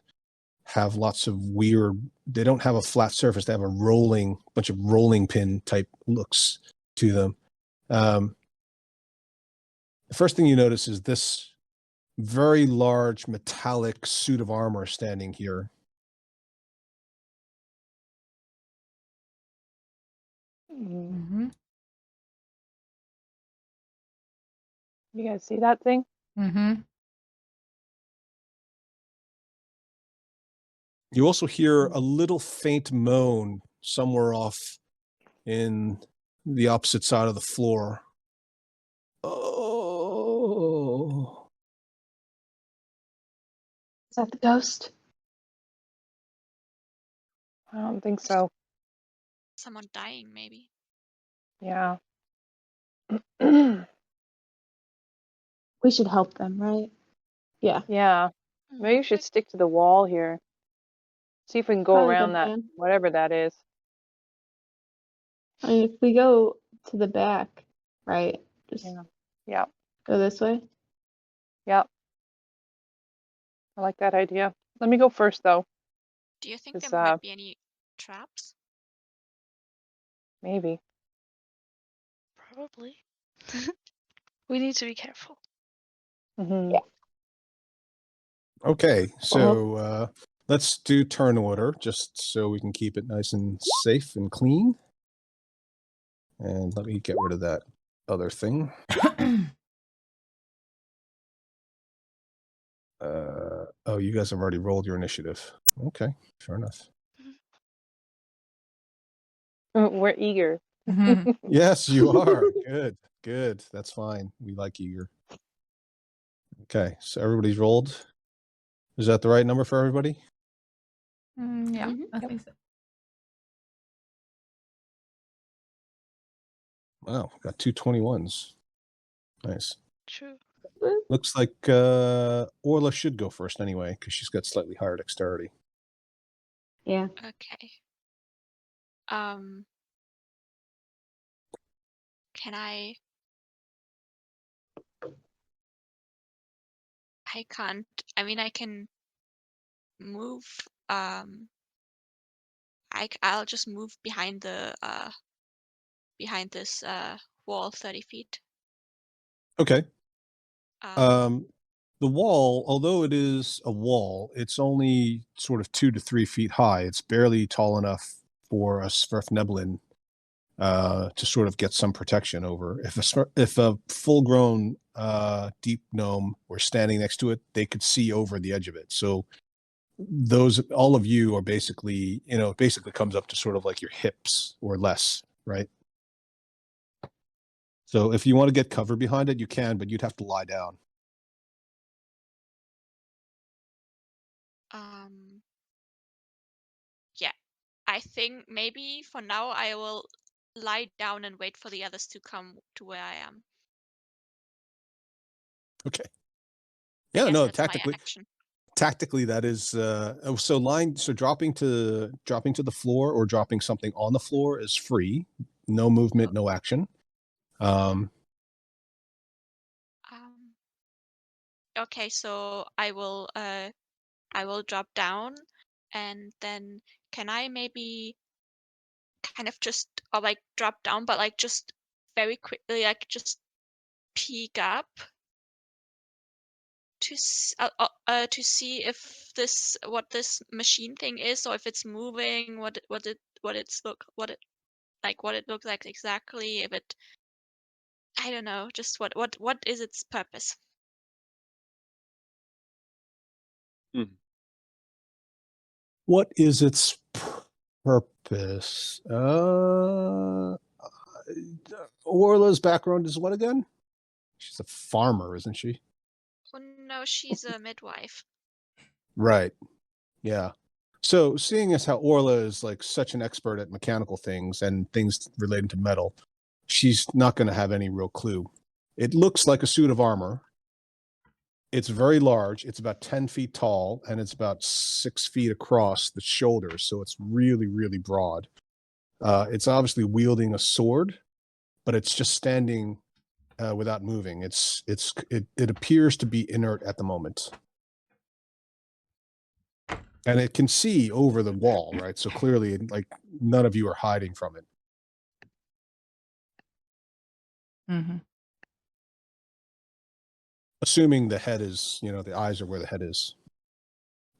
have lots of weird. They don't have a flat surface. They have a bunch of rolling pin type looks to them. The first thing you notice is this very large metallic suit of armor standing here. Mm-hmm. You guys see that thing? Mm-hmm. You also hear a little faint moan somewhere off in the opposite side of the floor. Oh. Is that the ghost? I don't think so. Someone dying, maybe. Yeah. We should help them, right? Yeah. Yeah. Maybe you should stick to the wall here. See if we can go Probably a around good that, plan. whatever that is. I mean, if we go to the back, right? Just Yeah. Yeah. go this way. Yeah. I like that idea. Let me go first, though. Do you think Is, there might be any traps? Maybe. Probably. We need to be careful. Mm-hmm. Yeah. Okay, so let's do turn order just so we can keep it nice and safe and clean. And let me get rid of that other thing. Oh, you guys have already rolled your initiative. Okay, fair enough. We're eager. Mm-hmm. Yes, you are. Good, good. That's fine. We like eager. Okay, so everybody's rolled. Is that the right number for everybody? Yeah, Mhm. I think so. Wow, got 2 21s. Nice. True. Looks like Orla should go first anyway, because she's got slightly higher dexterity. Yeah. Okay. Can I can't. I mean, I can move. I'll just move behind the behind this wall 30 feet. Okay. Um, The wall, although it is a wall, it's only sort of 2 to 3 feet high. It's barely tall enough for a Sverfneblin to sort of get some protection over. If a full-grown deep gnome were standing next to it, they could see over the edge of it. So all of you are basically, it basically comes up to sort of like your hips or less, right? So if you want to get cover behind it, you can, but you'd have to lie down. yeah, I think maybe for now I will lie down and wait for the others to come to where I am. Okay. I Yeah, guess no, that's my tactically, action. that is so dropping to the floor or dropping something on the floor is free. No movement, no action. Okay, so I will drop down, and then can I maybe kind of just or like drop down, but like just very quickly, like just peek up to see if what this machine thing is, or if it's moving, what it looks like exactly, if it, I don't know, just what is its purpose. What is its purpose? Orla's background is what again? She's a farmer, isn't she? Oh no, she's a midwife. Right. Yeah. So seeing as how Orla is like such an expert at mechanical things and things relating to metal, she's not going to have any real clue. It looks like a suit of armor. It's very large. It's about 10 feet tall, and it's about 6 feet across the shoulders. So it's really, really broad. It's obviously wielding a sword, but it's just standing without moving. It appears to be inert at the moment. And it can see over the wall, right? So clearly, like, none of you are hiding from it. Mm-hmm. Assuming the head is, the eyes are where the head is,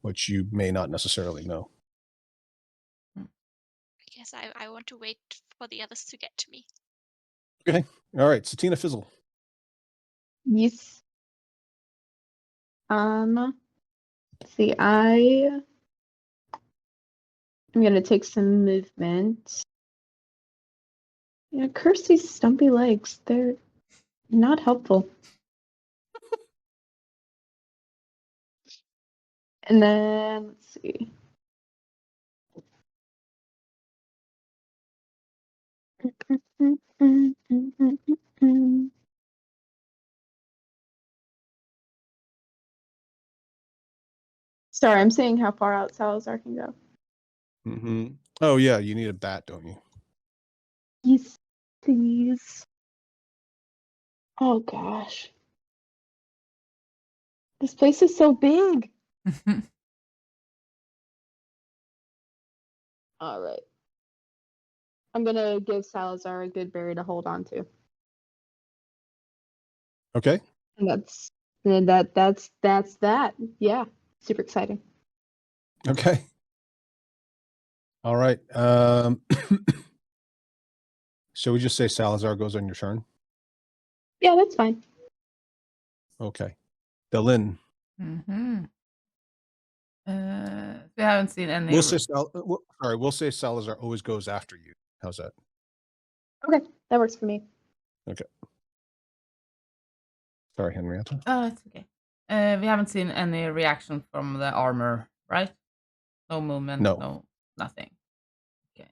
which you may not necessarily know. I guess I want to wait for the others to get to me. Okay. All right. Satina Fizzle. Yes. See, I'm gonna take some movement. Curse these stumpy legs. They're not helpful. And then let's see. Sorry, I'm saying how far out Salazar can go. Mm-hmm. Oh, yeah. You need a bat, don't you? Yes, please. Oh gosh. This place is so big. All right. I'm gonna give Salazar a good berry to hold on to. Okay. And that's that. Yeah. Super exciting. Okay. All right. Shall we just say Salazar goes on your turn? Yeah, that's fine. Okay. Delin. Mm-hmm. We haven't seen any. We'll say Salazar always goes after you. How's that? Okay, that works for me. Okay. Sorry, Henrietta. Oh, it's okay. We haven't seen any reaction from the armor, right? No movement. No. No, nothing. Okay.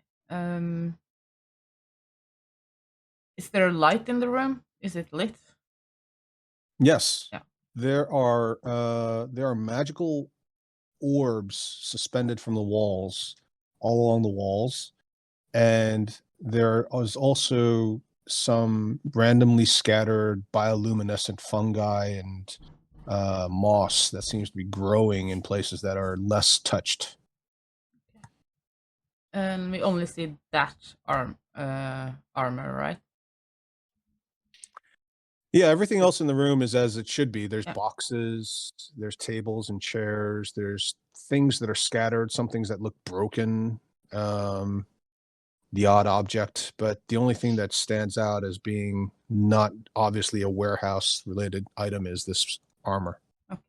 Is there a light in the room? Is it lit? Yes. Yeah. There are magical orbs suspended from the walls, all along the walls, and there is also some randomly scattered bioluminescent fungi and moss that seems to be growing in places that are less touched. And we only see that armor, right? Yeah, everything else in the room is as it should be. There's Yeah. boxes, there's tables and chairs, there's things that are scattered, some things that look broken, the odd object, but the only thing that stands out as being not obviously a warehouse related item is this armor. Okay.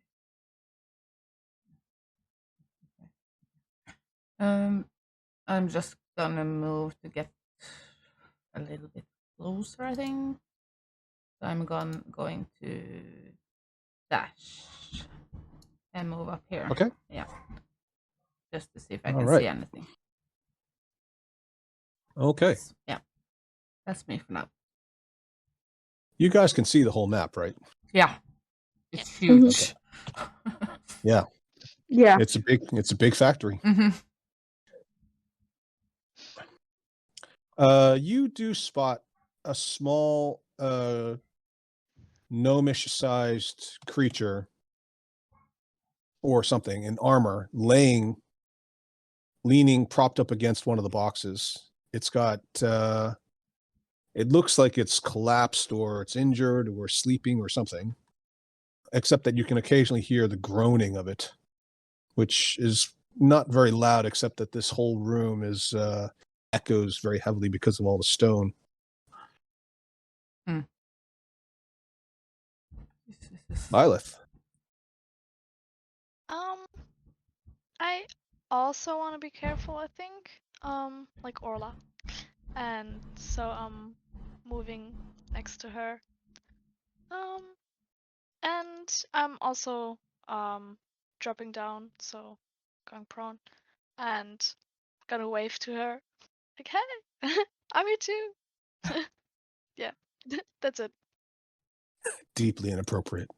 I'm just gonna move to get a little bit closer, I think. So I'm going to dash and move up here. Okay. Yeah. Just to see if I All can right. see anything. Okay. Yeah. That's me for now. You guys can see the whole map, right? Yeah. It's huge. Yeah. Yeah. It's a big factory. Mm-hmm. You do spot a small gnomish sized creature or something in armor leaning propped up against one of the boxes. It's got it looks like it's collapsed or it's injured or sleeping or something, except that you can occasionally hear the groaning of it, which is not very loud, except that this whole room is echoes very heavily because of all the stone. Lilith. I also want to be careful, I think. Like Orla. And so I'm moving next to her. And I'm also dropping down, so going prone, and gonna wave to her. Like, hey, I'm here too. Yeah, that's it. Deeply inappropriate.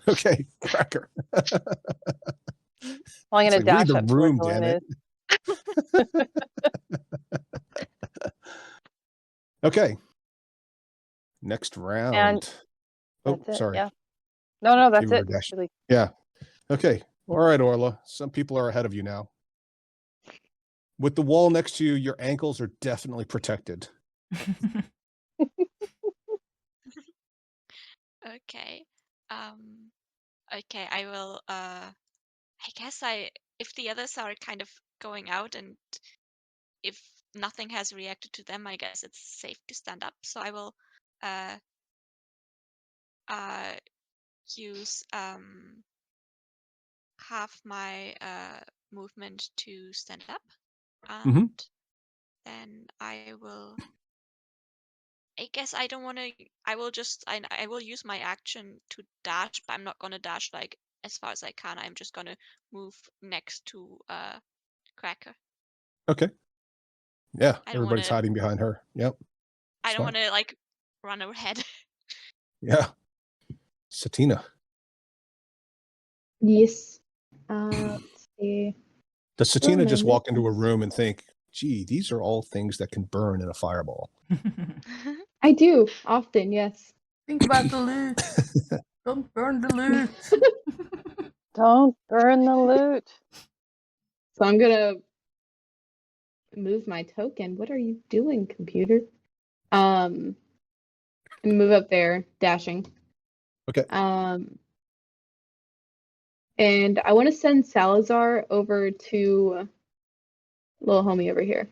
Okay, Cracker. Well, I'm It's gonna like, dash read up the room, towards damn it. Elena. Okay. Next round. And Oh, that's it. sorry. Yeah. No, that's were it. dashing. Really. Yeah. Okay. All right, Orla. Some people are ahead of you now. With the wall next to you, your ankles are definitely protected. Okay. Okay, I will I guess if the others are kind of going out and if nothing has reacted to them, I guess it's safe to stand up. So I will uh uh use half my movement to stand up, and Mhm. then I will. I guess I don't want to. I will just. I will use my action to dash, but I'm not gonna dash like as far as I can. I'm just gonna move next to Cracker. Okay. Yeah. I don't Everybody's wanna. hiding behind her. Yep. I don't Smart. want to like run ahead. Yeah. Satina. Yes. Let's see. Does Satina just man, walk into a room and think, gee, these are all things that can burn in a fireball? I do often, yes. Think about the loot. Don't burn the loot. Don't burn the loot. So I'm gonna move my token. What are you doing, computer? And move up there, dashing. Okay. And I want to send Salazar over to little homie over here.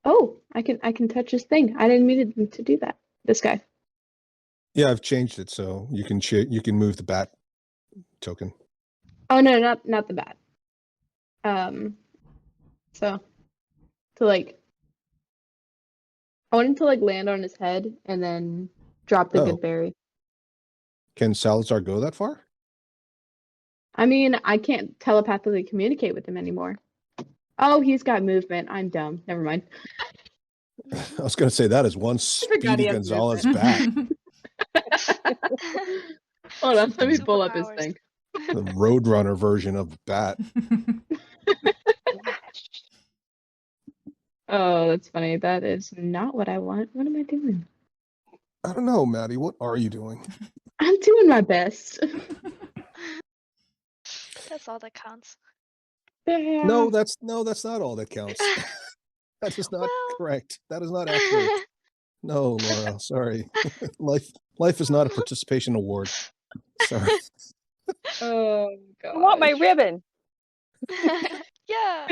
Oh, I can touch his thing. I didn't mean to do that. This guy. Yeah, I've changed it so you can move the bat token. Oh no, not the bat. So to like, I want him to like land on his head and then drop the Oh. good berry. Can Salazar go that far? I mean, I can't telepathically communicate with him anymore. Oh, he's got movement. I'm dumb. Never mind. I was going to say that is one forgot he Speedy has Gonzalez bat. Hold on, let me Some pull up his superpowers. thing. The Roadrunner version of the bat. Oh, that's funny. That is not what I want. What am I doing? I don't know, Maddie. What are you doing? I'm doing my best. That's all that counts. Yeah. No, that's not all that counts. That is not Well. correct. That is not accurate. No, Laura, sorry. Life is not a participation award. Sorry. Oh god. I want my ribbon. Yeah.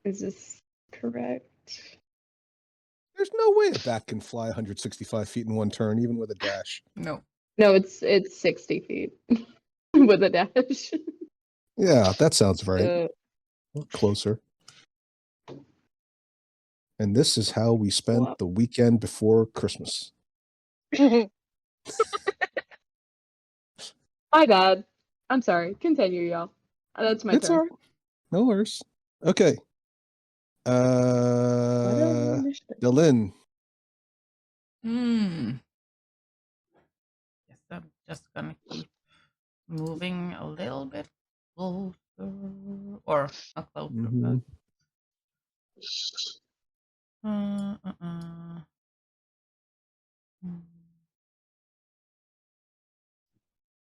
Is this correct? There's no way a bat can fly 165 feet in one turn, even with a dash. No. No, it's 60 feet with a dash. Yeah, that sounds right. Closer. And this is how we spent Wow. the weekend before Christmas. My bad. I'm sorry. Continue, y'all. That's my It's turn. all right. No worries. Okay. Dylan. Guess I'm just gonna keep moving a little bit closer, or not closer, Mhm. but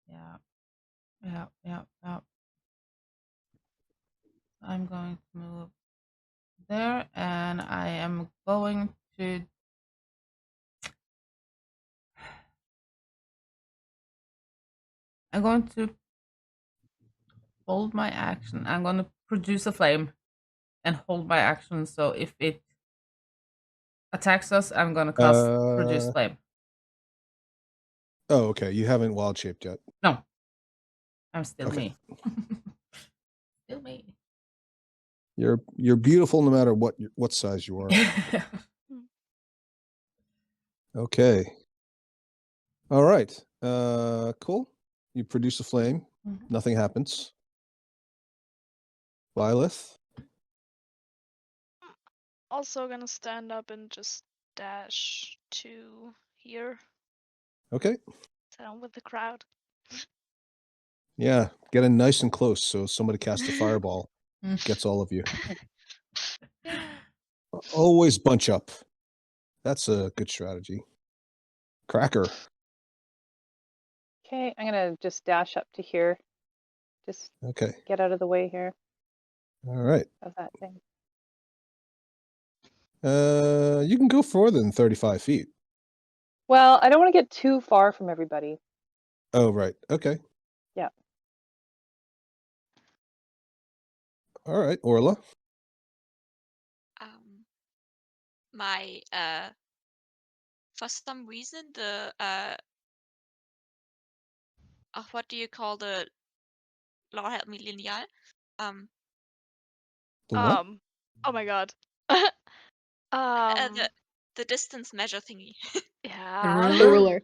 Yeah. I'm going to move there, and I am going to. I'm going to hold my action. I'm going to produce a flame and hold my action. So if it attacks us, I'm going to cast produce flame. Oh, okay. You haven't wild shaped yet. No, I'm still Okay. me. Still me. You're beautiful no matter what size you are. Okay. All right. Cool. You produce a flame. Mhm. Nothing happens. Lilith. Also gonna stand up and just dash to here. Okay. Down with the crowd. Yeah. Get in nice and close so somebody casts a fireball. Gets all of you. Always bunch up. That's a good strategy. Cracker. Okay, I'm gonna just dash up to here. Just Okay. get out of the way here All right. of that thing. You can go further than 35 feet. Well, I don't want to get too far from everybody. Oh, right. Okay. Yeah. All right, Orla. My for some reason the what do you call the Lord help me lineal? The what? Oh my god. The distance measure thingy. Yeah. The ruler.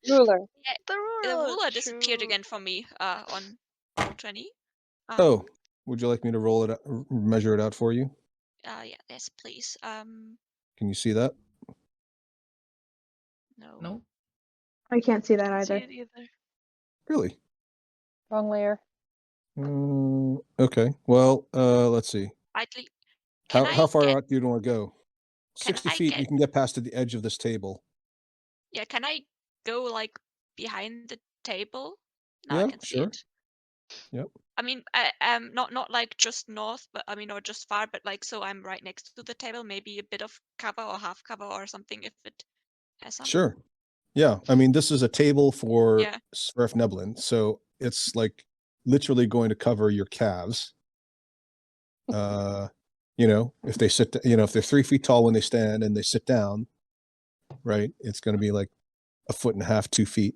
Ruler. Yeah, The the ruler. ruler disappeared true. again for me on Roll20. Oh, would you like me to roll it out, measure it out for you? Yeah, yes, please. Can you see that? No. No. I can't see that Can't see either. it either. Really? Wrong layer. Okay. Well, let's see. Slightly. How far out do you want to go? Can 60 I feet. get- You can get past to the edge of this table. Yeah, can I go like behind the table? Now Yeah, I can see sure. it. Yep. I mean, not like just north, but I mean, or just far, but like so I'm right next to the table. Maybe a bit of cover or half cover or something if it has some. Sure. Yeah. I mean, this is a table for Yeah. Sverf Neblin, so it's like literally going to cover your calves. You know, if they sit, if they're 3 feet tall when they stand and they sit down, right, it's going to be like 1.5 feet, 2 feet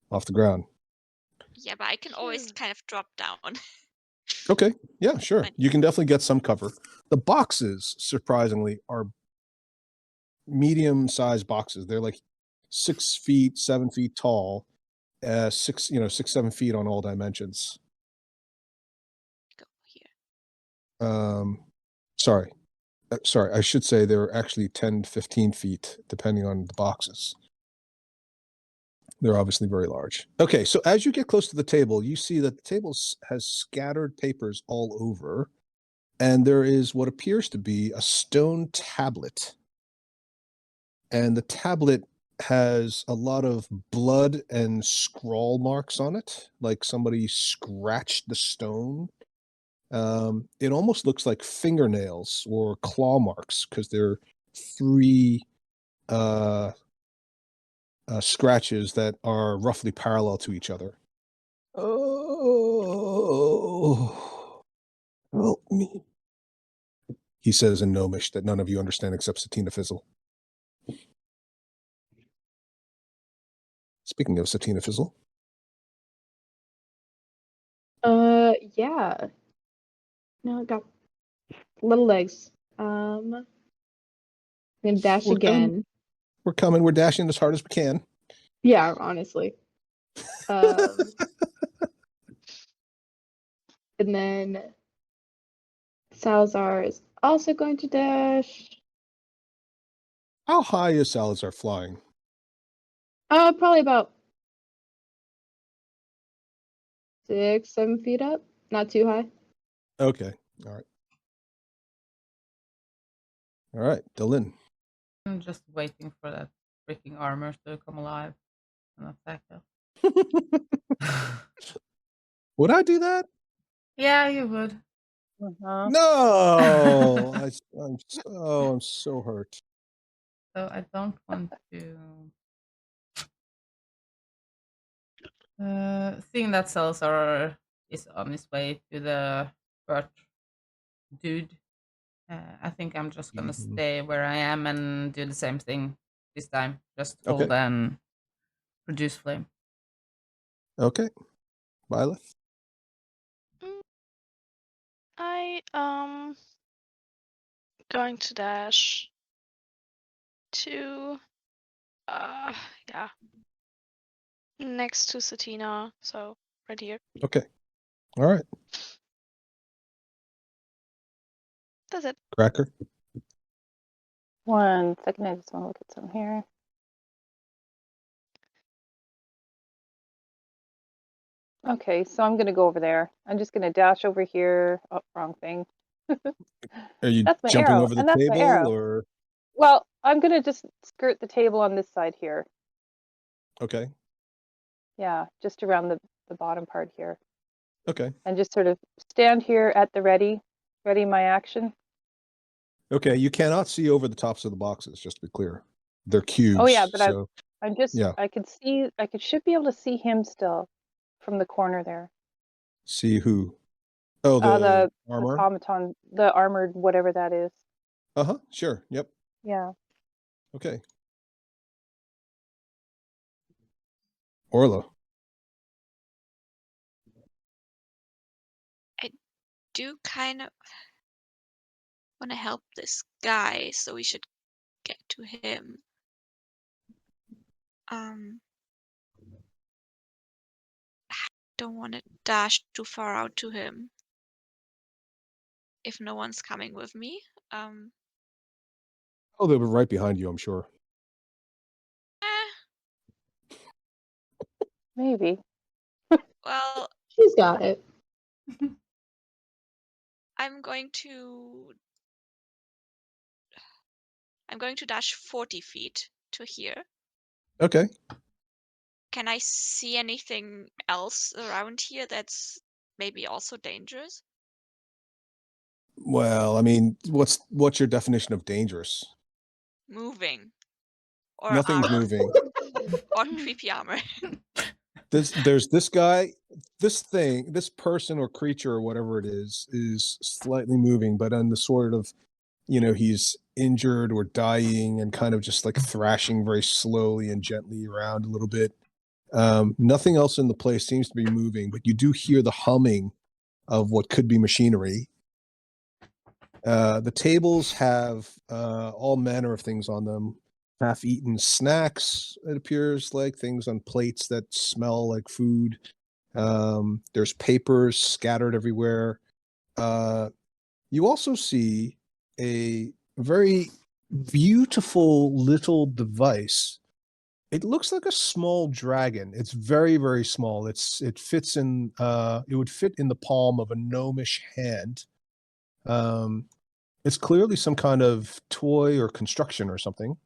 off the ground. Yeah, but I can always Cute. kind of drop down. Okay. Yeah, sure. Fine. You can definitely get some cover. The boxes, surprisingly, are medium-sized boxes. They're like 6 feet, 7 feet tall, 6, 7 feet on all dimensions. Go here. Sorry, I should say they're actually 10 to 15 feet, depending on the boxes. They're obviously very large. Okay, so as you get close to the table, you see that the table has scattered papers all over, and there is what appears to be a stone tablet. And the tablet has a lot of blood and scrawl marks on it, like somebody scratched the stone. It almost looks like fingernails or claw marks because they're 3 scratches that are roughly parallel to each other. Oh, help me, he says in Gnomish that none of you understand except Satina Fizzle. Speaking of Satina Fizzle. Yeah. No, I got little legs. I'm gonna dash We're coming. again. We're coming. We're dashing as hard as we can. Yeah, honestly. And then Salazar is also going to dash. How high is Salazar flying? Probably about 6, 7 feet up. Not too high. Okay. All right. All right. Delin. I'm just waiting for that freaking armor to come alive and attack us. Would I do that? Yeah, you would. Uh-huh. No. I'm so hurt. So I don't want to. Seeing that Salazar is on his way to the bird dude, I think I'm just gonna Mhm. stay where I am and do the same thing this time. Just Okay. hold and produce flame. Okay. Violet. I going to dash to yeah, next to Satina, so right here. Okay. All right. That's it. Cracker. 1 second, I just want to look at something here. Okay, so I'm gonna go over there. I'm just gonna dash over here. Oh, wrong thing. Are you That's my jumping arrow, over the and that's my table arrow. or Well, I'm gonna just skirt the table on this side here. okay? Yeah, just around the bottom part here. Okay. And just sort of stand here at the ready my action. Okay. You cannot see over the tops of the boxes, just to be clear. They're cubes. Oh yeah, but so I'm just yeah. should be able to see him still from the corner there. See who? Oh, The armor? automaton, the armored whatever that is. Uh-huh. Sure. Yep. Yeah. Okay. Orla. Do kind of want to help this guy, so we should get to him. Don't want to dash too far out to him if no one's coming with me. Oh, they were right behind you, I'm sure. Maybe. Well, She's got it. I'm going to dash 40 feet to here. Okay. Can I see anything else around here that's maybe also dangerous? Well, I mean, what's your definition of dangerous? Moving. Or Nothing's armor. moving. Or creepy armor. There's this guy, this thing, this person or creature or whatever it is slightly moving, but on the sort of, he's injured or dying and kind of just like thrashing very slowly and gently around a little bit. Nothing else in the place seems to be moving, but you do hear the humming of what could be machinery. The tables have all manner of things on them. Half-eaten snacks, it appears like, things on plates that smell like food. There's papers scattered everywhere. You also see a very beautiful little device. It looks like a small dragon. It's very, very small. It fits in it would fit in the palm of a gnomish hand. It's clearly some kind of toy or construction or something.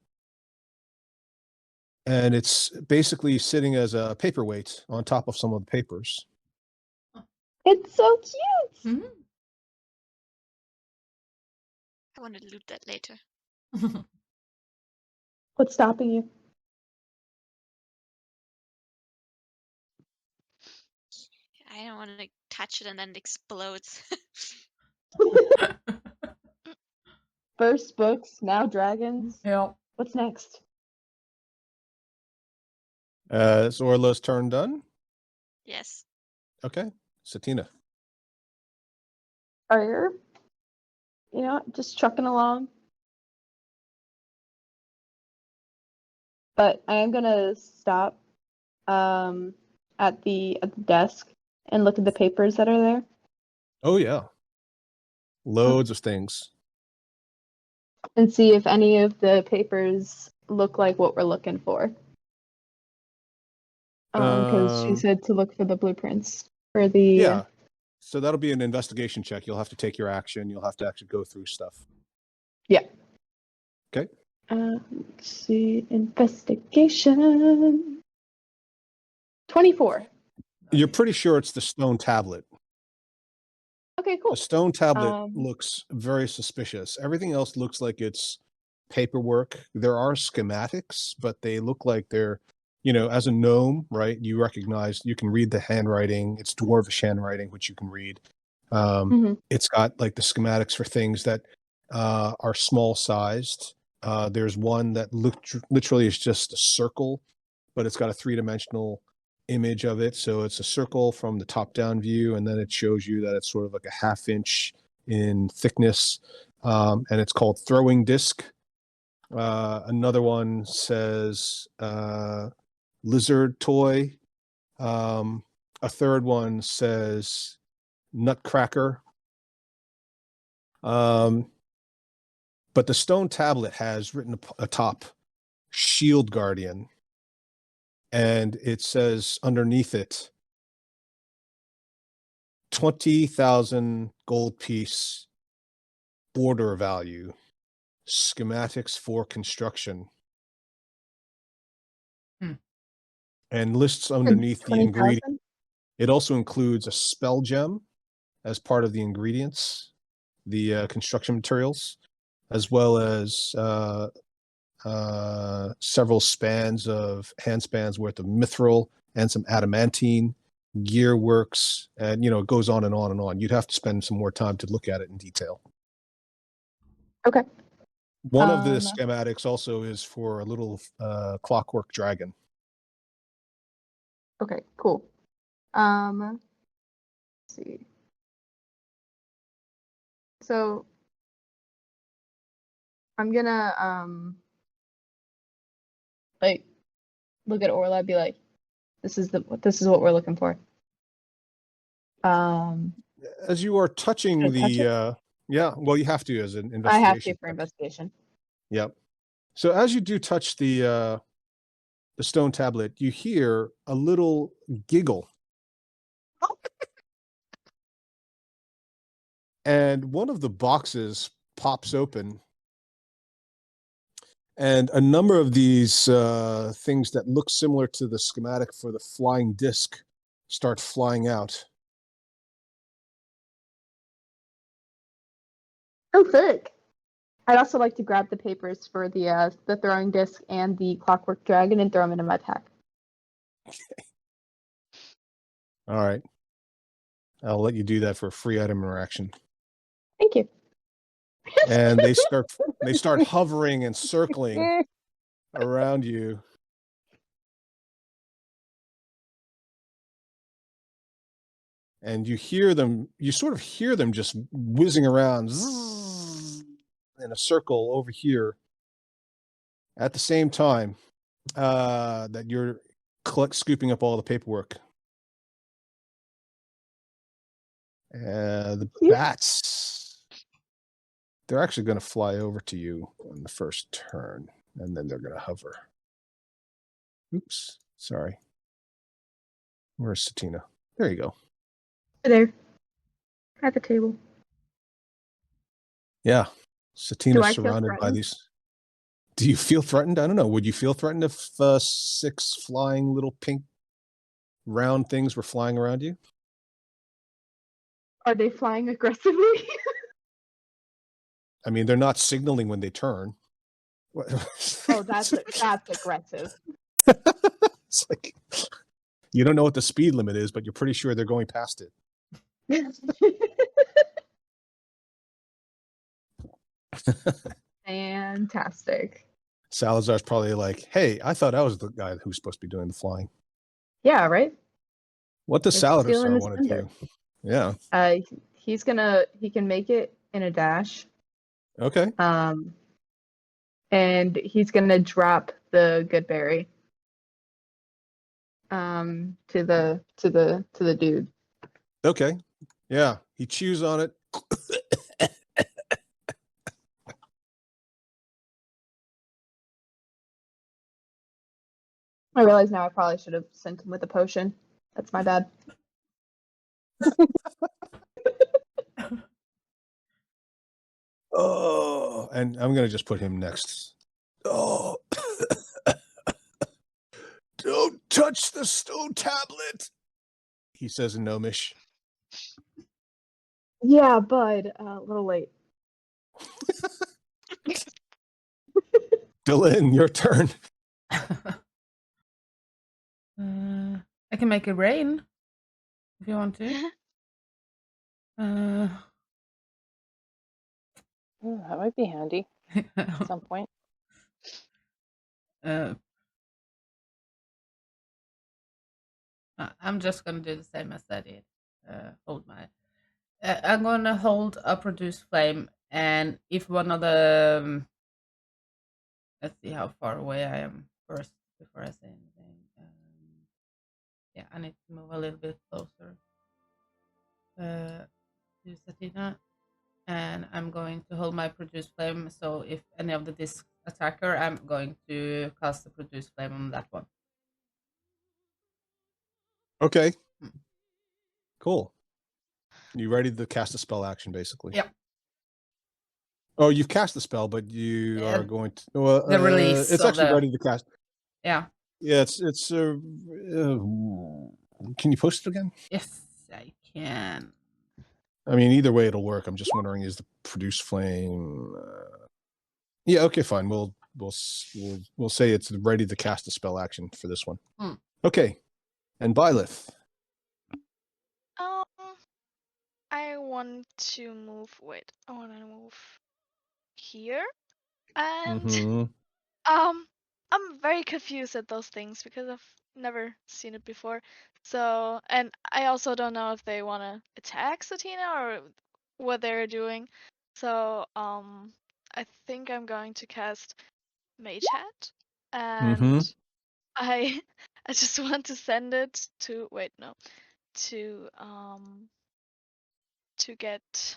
And it's basically sitting as a paperweight on top of some of the papers. It's so cute. I want to loot that later. What's stopping you? I don't want to touch it and then it explodes. First books, now dragons. Yeah. What's next? Is Orla's turn done? Yes. Okay. Satina. Are just trucking along. But I am gonna stop at the desk and look at the papers that are there. Oh yeah. Loads of things. And see if any of the papers look like what we're looking for. Because she said to look for the blueprints for the. Yeah. So that'll be an investigation check. You'll have to take your action. You'll have to actually go through stuff. Yeah. Okay. Let's see. Investigation. 24. You're pretty sure it's the stone tablet. Okay, cool. The stone tablet looks very suspicious. Everything else looks like it's paperwork. There are schematics, but they look like they're, as a gnome, right? You can read the handwriting. It's dwarvish handwriting, which you can read. It's got like the schematics for things that are small sized. There's one that literally is just a circle, but it's got a 3-dimensional image of it. So it's a circle from the top down view, and then it shows you that it's sort of like a 1/2 inch in thickness. And it's called throwing disc. Another one says lizard toy. A third one says nutcracker. But the stone tablet has written atop Shield Guardian. And it says underneath it, 20,000 gold piece order value, schematics for construction. and lists underneath the ingredient. 20,000? It also includes a spell gem as part of the ingredients, the construction materials, as well as several hand spans worth of mithril and some adamantine, gear works, and it goes on and on and on. You'd have to spend some more time to look at it in detail. Okay. One of the schematics also is for a little clockwork dragon. Okay, cool. Let's see. So I'm gonna like look at Orla and be like, this is what we're looking for. As you are touching Should I touch the yeah, well, you have to as an investigation. I have to for check. investigation. Yep. So as you do touch the stone tablet, you hear a little giggle. And one of the boxes pops open, and a number of these things that look similar to the schematic for the flying disc start flying out. Oh, sick. I'd also like to grab the papers for the throwing disc and the clockwork dragon and throw them into my pack. All right. I'll let you do that for a free item interaction. Thank you. And they start hovering and circling around you. And you sort of hear them just whizzing around in a circle over here at the same time that you're scooping up all the paperwork. The bats, they're actually going to fly over to you on the first turn, and then they're going to hover. Oops, sorry. Where's Satina? There you go. There. At the table. Yeah. Satina's I feel surrounded by threatened? these. Do you feel threatened? I don't know. Would you feel threatened if 6 flying little pink round things were flying around you? Are they flying aggressively? I mean, they're not signaling when they turn. Oh, that's aggressive. It's like you don't know what the speed limit is, but you're pretty sure they're going past it. Fantastic. Salazar's probably like, "Hey, I thought I was the guy who's supposed to be doing the flying." Yeah, right? What does It's Salazar stealing his want to thunder. do? Yeah. He can make it in a dash. Okay. And he's gonna drop the good berry. To the dude. Okay. Yeah. He chews on it. I realize now I probably should have sent him with a potion. That's my bad. Oh, and I'm gonna just put him next. Oh, don't touch the stone tablet, he says in Gnomish. Yeah, bud. A little late. Dylan, your turn. I can make it rain if you want to. That might be handy at some point. I'm just gonna do the same as I did. I'm gonna hold a produce flame, and if one of the let's see how far away I am first before I say anything. Yeah, I need to move a little bit closer to Satina, and I'm going to hold my produce flame. So if any of the discs attack her, I'm going to cast the produce flame on that one. Okay. Cool. You ready to cast a spell action, basically? Yep. Oh, you've cast the spell, but you are going to. The release It's of actually the- ready to cast. Yeah. Yeah, can you post it again? Yes, I can. I mean, either way it'll work. I'm just wondering, is the produce flame? Yeah, okay, fine. We'll say it's ready to cast a spell action for this one. Hmm. Okay, and Byleth. Um, I want to move. Wait, I want to move here, and Mhm. I'm very confused at those things because I've never seen it before. So, and I also don't know if they want to attack Satina or what they're doing. So, I think I'm going to cast Mage Hat, and Mhm. I I just want to send it to to get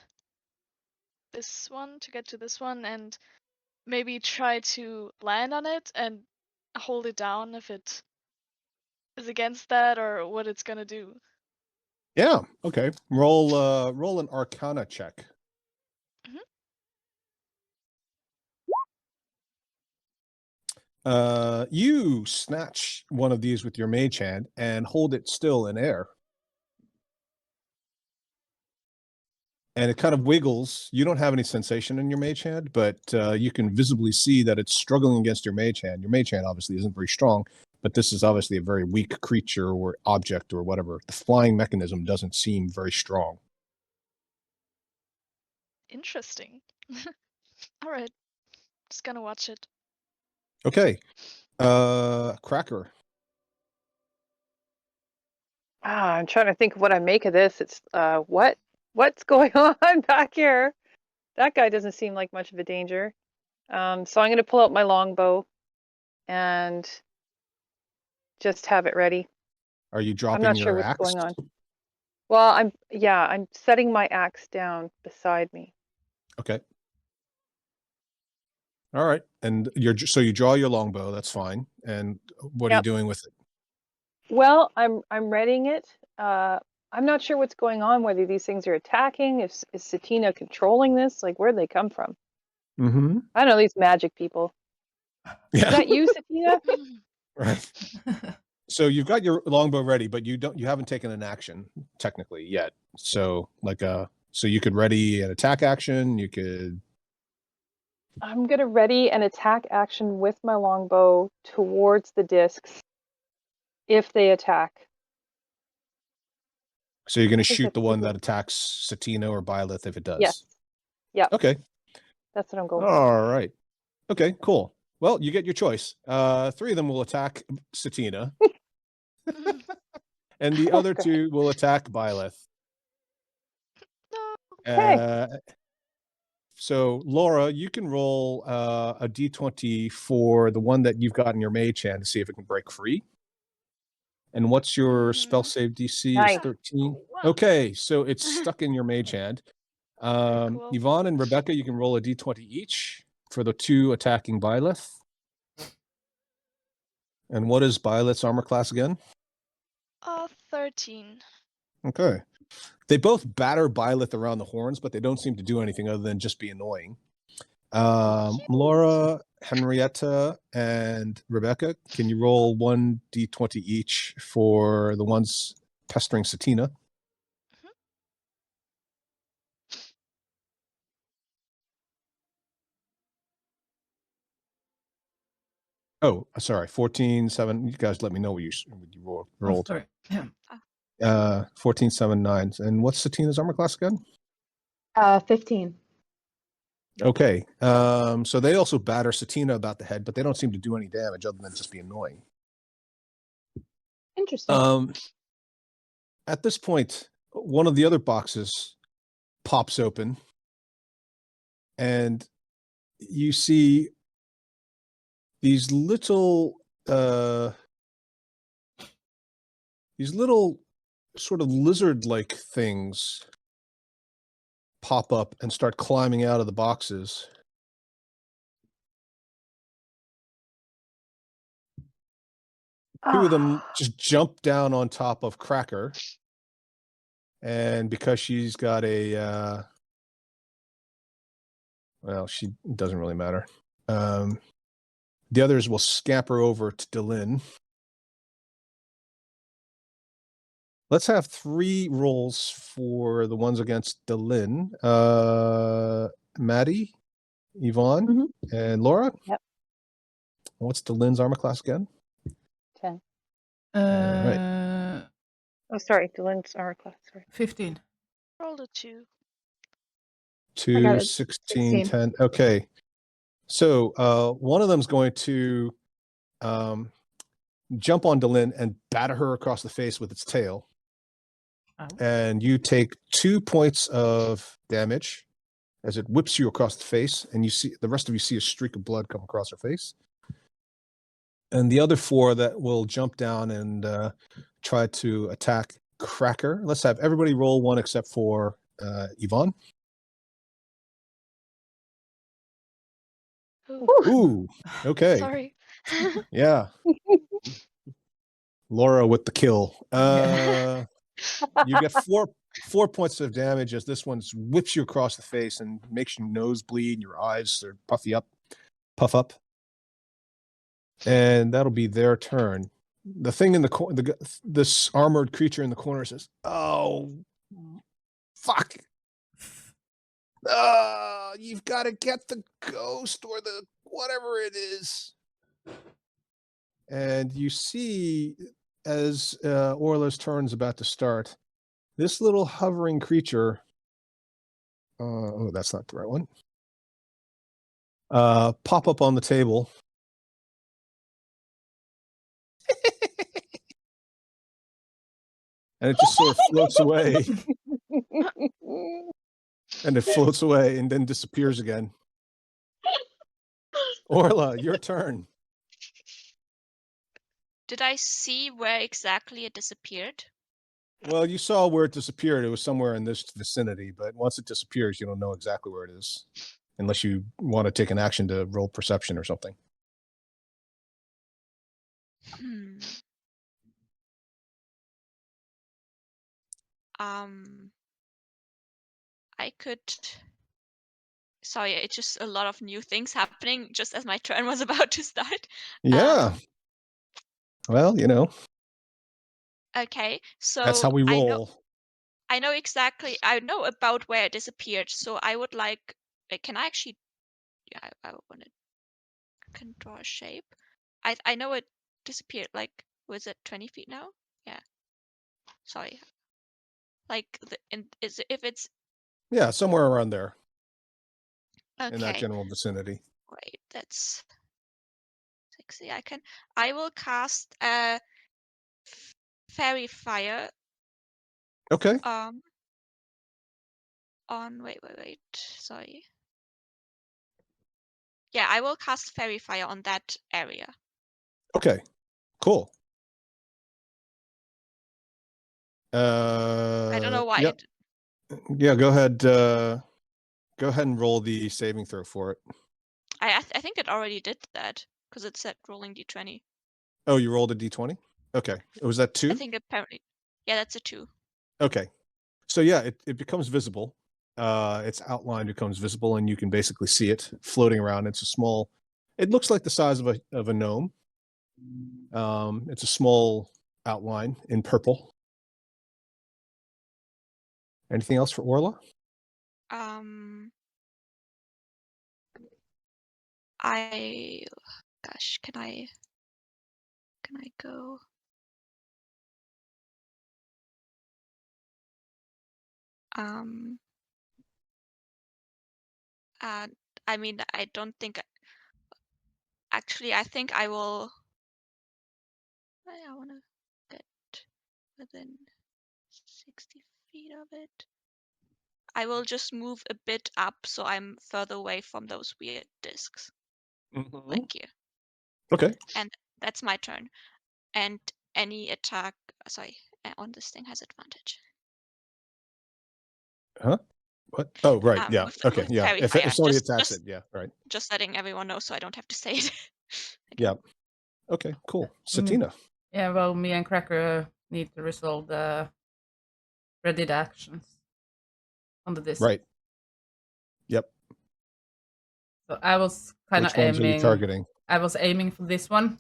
to get to this one and maybe try to land on it and hold it down if it is against that or what it's gonna do. Yeah. Okay. Roll an Arcana check. Mhm. You snatch one of these with your mage hand and hold it still in air. And it kind of wiggles. You don't have any sensation in your mage hand, but you can visibly see that it's struggling against your mage hand. Your mage hand obviously isn't very strong, but this is obviously a very weak creature or object or whatever. The flying mechanism doesn't seem very strong. Interesting. All right, just gonna watch it. Okay. Cracker. I'm trying to think of what I make of this. It's what's going on back here? That guy doesn't seem like much of a danger. So I'm going to pull out my longbow and just have it ready. Are you I'm dropping not sure your what's axe? going on. Well, I'm setting my axe down beside me. Okay. All right. And so you draw your longbow, that's fine. And what are you Yep. doing with it? Well, I'm readying it. I'm not sure what's going on, whether these things are attacking, is Satina controlling this? Like, where'd they come from? Mm-hmm. I don't know, these magic people. Is Yeah. that you, Satina? Right. So you've got your longbow ready, but you haven't taken an action technically yet. So so you could ready an attack action, you could I'm gonna ready an attack action with my longbow towards the discs if they attack. so you're gonna I think shoot that's the one the that attacks Satina or Byleth if it does. Yes. Yep. Okay. That's what I'm going for. All right. Okay, cool. Well, you get your choice. 3 of them will attack Satina, and the other Okay. 2 will attack Byleth. Okay. So Laura, you can roll a d20 for the one that you've got in your mage hand to see if it can break free. And what's your spell save DC? Nice. Is 13. Okay, so it's stuck in your mage hand. Cool. Yvonne and Rebecca, you can roll a d20 each for the 2 attacking Byleth. And what is Byleth's armor class again? 13. Okay. They both batter Byleth around the horns, but they don't seem to do anything other than just be annoying. Laura, Henrietta, and Rebecca, can you roll 1d20 each for the ones pestering Satina? Oh, sorry, 14, 7. You guys let me know what you rolled. Sorry. Yeah. 14, 7, 9. And what's Satina's armor class again? 15. Okay. So they also batter Satina about the head, but they don't seem to do any damage other than just be annoying. Interesting. At this point, one of the other boxes pops open, and you see these little sort of lizard-like things pop up and start climbing out of the boxes. Two of them just jump down on top of Cracker. And because she's got a well, she doesn't really matter. The others will scamper over to Delin. Let's have 3 rolls for the ones against Delin. Maddie, Yvonne, Mhm. and Laura. Yep. What's Delin's armor class again? 10. Alright. Oh, sorry. Dylan's armor class. Sorry. 15. Rolled a 2. 2, got a 16, 16. 10. Okay. So one of them's going to jump on Delin and batter her across the face with its tail. Oh. And you take 2 points of damage as it whips you across the face, and you see the rest of you see a streak of blood come across her face. And the other 4 that will jump down and try to attack Cracker. Let's have everybody roll 1 except for Yvonne. Ooh, Ooh, okay. sorry. Yeah. Laura with the kill. You get 4 points of damage as this one whips you across the face and makes your nose bleed and your eyes are puff up. And that'll be their turn. The thing in the corner, this armored creature in the corner says, "Oh, fuck. You've got to get the ghost or the whatever it is." And you see, as Orla's turn's about to start, this little hovering creature. Oh, that's not the right one. Pop up on the table. And it just sort of floats away. And it floats away and then disappears again. Orla, your turn. Did I see where exactly it disappeared? Well, you saw where it disappeared. It was somewhere in this vicinity, but once it disappears, you don't know exactly where it is. Unless you want to take an action to roll perception or something. Hmm. I could. Sorry, it's just a lot of new things happening just as my turn was about to start. Yeah. Well, Okay, so that's how we roll. I know exactly. I know about where it disappeared. So I would like. Can I actually? Yeah, I want to. Can draw a shape. I know it disappeared. Like, was it 20 feet now? Yeah. Sorry. Like if it's Yeah, somewhere around there in that okay. general vicinity. Wait, that's 60. I will cast fairy fire Okay. on wait. Sorry. Yeah, I will cast fairy fire on that area. Okay. Cool. I don't know why. Yep. Yeah, go ahead. Go ahead and roll the saving throw for it. I think it already did that because it said rolling d20. Oh, you rolled a d20? Okay. Was that 2? I think apparently. Yeah, that's a 2. Okay. So yeah, it becomes visible. Its outline becomes visible, and you can basically see it floating around. It's a small. It looks like the size of a gnome. It's a small outline in purple. Anything else for Orla? Gosh, can I go? I mean, I don't think. Actually, I think I will. I want to get within 60 feet of it. I will just move a bit up so I'm further away from those weird discs. Like here. Okay. And that's my turn. And any attack, sorry, on this thing has advantage. Huh? What? Oh, right. Yeah. Okay. With Yeah. fairy If fire. somebody Just- attacks just- it, yeah. Right. Just letting everyone know so I don't have to say it. Yeah. Okay. Cool. Satina. Yeah, well, me and Cracker need to resolve the readied actions on the disc. Right. Yep. So I was kind Which of ones are you aiming. targeting? I was aiming for this one.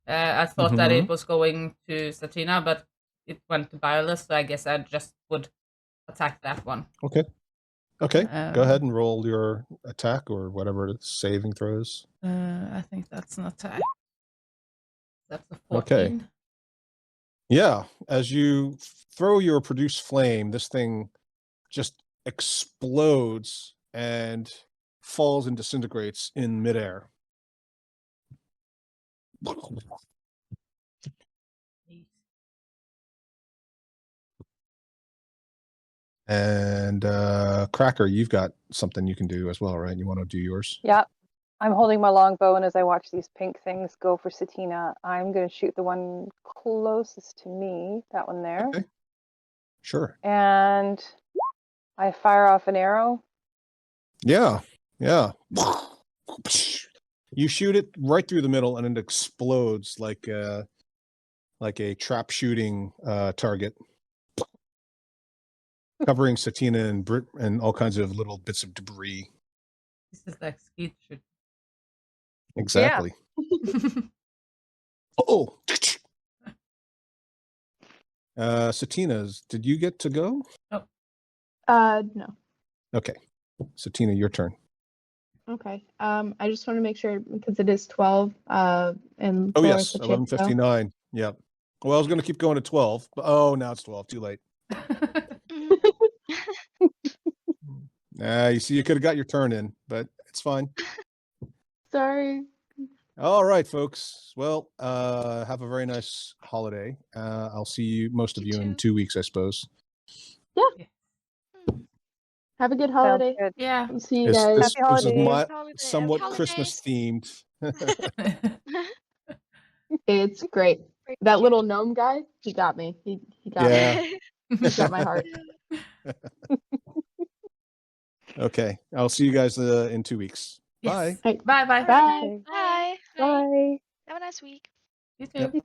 I thought that it was going to Satina, but it went to Byleth, so I guess I just would attack that one. Okay. Okay. Go Um, ahead and roll your attack or whatever the saving throws. I think that's an attack. That's a 14. Okay. Yeah. As you throw your produce flame, this thing just explodes and falls and disintegrates in midair. And Cracker, you've got something you can do as well, right? You want to do yours? Yeah. I'm holding my longbow, and as I watch these pink things go for Satina, I'm going to shoot the one closest to me, that one there. Okay. Sure. And I fire off an arrow. Yeah. Yeah. You shoot it right through the middle, and it explodes like a trap shooting target, covering Satina and all kinds of little bits of debris. This is like skeet shoot. Exactly. Oh. Satina's, did you get to go? No. Okay. Satina, your turn. Okay. I just want to make sure because it is 12. And Oh, Laura's yes. the chance to go. 11:59. Yep. Well, I was going to keep going to 12. But, oh, now it's 12. Too late. You see, you could have got your turn in, but it's fine. Sorry. All right, folks. Well, have a very nice holiday. I'll see you, most of you, in 2 weeks, I suppose. Have a good Sounds holiday. good. Yeah. We'll see you This, guys. this, Happy this is holidays. somewhat Holidays. Christmas themed. It's great. That little gnome guy, he got me. He got Yeah. me. He got my heart. Okay. I'll see you guys in 2 weeks. Yes. Bye. Hey, Bye bye. bye. Okay. Bye. Bye. Have a nice week. You too. Yep.